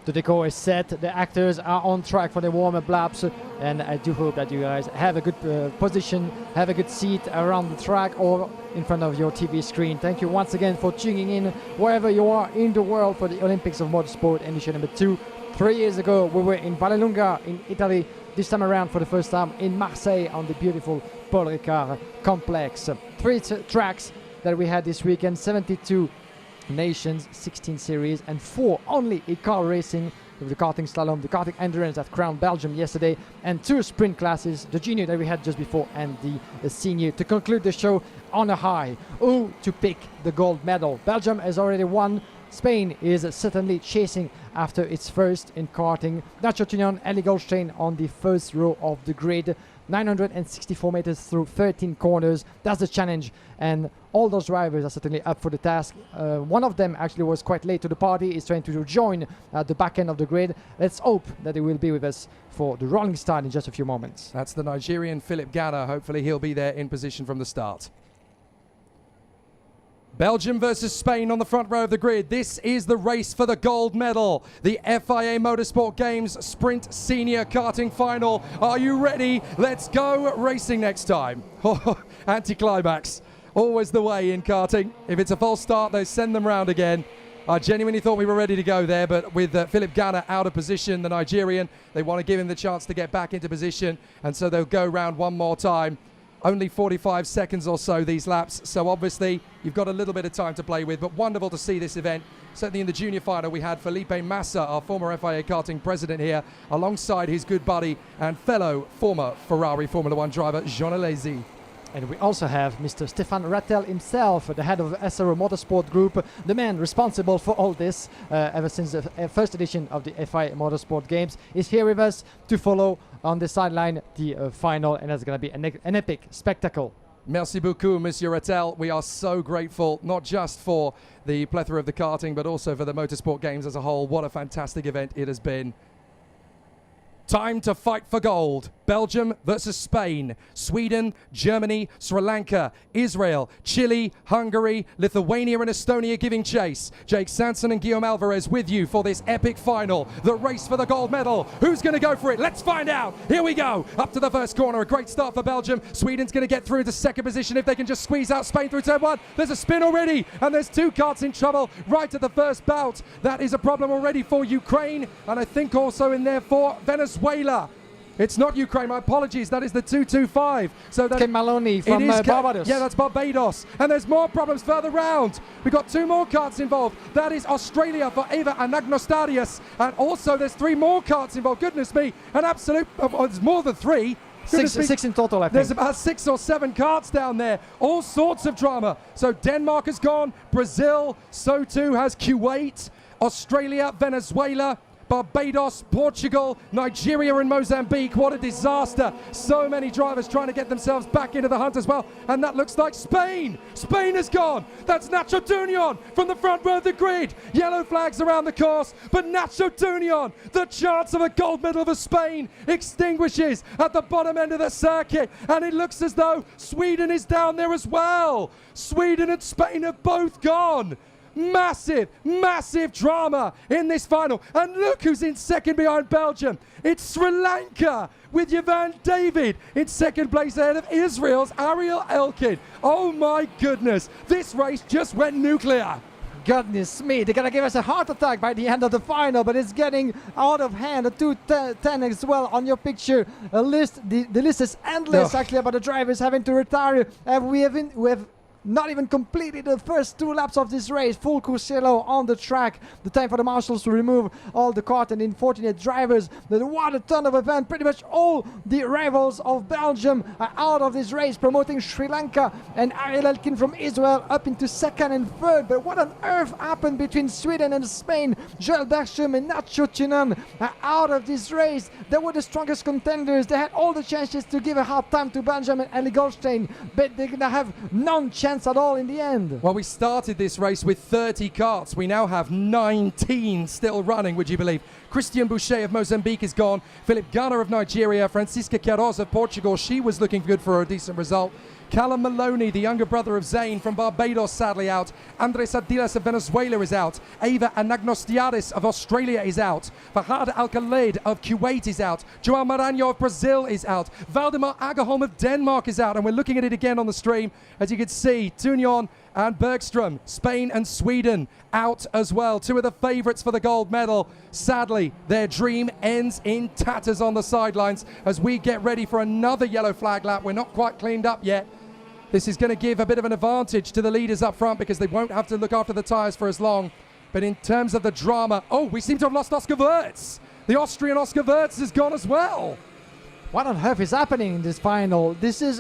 The decor is set, the actors are on track for the warm-up laps, and I do hope that you guys have a good position, have a good seat around the track or in front of your TV screen. Thank you once again for tuning in wherever you are in the world for the Olympics of Motorsport edition number 2. 3 years ago we were in Vallelunga in Italy, this time around for the first time in Marseille on the beautiful Paul Ricard complex. 3 tracks that we had this weekend, 72 nations, 16 series, and 4 only in car racing with the karting slalom, the karting endurance that crowned Belgium yesterday, and 2 sprint classes, the junior that we had just before and the senior, to conclude the show on a high. Who to pick the gold medal? Belgium has already won. Spain is certainly chasing after its first in karting. Nacho Tunion, Ellie Goldstein on the first row of the grid. 964 meters through 13 corners. That's the challenge, and all those drivers are certainly up for the task. One of them actually was quite late to the party, is trying to join the back end of the grid. Let's hope that he will be with us for the rolling start in just a few moments. That's the Nigerian Philip Ganna. Hopefully he'll be there in position from the start. Belgium versus Spain on the front row of the grid. This is the race for the gold medal. The FIA Motorsport Games Sprint Senior Karting Final. Are you ready? Let's go racing next time. Anticlimax. Always the way in karting. If it's a false start, they send them round again. I genuinely thought we were ready to go there, but with Philip Ganna out of position, the Nigerian, they want to give him the chance to get back into position, and so they'll go round one more time. Only 45 seconds or so these laps, so obviously you've got a little bit of time to play with, but wonderful to see this event. Certainly in the junior final we had Felipe Massa, our former FIA karting president here, alongside his good buddy and fellow former Ferrari Formula 1 driver, Jean Alesi. And we also have Mr. Stefan Rattel himself, the head of the SRO Motorsport Group, the man responsible for all this ever since the first edition of the FIA Motorsport Games, is here with us to follow on the sideline the final, and it's going to be an epic spectacle. Merci beaucoup, Monsieur Rattel. We are so grateful, not just for the plethora of the karting, but also for the Motorsport Games as a whole. What a fantastic event it has been. Time to fight for gold. Belgium versus Spain, Sweden, Germany, Sri Lanka, Israel, Chile, Hungary, Lithuania and Estonia giving chase. Jake Sanson and Guillaume Alvarez with you for this epic final. The race for the gold medal. Who's going to go for it? Let's find out. Here we go. Up to the first corner. A great start for Belgium. Sweden's going to get through to second position if they can just squeeze out Spain through turn 1. There's a spin already, and there's 2 karts in trouble right at the first bout. That is a problem already for Ukraine, and I think also in there for Venezuela. It's not Ukraine, my apologies, that is the 225. So that Ken Maloney from Barbados. Yeah, that's Barbados. And there's more problems further round. We've got 2 more karts involved. That is Australia for Eva Anagnostadius. And also there's 3 more karts involved. Goodness me, an absolute, there's more than 3. 6 in total, I think. There's about 6 or 7 karts down there. All sorts of drama. So Denmark has gone, Brazil, so too has Kuwait, Australia, Venezuela, Barbados, Portugal, Nigeria and Mozambique. What a disaster. So many drivers trying to get themselves back into the hunt as well. And that looks like Spain. Spain has gone. That's Nacho Tunion from the front row of the grid. Yellow flags around the course. But Nacho Tunion, the chance of a gold medal for Spain, extinguishes at the bottom end of the circuit. And it looks as though Sweden is down there as well. Sweden and Spain have both gone. Massive, massive drama in this final. And look who's in second behind Belgium. It's Sri Lanka with Yvan David in second place ahead of Israel's Ariel Elkin. Oh my goodness, this race just went nuclear. Goodness me, they're going to give us a heart attack by the end of the final, but it's getting out of hand. The 210 as well on your picture. The list is endless actually about the drivers having to retire. We have not even completed the first 2 laps of this race. Full course yellow on the track. The time for the marshals to remove all the cart and unfortunate drivers. But what a ton of event. Pretty much all the rivals of Belgium are out of this race, promoting Sri Lanka and Ariel Elkin from Israel up into 2nd and 3rd. But what on earth happened between Sweden and Spain? Joel Bergström and Nacho Chinan are out of this race. They were the strongest contenders. They had all the chances to give a hard time to Belgium and Ellie Goldstein, but they're gonna have none chance at all in the end. Well, we started this race with 30 karts. We now have 19 still running, would you believe? Christian Boucher of Mozambique is gone. Philip Gunner of Nigeria. Francisca Queiroz of Portugal. She was looking good for a decent result. Callum Maloney, the younger brother of Zayn from Barbados, sadly out. Andres Adilas of Venezuela is out. Ava Anagnostiadis of Australia is out. Fahad Al-Khaled of Kuwait is out. Joao Maranhão of Brazil is out. Valdemar Agerholm of Denmark is out. And we're looking at it again on the stream. As you can see, Tunion and Bergström, Spain and Sweden out as well. 2 of the favourites for the gold medal. Sadly, their dream ends in tatters on the sidelines as we get ready for another yellow flag lap. We're not quite cleaned up yet. This is going to give a bit of an advantage to the leaders up front because they won't have to look after the tyres for as long. But in terms of the drama, we seem to have lost Oscar Wirtz. The Austrian Oscar Wirtz is gone as well. What on earth is happening in this final? This is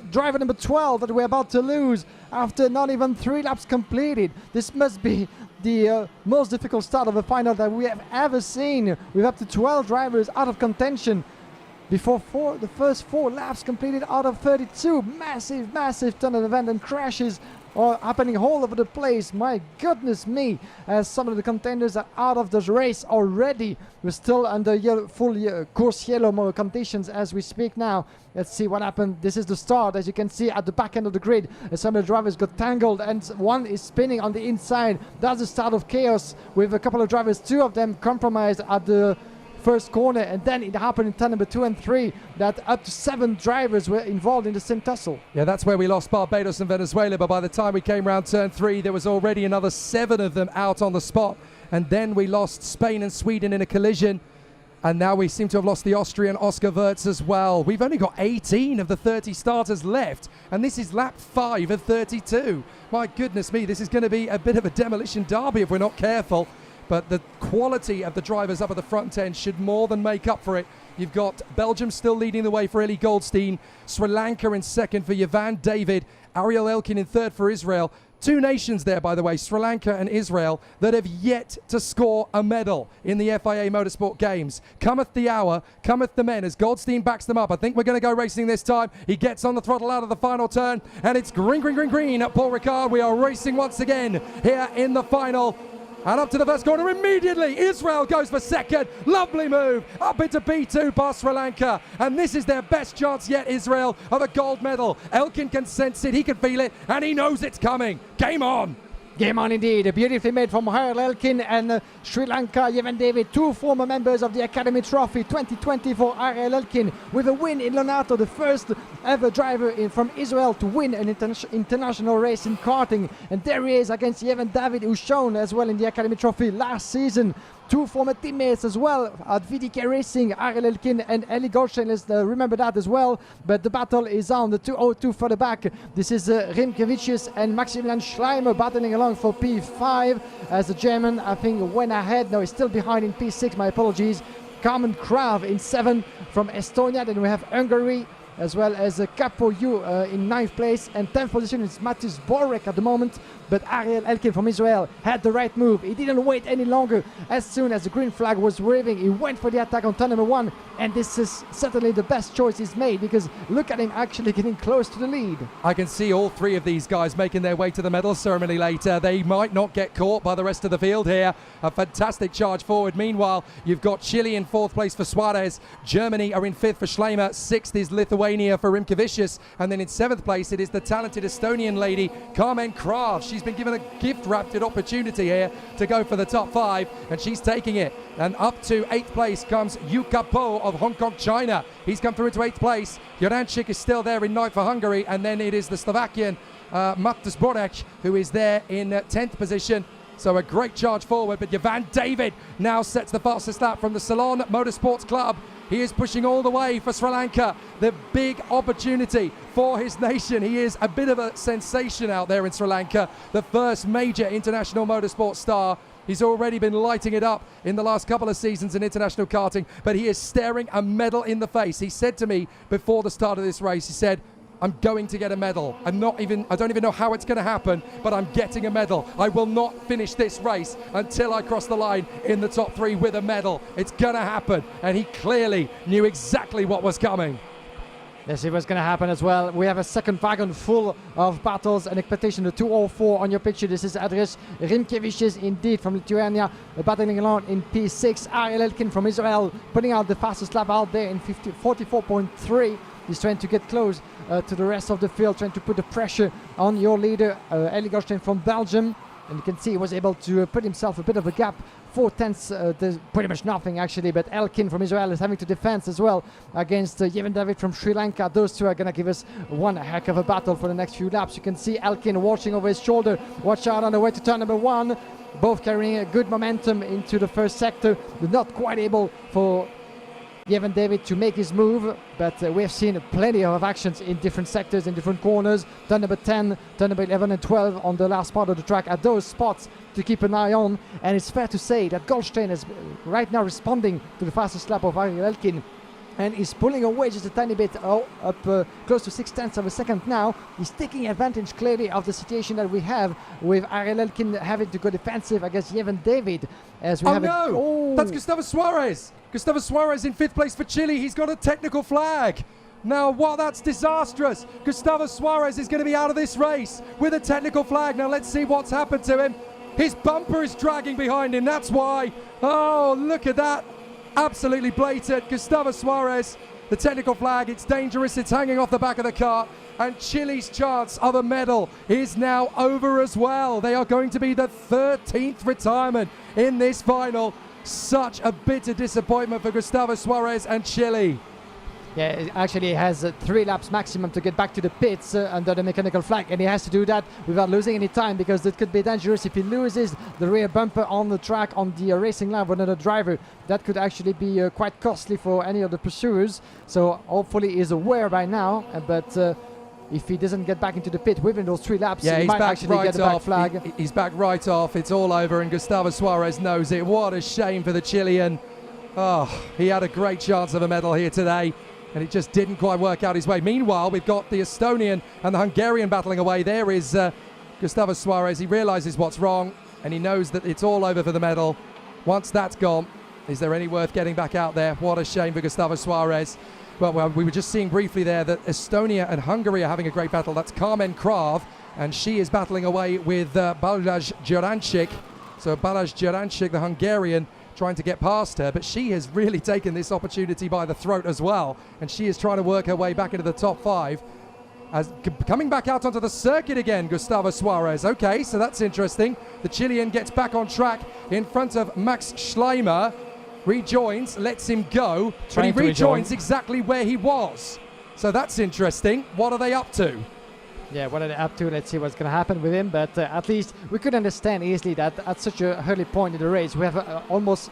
driver number 12 that we're about to lose after not even 3 laps completed. This must be the most difficult start of a final that we have ever seen, with up to 12 drivers out of contention before the first 4 laps completed out of 32. Massive ton of event and crashes are happening all over the place. My goodness me, as some of the contenders are out of this race already. We're still under full course yellow conditions as we speak now. Let's see what happened. This is the start, as you can see at the back end of the grid. Some of the drivers got tangled and one is spinning on the inside. That's the start of chaos with a couple of drivers, 2 of them compromised at the first corner, and then it happened in turn number 2 and 3 that up to 7 drivers were involved in the same tussle. Yeah, that's where we lost Barbados and Venezuela, but by the time we came round turn 3 there was already another 7 of them out on the spot, and then we lost Spain and Sweden in a collision, and now we seem to have lost the Austrian Oscar Wirtz as well. We've only got 18 of the 30 starters left, and this is lap 5 of 32. My goodness me, this is going to be a bit of a demolition derby if we're not careful. But the quality of the drivers up at the front end should more than make up for it. You've got Belgium still leading the way for Ellie Goldstein, Sri Lanka in 2nd for Yvan David, Ariel Elkin in 3rd for Israel. 2 nations there, by the way, Sri Lanka and Israel, that have yet to score a medal in the FIA Motorsport Games. Cometh the hour, cometh the men, as Goldstein backs them up. I think we're going to go racing this time. He gets on the throttle out of the final turn, and it's green at Paul Ricard. We are racing once again here in the final. And up to the first corner immediately. Israel goes for 2nd. Lovely move. Up into P2 past Sri Lanka. And this is their best chance yet, Israel, of a gold medal. Elkin can sense it. He can feel it. And he knows it's coming. Game on. Game on indeed. Beautifully made from Ariel Elkin and Sri Lanka. Yvan David, 2 former members of the Academy Trophy 2020 for Ariel Elkin, with a win in Lonato, the first ever driver from Israel to win an international race in karting. And there he is against Yvan David, who's shown as well in the Academy Trophy last season. 2 former teammates as well at VDK Racing, Ariel Elkin and Ellie Goldstein. Let's remember that as well. But the battle is on. The 202 further back. This is Rimkevicius and Maximilian Schleimer battling along for P5, as the German, I think, went ahead. No, he's still behind in P6. My apologies. Carmen Krav in 7 from Estonia. Then we have Hungary, as well as Capo Yu in 9th place, and 10th position is Matis Borek at the moment. But Ariel Elkin from Israel had the right move. He didn't wait any longer. As soon as the green flag was waving, he went for the attack on turn number 1, and this is certainly the best choice he's made, because look at him actually getting close to the lead. I can see all 3 of these guys making their way to the medal ceremony later. They might not get caught by the rest of the field here. A fantastic charge forward. Meanwhile, you've got Chile in 4th place for Suarez. Germany are in 5th for Schleimer. 6th is Lithuania for Rimkevicius. And then in 7th place, it is the talented Estonian lady, Carmen Krav. She's been given a gift-wrapped opportunity here to go for the top 5, and she's taking it. And up to 8th place comes Yuka Po of Hong Kong, China. He's come through into 8th place. Joranchik is still there in 9th for Hungary, and then it is the Slovakian Matis Borek who is there in 10th position. So a great charge forward, but Yvan David now sets the fastest lap from the Salon Motorsports Club. He is pushing all the way for Sri Lanka. The big opportunity for his nation. He is a bit of a sensation out there in Sri Lanka. The first major international motorsport star. He's already been lighting it up in the last couple of seasons in international karting, but he is staring a medal in the face. He said to me before the start of this race, he said, I'm going to get a medal. I don't even know how it's going to happen, but I'm getting a medal. I will not finish this race until I cross the line in the top 3 with a medal. It's going to happen. And he clearly knew exactly what was coming. Let's see what's going to happen as well. We have a second wagon full of battles and expectation. The 204 on your picture. This is Andrius Rimkevičius, indeed, from Lithuania, battling along in P6. Ariel Elkin from Israel, putting out the fastest lap out there in 44.3. He's trying to get close to the rest of the field, trying to put the pressure on your leader, Eli Goldstein from Belgium. And you can see he was able to put himself a bit of a gap. 4/10, there's pretty much nothing actually, but Elkin from Israel is having to defend as well against Yevon David from Sri Lanka. Those two are going to give us one heck of a battle for the next few laps. You can see Elkin watching over his shoulder. Watch out on the way to turn number 1. Both carrying a good momentum into the first sector. Not quite able for Yevon David to make his move, but we have seen plenty of actions in different sectors, in different corners. Turn number 10, turn number 11 and 12 on the last part of the track at those spots to keep an eye on. And it's fair to say that Goldstein is right now responding to the fastest lap of Ariel Elkin, and he's pulling away just a tiny bit up close to 0.6 of a second now. He's taking advantage clearly of the situation that we have with Ariel Elkin having to go defensive against Yevon David. As we have That's Gustavo Suarez. Gustavo Suarez in 5th place for Chile. He's got a technical flag. Now, that's disastrous. Gustavo Suarez is going to be out of this race with a technical flag. Now, let's see what's happened to him. His bumper is dragging behind him. That's why. Oh, look at that. Absolutely blatant. Gustavo Suarez, the technical flag. It's dangerous. It's hanging off the back of the car. And Chile's chance of a medal is now over as well. They are going to be the 13th retirement in this final. Such a bitter disappointment for Gustavo Suarez and Chile. Yeah, it actually has 3 laps maximum to get back to the pits under the mechanical flag, and he has to do that without losing any time, because it could be dangerous if he loses the rear bumper on the track on the racing line with another driver. That could actually be quite costly for any of the pursuers. So hopefully he's aware by now, but if he doesn't get back into the pit within those 3 laps, he might actually get the back flag. He's back right off. It's all over, and Gustavo Suarez knows it. What a shame for the Chilean. Oh, he had a great chance of a medal here today, and it just didn't quite work out his way. Meanwhile, we've got the Estonian and the Hungarian battling away. There is Gustavo Suarez. He realizes what's wrong, and he knows that it's all over for the medal. Once that's gone, is there any worth getting back out there? What a shame for Gustavo Suarez. Well, we were just seeing briefly there that Estonia and Hungary are having a great battle. That's Carmen Krav, and she is battling away with Balázs Gyurancik. So Balázs Gyurancik, the Hungarian, trying to get past her, but she has really taken this opportunity by the throat as well, and she is trying to work her way back into the top 5. As coming back out onto the circuit again, Gustavo Suarez. Okay, so that's interesting. The Chilean gets back on track in front of Max Schleimer. Rejoins, lets him go, but he rejoins exactly where he was. So that's interesting. What are they up to? Yeah, what are they up to? Let's see what's going to happen with him. But at least we could understand easily that at such a early point in the race, we have almost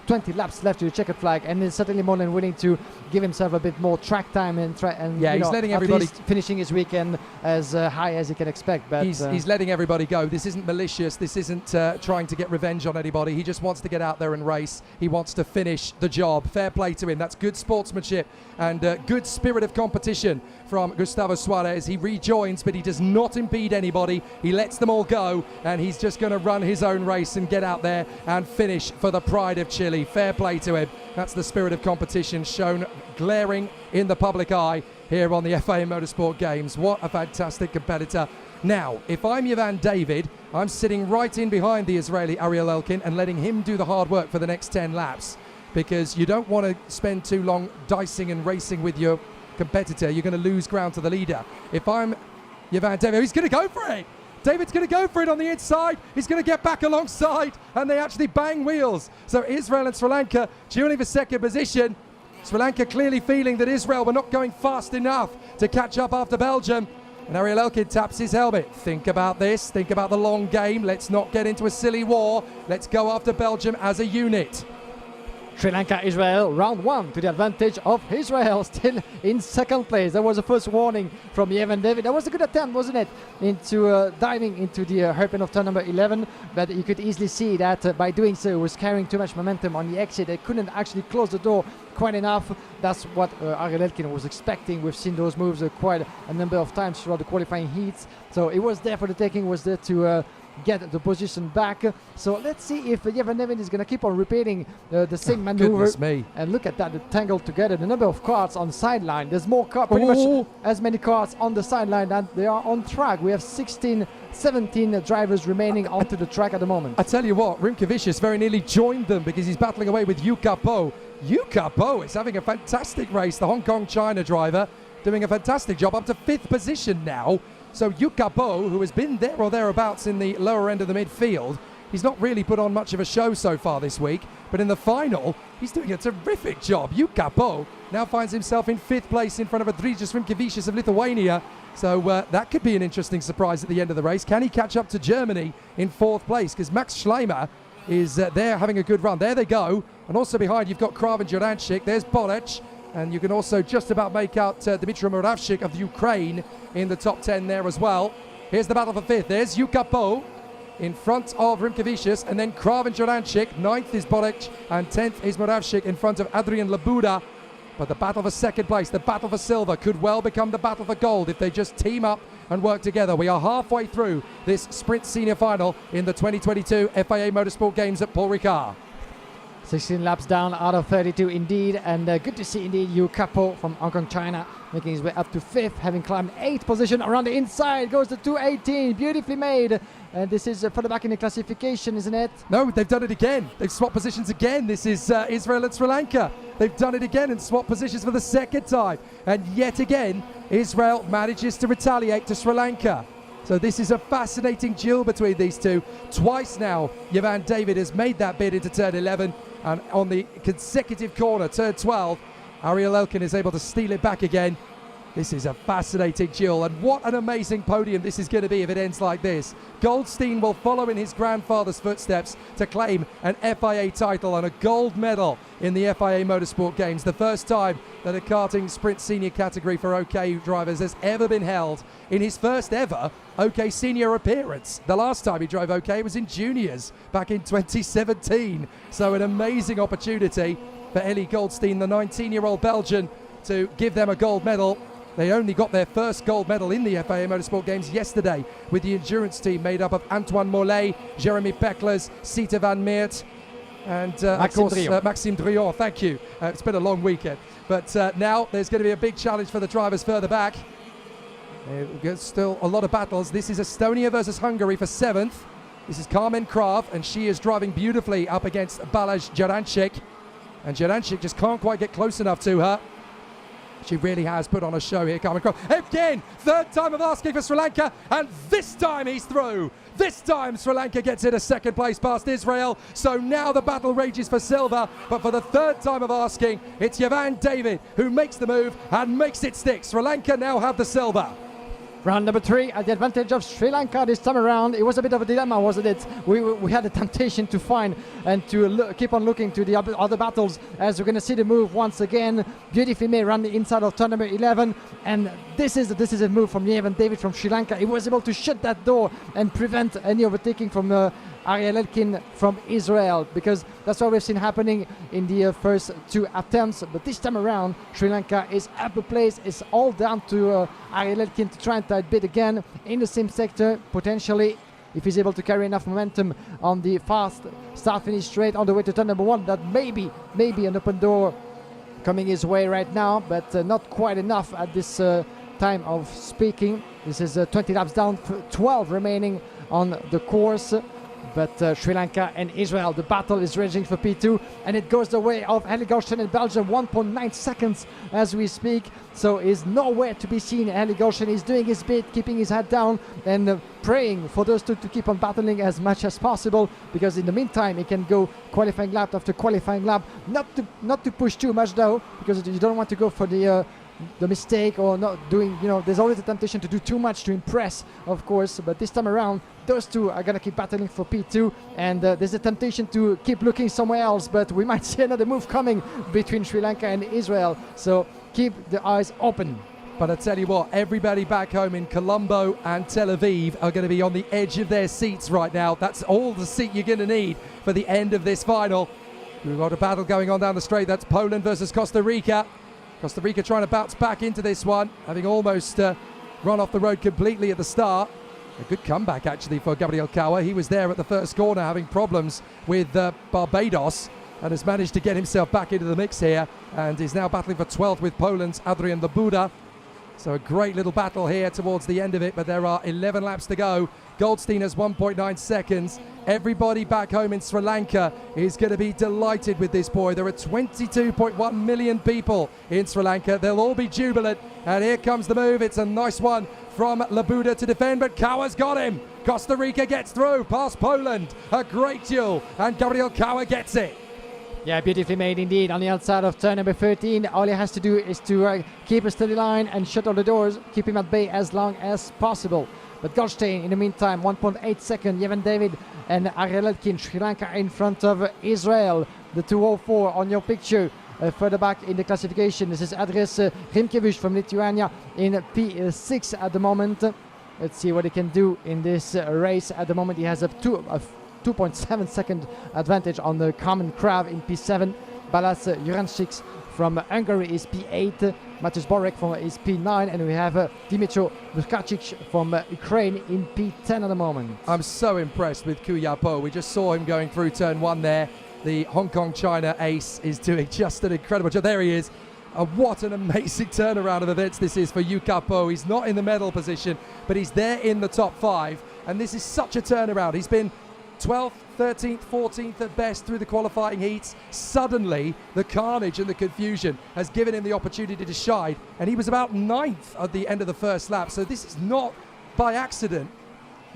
20 laps left to the checkered flag, and he's certainly more than willing to give himself a bit more track time and he's letting everybody finishing his weekend as high as he can expect. But he's letting everybody go. This isn't malicious. This isn't trying to get revenge on anybody. He just wants to get out there and race. He wants to finish the job. Fair play to him. That's good sportsmanship and good spirit of competition from Gustavo Suarez. He rejoins, but he does not impede anybody. He lets them all go, and he's just going to run his own race and get out there and finish for the pride of Chile. Fair play to him. That's the spirit of competition shown glaring in the public eye here on the FIA Motorsport Games. What a fantastic competitor. Now, if I'm Yevon David, I'm sitting right in behind the Israeli Ariel Elkin and letting him do the hard work for the next 10 laps, because you don't want to spend too long dicing and racing with your competitor. You're going to lose ground to the leader. If I'm Yevon David, he's going to go for it. David's going to go for it on the inside. He's going to get back alongside, and they actually bang wheels. So Israel and Sri Lanka dueling for second position. Sri Lanka clearly feeling that Israel were not going fast enough to catch up after Belgium. And Ariel Elkin taps his helmet. Think about this. Think about the long game. Let's not get into a silly war. Let's go after Belgium as a unit. Sri Lanka, Israel, round 1 to the advantage of Israel, still in second place. That was the first warning from Yevon David. That was a good attempt, wasn't it, into diving into the hairpin of turn number 11, but you could easily see that by doing so, he was carrying too much momentum on the exit. They couldn't actually close the door quite enough. That's what Ariel Elkin was expecting. We've seen those moves quite a number of times throughout the qualifying heats, so it was there for the taking, was there to get the position back. So let's see if Yevon David is going to keep on repeating the same maneuver. Goodness me. And look at that, the tangled together. The number of cars on the sideline. There's more cars, pretty much as many cars on the sideline than they are on track. We have 17 drivers remaining onto the track at the moment. I tell you what, Rimkevicius very nearly joined them because he's battling away with Yu Kapo. Yu Kapo is having a fantastic race. The Hong Kong China driver doing a fantastic job, up to 5th position now. So Yu Kapo, who has been there or thereabouts in the lower end of the midfield, he's not really put on much of a show so far this week, but in the final, he's doing a terrific job. Yu Kapo now finds himself in 5th place in front of Adrijas Rimkevicius of Lithuania. So that could be an interesting surprise at the end of the race. Can he catch up to Germany in 4th place? Because Max Schleimer is there having a good run. There they go. And also behind, you've got Kraven Jurancic. There's Bolec. And you can also just about make out Dmitry Muravchik of Ukraine in the top 10 there as well. Here's the battle for 5th. There's Yu Kapo in front of Rimkevicius, and then Kraven Jurancic. 9th is Bolec, and 10th is Muravchik in front of Adrian Labuda. But the battle for 2nd place, the battle for silver, could well become the battle for gold if they just team up and work together. We are halfway through this sprint senior final in the 2022 FIA Motorsport Games at Paul Ricard. 16 laps down out of 32 indeed, and good to see indeed Yu Kapo from Hong Kong, China, making his way up to 5th, having climbed 8th position. Around the inside goes the 218, beautifully made. And this is further back in the classification, isn't it? No, they've done it again. They've swapped positions again. This is Israel and Sri Lanka. They've done it again and swapped positions for the 2nd time. And yet again, Israel manages to retaliate to Sri Lanka. So this is a fascinating duel between these two. Twice now, Yevon David has made that bid into turn 11. And on the consecutive corner, turn 12, Ariel Elkin is able to steal it back again. This is a fascinating duel, and what an amazing podium this is going to be if it ends like this. Goldstein will follow in his grandfather's footsteps to claim an FIA title and a gold medal in the FIA Motorsport Games. The first time that a karting sprint senior category for OK drivers has ever been held in his first ever OK senior appearance. The last time he drove OK was in juniors back in 2017. So an amazing opportunity for Eli Goldstein, the 19-year-old Belgian, to give them a gold medal. They only got their first gold medal in the FIA Motorsport Games yesterday with the endurance team made up of Antoine Mollet, Jeremy Pecklers, Sita van Meert, and of course Maxime Drion. Thank you. It's been a long weekend. But now there's going to be a big challenge for the drivers further back. There's still a lot of battles. This is Estonia versus Hungary for 7th. This is Carmen Krav, and she is driving beautifully up against Balazs Jurancic. And Jurancic just can't quite get close enough to her. She really has put on a show here, Carmen Krav. Again, 3rd time of asking for Sri Lanka, and this time he's through. This time Sri Lanka gets in a 2nd place past Israel. So now the battle rages for silver, but for the 3rd time of asking, it's Yevon David who makes the move and makes it stick. Sri Lanka now have the silver. Round number 3 at the advantage of Sri Lanka this time around. It was a bit of a dilemma, wasn't it? We had a temptation to find and to keep on looking to the other battles, as we're going to see the move once again. Beautifully made around the inside of turn number 11. And this is a move from Yevon David from Sri Lanka. He was able to shut that door and prevent any overtaking from Ariel Elkin from Israel, because that's what we've seen happening in the first 2 attempts. But this time around, Sri Lanka is up a place. It's all down to Ariel Elkin to try and tight bid again in the same sector, potentially, if he's able to carry enough momentum on the fast start-finish straight on the way to turn number 1. That maybe an open door coming his way right now, but not quite enough at this time of speaking. This is 20 laps down, 12 remaining on the course. But Sri Lanka and Israel, the battle is raging for P2, and it goes the way of Eli Goldstein in Belgium, 1.9 seconds as we speak. So he's nowhere to be seen. Eli Goldstein is doing his bit, keeping his head down and praying for those two to keep on battling as much as possible, because in the meantime he can go qualifying lap after qualifying lap. Not to push too much though, because you don't want to go for the the mistake or not doing, there's always a temptation to do too much to impress, of course, but this time around those two are gonna keep battling for P2, and there's a temptation to keep looking somewhere else, but we might see another move coming between Sri Lanka and Israel, so keep the eyes open. But I tell you what, everybody back home in Colombo and Tel Aviv are going to be on the edge of their seats right now. That's all the seat you're going to need for the end of this final. We've got a battle going on down the straight. That's Poland versus Costa Rica. Costa Rica trying to bounce back into this one, having almost run off the road completely at the start. A good comeback actually for Gabriel Kawa. He was there at the first corner having problems with Barbados and has managed to get himself back into the mix here and is now battling for 12th with Poland's Adrian Labuda. So a great little battle here towards the end of it, but there are 11 laps to go. Goldstein has 1.9 seconds. Everybody back home in Sri Lanka is going to be delighted with this boy. There are 22.1 million people in Sri Lanka. They'll all be jubilant. And here comes the move. It's a nice one from Labuda to defend, but Kawa's got him. Costa Rica gets through past Poland. A great duel, and Gabriel Kawa gets it. Yeah, beautifully made indeed. On the outside of turn number 13, all he has to do is to keep a steady line and shut all the doors, keep him at bay as long as possible. But Goldstein, in the meantime, 1.8 seconds. Yevan David and Ariel Elkin, Sri Lanka in front of Israel. The 204 on your picture. Further back in the classification, this is Andres Rimkevic from Lithuania in P6 at the moment. Let's see what he can do in this race. At the moment, he has a 2.7 second advantage on the Common Krav in P7. Balas Jurancic from Hungary is P8. Mateusz Borek is P9, and we have Dimitro Bukacic from Ukraine in P10 at the moment. I'm so impressed with Kuyapo. We just saw him going through turn one there. The Hong Kong China ace is doing just an incredible job. There he is. What an amazing turnaround of events this is for Yukapo. He's not in the medal position, but he's there in the top 5, and this is such a turnaround. He's been 12th, 13th, 14th at best through the qualifying heats. Suddenly, the carnage and the confusion has given him the opportunity to shine, and he was about 9th at the end of the first lap, so this is not by accident.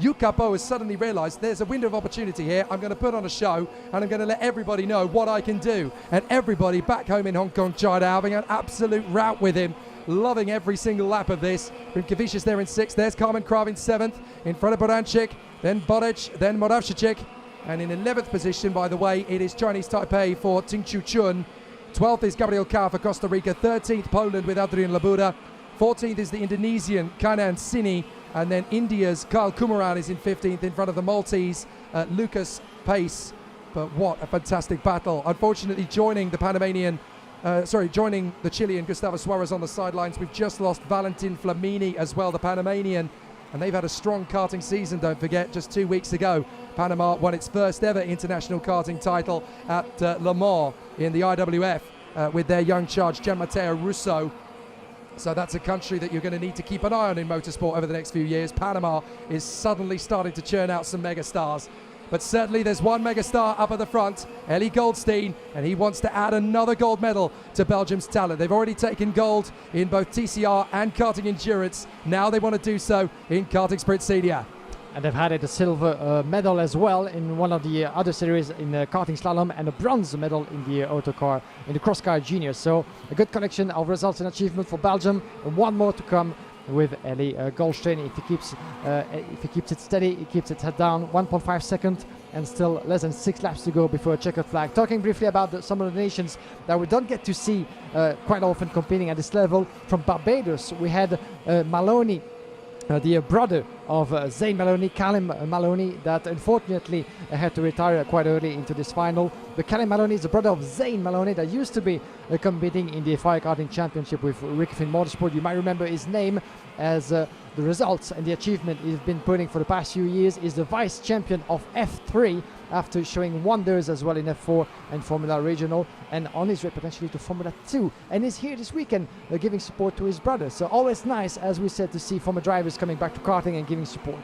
Yukapo has suddenly realised there's a window of opportunity here. I'm going to put on a show and I'm going to let everybody know what I can do. And everybody back home in Hong Kong, China, having an absolute rout with him, loving every single lap of this. Rimkevic is there in 6th. There's Carmen Krav in 7th, in front of Borancic, then Boric, then Moravcik. And in 11th position, by the way, it is Chinese Taipei for Ting Chu Chun. 12th is Gabriel Kawa for Costa Rica. 13th, Poland with Adrian Labuda. 14th is the Indonesian Kanan Sini. And then India's Karl Kumaran is in 15th in front of the Maltese Lucas Pace. But what a fantastic battle. Unfortunately, joining the Chilean Gustavo Suarez on the sidelines. We've just lost Valentin Flamini as well, the Panamanian. And they've had a strong karting season, don't forget. Just 2 weeks ago, Panama won its first ever international karting title at Le Mans in the IWF with their young charge, Gianmatteo Russo. So that's a country that you're going to need to keep an eye on in motorsport over the next few years. Panama is suddenly starting to churn out some megastars. But certainly there's one megastar up at the front, Ellie Goldstein, and he wants to add another gold medal to Belgium's talent. They've already taken gold in both TCR and karting endurance. Now they want to do so in karting sprint senior. And they've had a silver medal as well in one of the other series in karting slalom, and a bronze medal in the autocar, in the cross car junior. So a good collection of results and achievement for Belgium. And one more to come with Ellie Goldstein. If he keeps it steady, he keeps its head down. 1.5 seconds and still less than 6 laps to go before a checkered flag. Talking briefly about some of the nations that we don't get to see quite often competing at this level. From Barbados, we had Maloney, the brother of Zane Maloney, Callum Maloney, that unfortunately had to retire quite early into this final. But Callum Maloney is the brother of Zane Maloney that used to be competing in the FIA Karting Championship with FIA Motorsport. You might remember his name as the results and the achievement he's been putting for the past few years. Is the vice champion of F3 after showing wonders as well in F4 and Formula Regional, and on his way potentially to Formula 2, and is here this weekend giving support to his brother. So always nice, as we said, to see former drivers coming back to karting and giving support.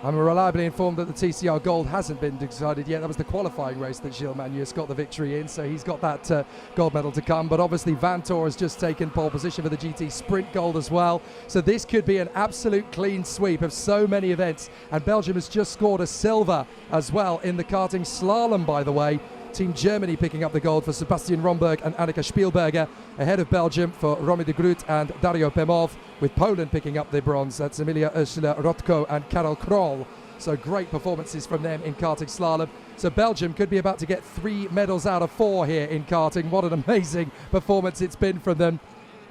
I'm reliably informed that the TCR Gold hasn't been decided yet. That was the qualifying race that Gilles Magnus got the victory in, so he's got that gold medal to come. But obviously Vantor has just taken pole position for the GT Sprint Gold as well. So this could be an absolute clean sweep of so many events. And Belgium has just scored a silver as well in the karting slalom, by the way. Team Germany picking up the gold for Sebastian Romberg and Annika Spielberger, ahead of Belgium for Romy de Groot and Dario Pemov, with Poland picking up the bronze. That's Emilia Ursula Rotko and Karol Kroll. So great performances from them in karting slalom. So Belgium could be about to get 3 medals out of 4 here in karting. What an amazing performance it's been from them.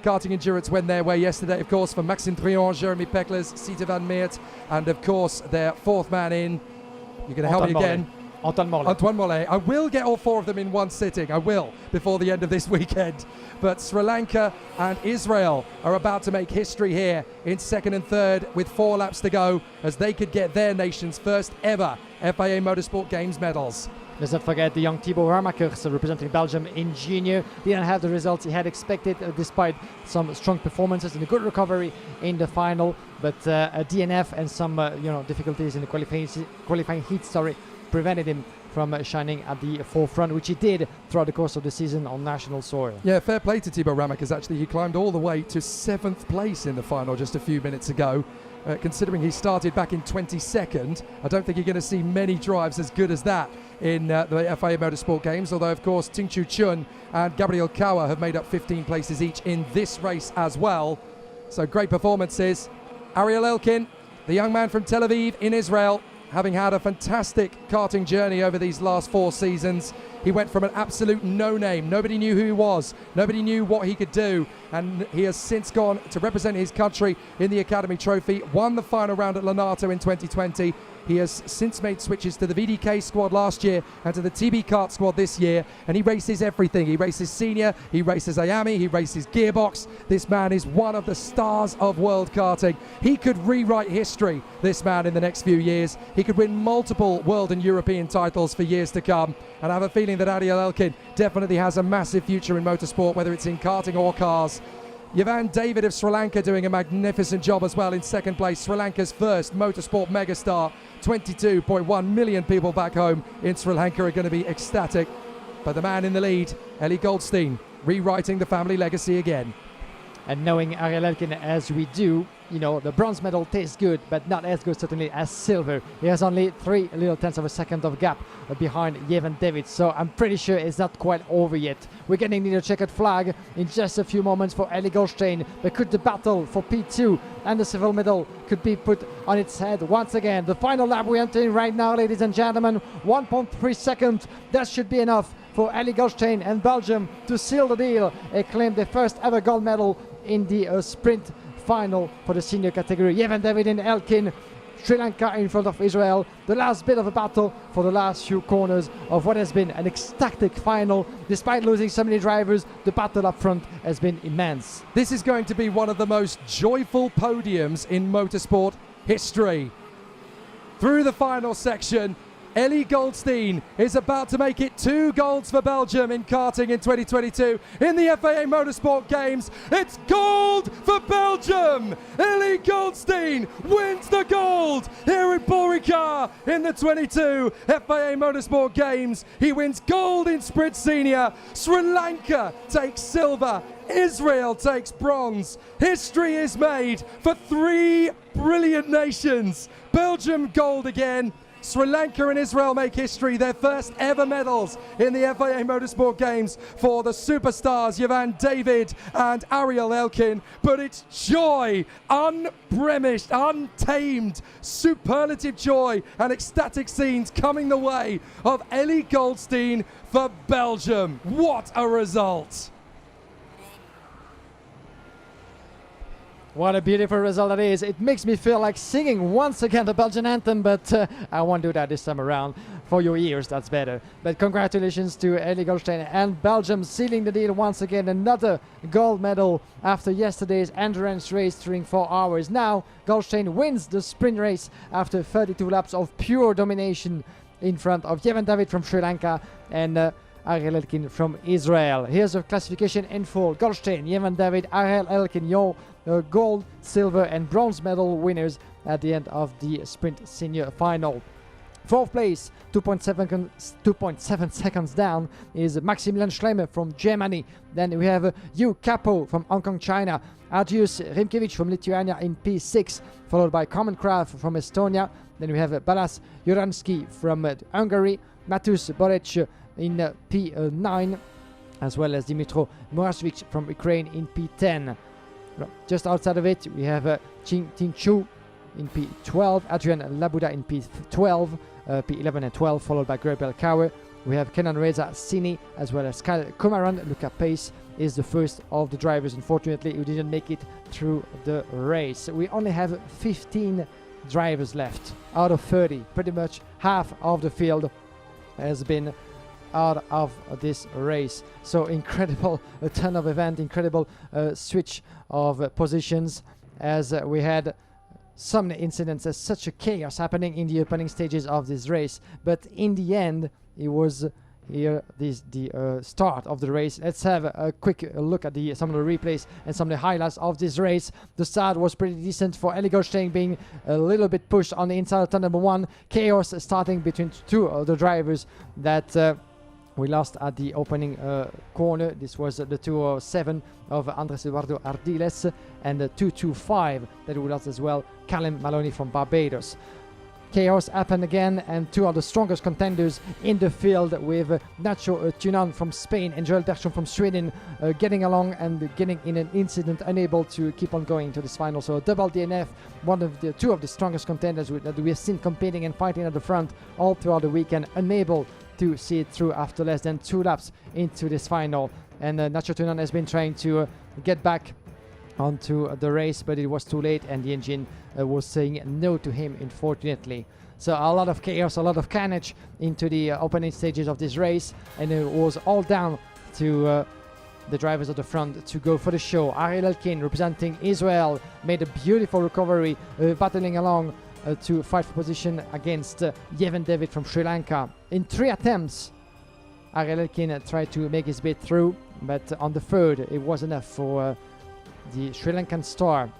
Karting endurance went their way yesterday, of course, for Maxime Trion, Jeremy Peklers, Sita van Meert, and of course their 4th man in. You're going to help me again. Antoine Mollet. I will get all 4 of them in one sitting. I will, before the end of this weekend. But Sri Lanka and Israel are about to make history here in 2nd and 3rd with 4 laps to go, as they could get their nation's first ever FIA Motorsport Games medals. Let's not forget the young Thibaut Ramakers representing Belgium in junior. Didn't have the results he had expected despite some strong performances and a good recovery in the final. But a DNF and some difficulties in the qualifying heat prevented him from shining at the forefront, which he did throughout the course of the season on national soil. Yeah, fair play to Thibaut Ramakers. Actually, he climbed all the way to 7th place in the final just a few minutes ago. Considering he started back in 22nd, I don't think you're going to see many drives as good as that in the FIA Motorsport Games, although of course Ting Chu Chun and Gabriel Kawa have made up 15 places each in this race as well. So great performances. Ariel Elkin, the young man from Tel Aviv in Israel, having had a fantastic karting journey over these last 4 seasons. He went from an absolute no-name. Nobody knew who he was. Nobody knew what he could do. And he has since gone to represent his country in the Academy Trophy, won the final round at Lonato in 2020. He has since made switches to the VDK squad last year and to the TB Kart squad this year, and he races everything. He races senior, he races Ayami, he races gearbox. This man is one of the stars of world karting. He could rewrite history, this man, in the next few years. He could win multiple world and European titles for years to come, and I have a feeling that Ariel Elkin definitely has a massive future in motorsport, whether it's in karting or cars. Yavan David of Sri Lanka doing a magnificent job as well in 2nd place. Sri Lanka's first motorsport megastar. 22.1 million people back home in Sri Lanka are going to be ecstatic. But the man in the lead, Ellie Goldstein, rewriting the family legacy again. And knowing Ariel Elkin as we do, the bronze medal tastes good, but not as good certainly as silver. He has only 3 little tenths of a second of gap behind Yavan David, so I'm pretty sure it's not quite over yet. We're getting the checkered flag in just a few moments for Ellie Goldstein, but could the battle for P2 and the silver medal could be put on its head once again? The final lap we're entering right now, ladies and gentlemen, 1.3 seconds. That should be enough for Ellie Goldstein and Belgium to seal the deal and claim their first ever gold medal in the sprint final for the senior category. Yavan David and Elkin, Sri Lanka in front of Israel. The last bit of a battle for the last few corners of what has been an ecstatic final. Despite losing so many drivers, the battle up front has been immense. This is going to be one of the most joyful podiums in motorsport history. Through the final section, Ellie Goldstein is about to make it 2 golds for Belgium in karting in 2022 in the FIA Motorsport Games. It's gold for Belgium! Ellie Goldstein wins the gold here at Paul Ricard in the 22 FIA Motorsport Games. He wins gold in sprint senior. Sri Lanka takes silver. Israel takes bronze. History is made for 3 brilliant nations. Belgium gold again. Sri Lanka and Israel make history, their first ever medals in the FIA Motorsport Games for the superstars Yavan David and Ariel Elkin. But it's joy, unblemished, untamed, superlative joy and ecstatic scenes coming the way of Ellie Goldstein for Belgium. What a result! What a beautiful result that is. It makes me feel like singing once again the Belgian anthem, but I won't do that this time around. For your ears, that's better. But congratulations to Ellie Goldstein and Belgium sealing the deal once again. Another gold medal after yesterday's endurance race during 4 hours. Now, Goldstein wins the sprint race after 32 laps of pure domination in front of Yavan David from Sri Lanka and Ariel Elkin from Israel. Here's the classification in full. Goldstein, Yavan David, Ariel Elkin, your gold, silver and bronze medal winners at the end of the sprint senior final. 4th place, 2.7 seconds down, is Maximilian Schlemmer from Germany. Then we have Yu Capo from Hong Kong, China. Ardius Rimkevich from Lithuania in P6, followed by Carmen Kraft from Estonia. Then we have Balas Juransky from Hungary. Matus Borec in P9, as well as Dimitro Murashvich from Ukraine in P10. Just outside of it, we have Tin Chu in P12, Adrian Labuda in P12, P11 and 12, followed by Gabriel Kawe. We have Kenan Reza Sini as well as Kyle Kumaran. Luca Pace is the first of the drivers, unfortunately, who didn't make it through the race. We only have 15 drivers left out of 30. Pretty much half of the field has been out of this race. So incredible turn of event, incredible switch of positions, as we had some incidents, as such a chaos happening in the opening stages of this race. But in the end, it was here the start of the race. Let's have a quick look at some of the replays and some of the highlights of this race. The start was pretty decent for Eli Goldstein, being a little bit pushed on the inside of turn number 1. Chaos starting between two of the drivers that we lost at the opening corner. This was the 207 of Andres Eduardo Ardiles, and the 225 that we lost as well, Callum Maloney from Barbados. Chaos happened again, and two of the strongest contenders in the field, with Nacho Tunan from Spain and Joel Dershon from Sweden getting along and getting in an incident, unable to keep on going to this final. So a double DNF, two of the strongest contenders that we have seen competing and fighting at the front all throughout the weekend, unable to see it through after less than 2 laps into this final. And Nacho Tunan has been trying to get back onto the race, but it was too late, and the engine was saying no to him, unfortunately. So a lot of chaos, a lot of carnage into the opening stages of this race, and it was all down to the drivers at the front to go for the show. Ariel Elkin, representing Israel, made a beautiful recovery, battling along to fight for position against Yevan David from Sri Lanka. In 3 attempts, Ariel Elkin tried to make his bid through, but on the third, it was enough for the Sri Lankan star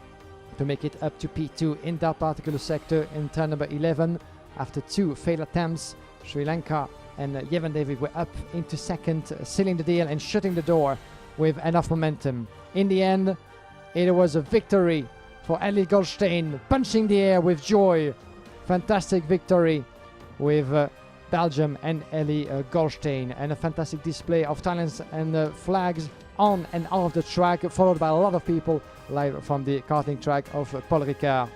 to make it up to P2 in that particular sector in turn number 11. After 2 failed attempts, Sri Lanka and Yevan David were up into second, sealing the deal and shutting the door with enough momentum. In the end, it was a victory for Eli Goldstein, punching the air with joy. Fantastic victory with Belgium and Eli Goldstein, and a fantastic display of talents and flags on and off the track, followed by a lot of people live from the karting track of Paul Ricard.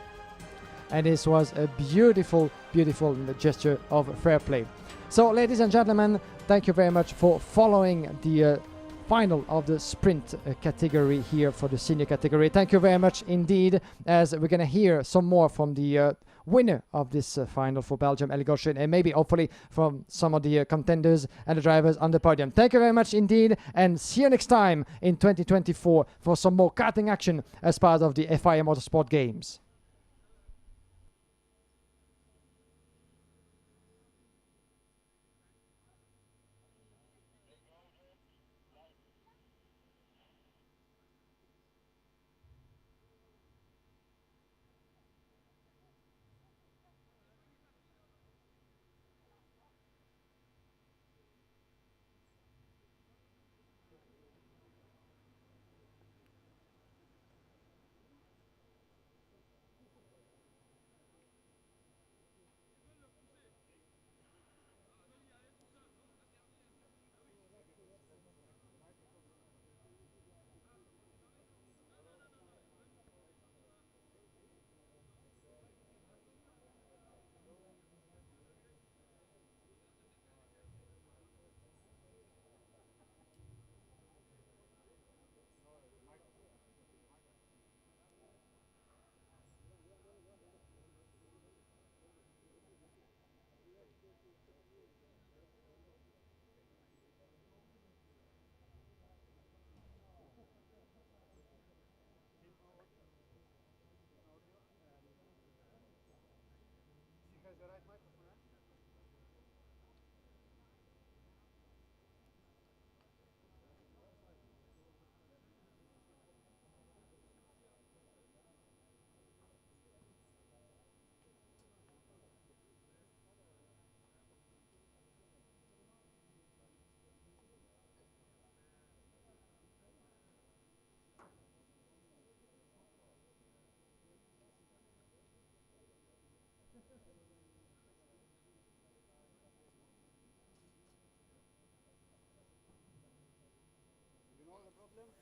And this was a beautiful, beautiful gesture of fair play. So, ladies and gentlemen, thank you very much for following the final of the sprint category here for the senior category. Thank you very much indeed, as we're going to hear some more from the winner of this final for Belgium, Eli Goldstein, and maybe hopefully from some of the contenders and the drivers on the podium. Thank you very much indeed, and see you next time in 2024 for some more karting action as part of the FIA Motorsport Games.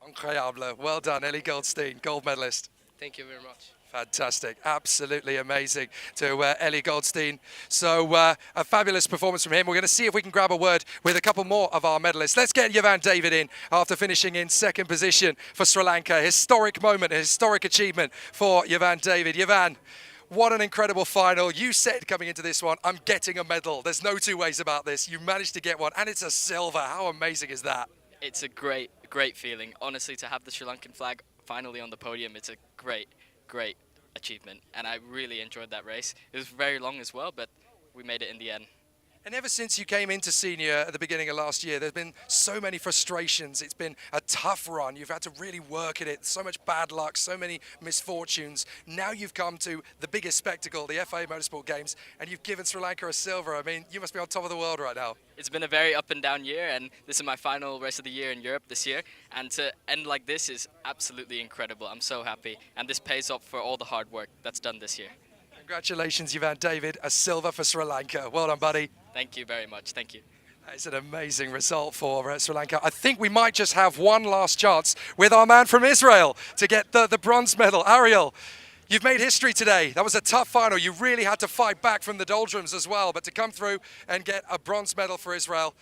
Incroyable. Well done, Ellie Goldstein, gold medalist. Thank you very much. Fantastic, absolutely amazing to Ellie Goldstein. So a fabulous performance from him. We're going to see if we can grab a word with a couple more of our medalists. Let's get Yavan David in after finishing in second position for Sri Lanka. Historic moment, a historic achievement for Yavan David. Yavan, what an incredible final. You said coming into this one, I'm getting a medal. There's no two ways about this. You managed to get one, and it's a silver. How amazing is that? It's a great feeling. Honestly, to have the Sri Lankan flag finally on the podium, it's a great achievement, and I really enjoyed that race. It was very long as well, but we made it in the end. And ever since you came into senior at the beginning of last year, there's been so many frustrations. It's been a tough run. You've had to really work at it. So much bad luck, so many misfortunes. Now you've come to the biggest spectacle, the FIA Motorsport Games, and you've given Sri Lanka a silver. I mean, you must be on top of the world right now. It's been a very up and down year, and this is my final race of the year in Europe this year, and to end like this is absolutely incredible. I'm so happy, and this pays off for all the hard work that's done this year. Congratulations, Yavan David, a silver for Sri Lanka. Well done, buddy. Thank you very much. Thank you. It's an amazing result for Sri Lanka. I think we might just have one last chance with our man from Israel to get the bronze medal. Ariel, you've made history today. That was a tough final. You really had to fight back from the doldrums as well, but to come through and get a bronze medal for Israel,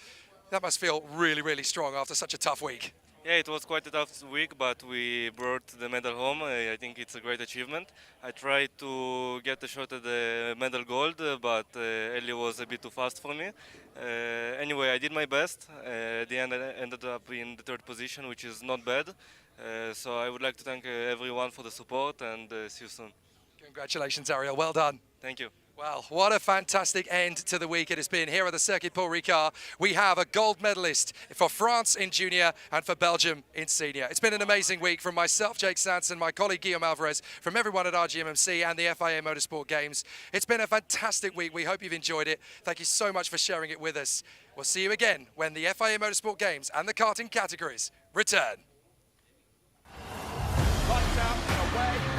that must feel really, really strong after such a tough week. Yeah, it was quite a tough week, but we brought the medal home. I think it's a great achievement. I tried to get a shot at the medal gold, but Ellie was a bit too fast for me. Anyway, I did my best. At the end, I ended up in the third position, which is not bad. So I would like to thank everyone for the support, and see you soon. Congratulations, Ariel. Well done. Thank you. Well, what a fantastic end to the week it has been here at the Circuit Paul Ricard. We have a gold medalist for France in junior and for Belgium in senior. It's been an amazing week from myself, Jake Sanson, my colleague Guillaume Alvarez, from everyone at RGMMC and the FIA Motorsport Games. It's been a fantastic week. We hope you've enjoyed it. Thank you so much for sharing it with us. We'll see you again when the FIA Motorsport Games and the karting categories return. Lights out and away.